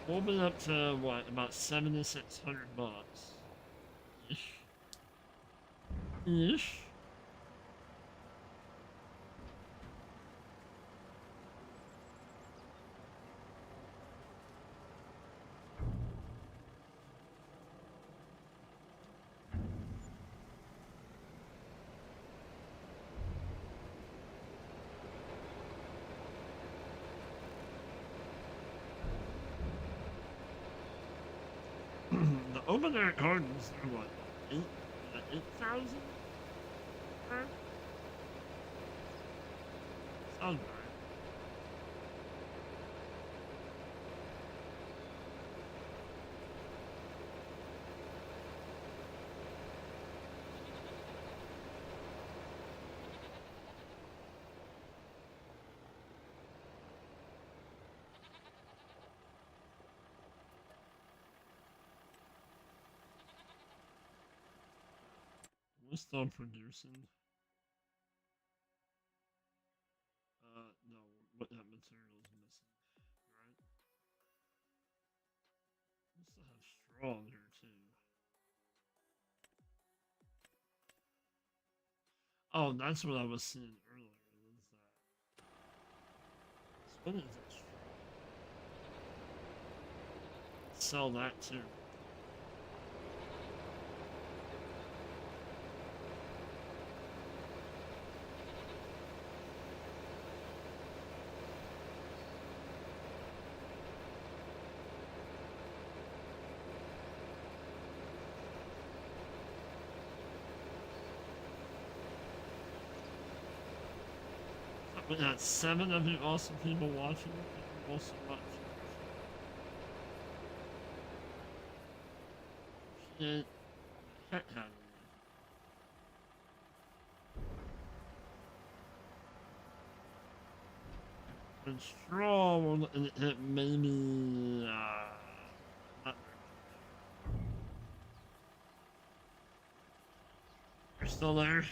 A: We'll be up to what, about 7,600 bucks. Ish. Ish. The open air gardens are what? 8,000? Sounds right. We're still producing. No, what that material is missing, right? We still have straw here too. Oh, that's what I was seeing earlier. Was that? So what is that straw? Sell that too. We got 7 of you awesome people watching. Thank you all so much. Appreciate the heck out of you. And straw, we're looking at it maybe, not You're still there?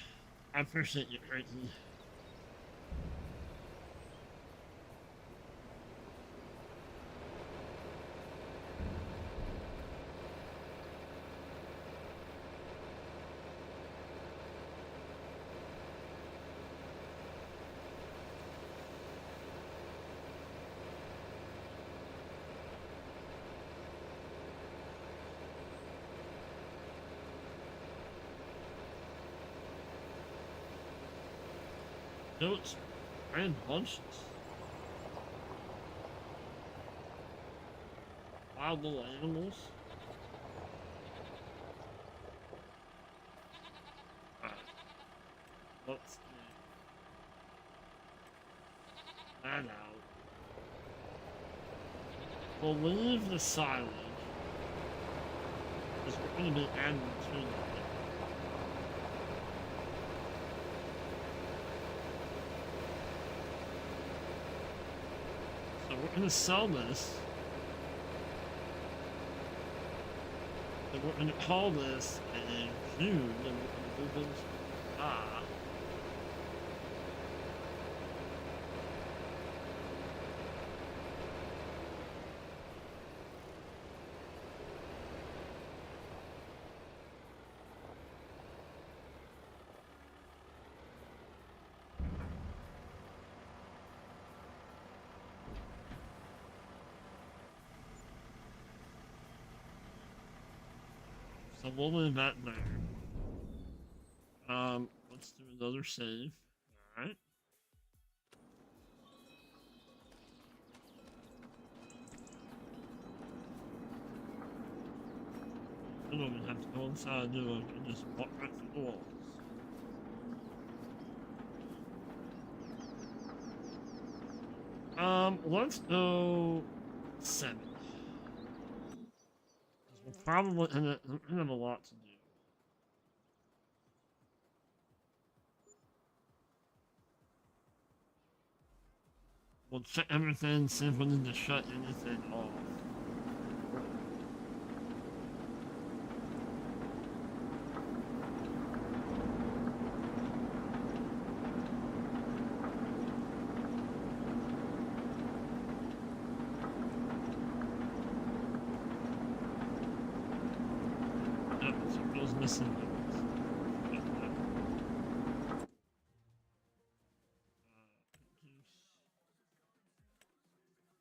A: I appreciate you, Creighton. Goats and bunches. Wild little animals. Let's get that out. We'll leave the silage. Because we're going to be adding to that. So we're going to sell this. And we're going to call this in June. And we're going to move into So we'll leave that there. Let's do another save. Alright. I don't even have to go inside, do I? I can just walk right through the walls. Let's go 7. 'Cause we'll probably have a lot to do. We'll check everything, see if we need to shut anything off. Yep, so those missing ones.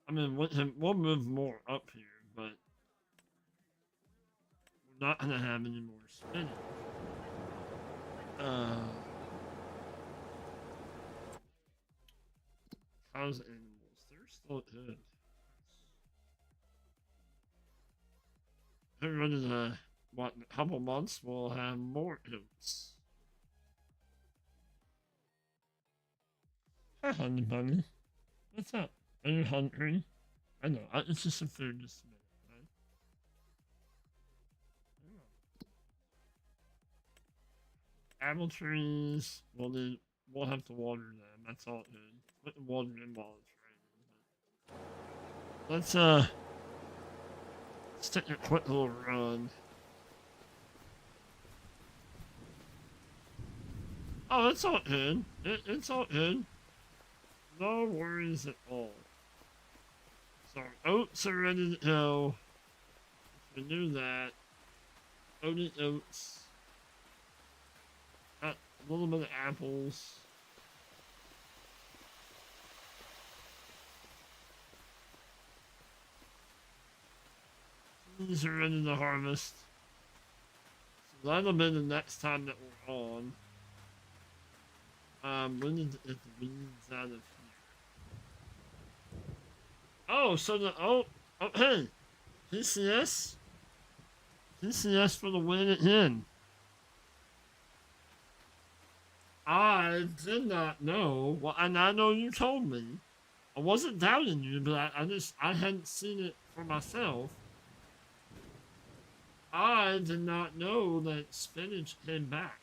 A: I mean, we'll move more up here, but we're not gonna have any more spinning. How's animals? They're still good. Everyone in a couple months we'll have more oats. Hi, honey bunny. What's up? Are you hungry? I know. It's just some food, just a minute, right? Yeah. Apple trees. We'll have to water them. That's all good. Put the water in while it's raining. But let's take a quick little run. Oh, it's all good. It's all good. No worries at all. So our oats are ready to go. We knew that. Oaty oats. Got a little bit of apples. These are ready to harvest. So that'll be the next time that we're on. We need to get the weeds out of here. Oh, so hey, PCS? PCS for the win again. I did not know. Well, and I know you told me. I wasn't doubting you, but I hadn't seen it for myself. I did not know that spinach came back.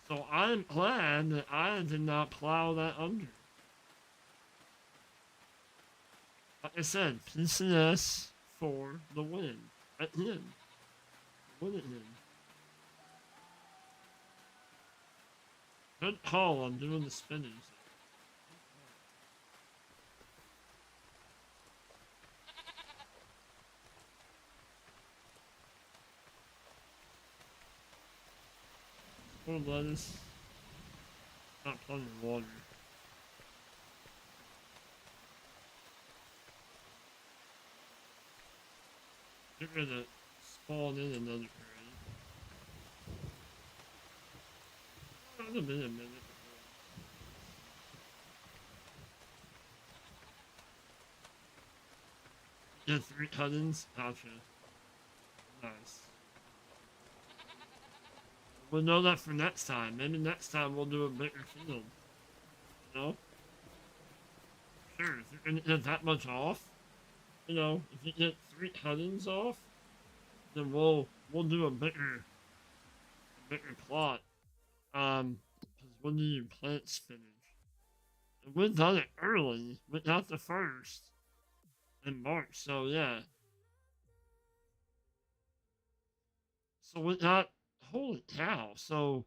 A: So I'm glad that I did not plow that under. Like I said, PCS for the win. At him. Win at him. Good call on doing the spinach. More lettuce. Not plenty of water. Get rid of spawn in another area. It'll be a minute. Yeah, 3 cuttings. Gotcha. Nice. We'll know that for next time. Maybe next time we'll do a bigger field. You know? Sure, if you're gonna get that much off, you know, if you get 3 cuttings off, then we'll do a bigger plot. Because when do you plant spinach? And we done it early. We got the first in March, so yeah. So we got, holy cow. So,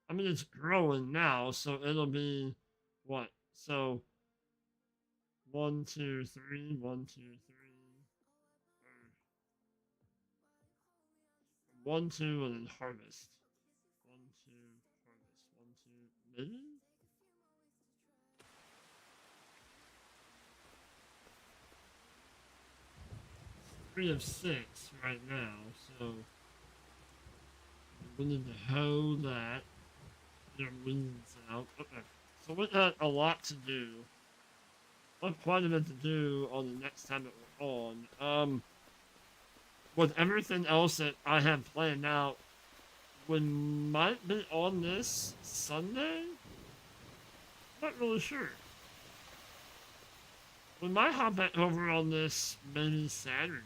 A: I mean, it's growing now, so it'll be, what? So, 1, 2, 3, 1, 2, 3. 1, 2, and then harvest. 1, 2, harvest. 1, 2, maybe? 3 of 6 right now, so we need to hoe that. Get our weeds out. Okay. So we got a lot to do. Quite a bit to do on the next time that we're on. With everything else that I have planned out, we might be on this Sunday. I'm not really sure. We might hop back over on this maybe Saturday.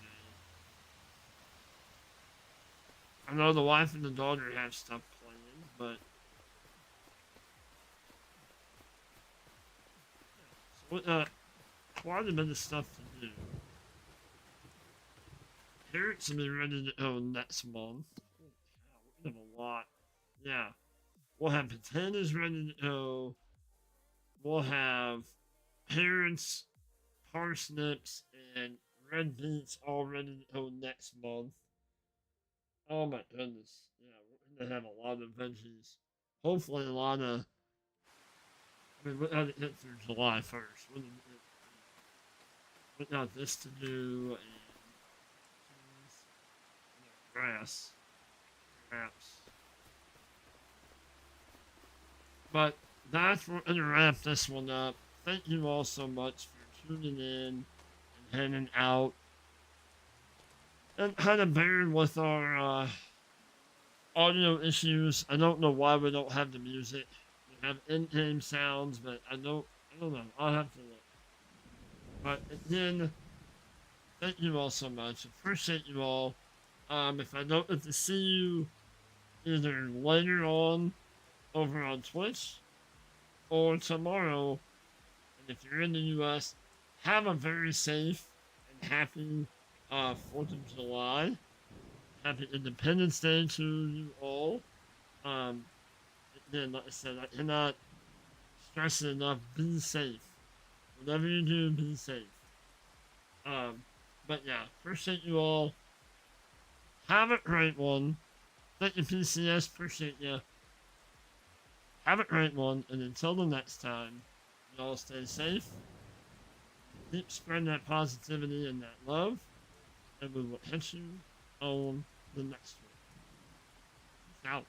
A: I know the wife and the daughter have stuff planned, but so, quite a bit of stuff to do. Parents will be ready to go next month. Holy cow, we have a lot. Yeah. We'll have potatoes ready to go. We'll have parents, parsnips, and red beets all ready to go next month. Oh my goodness. Yeah, we're gonna have a lot of veggies. Hopefully a lot of we got to get through July 1st. We got this to do and grass. Perhaps. But that's we're gonna wrap this one up. Thank you all so much for tuning in and hanging out and kind of bearing with our audio issues. I don't know why we don't have the music. We have in-game sounds, but I don't know. I'll have to look. But again, thank you all so much. Appreciate you all. If I don't get to see you either later on over on Twitch or tomorrow, and if you're in the U.S., have a very safe and happy 4th of July. Happy Independence Day to you all. Um, Again, like I said, I cannot stress it enough. Be safe. Whatever you do, be safe. But yeah, appreciate you all. Have a great one. Thank you, PCS. Appreciate you. Have a great one, and until the next time, y'all stay safe. Keep spreading that positivity and that love, and we will catch you on the next one. Peace out.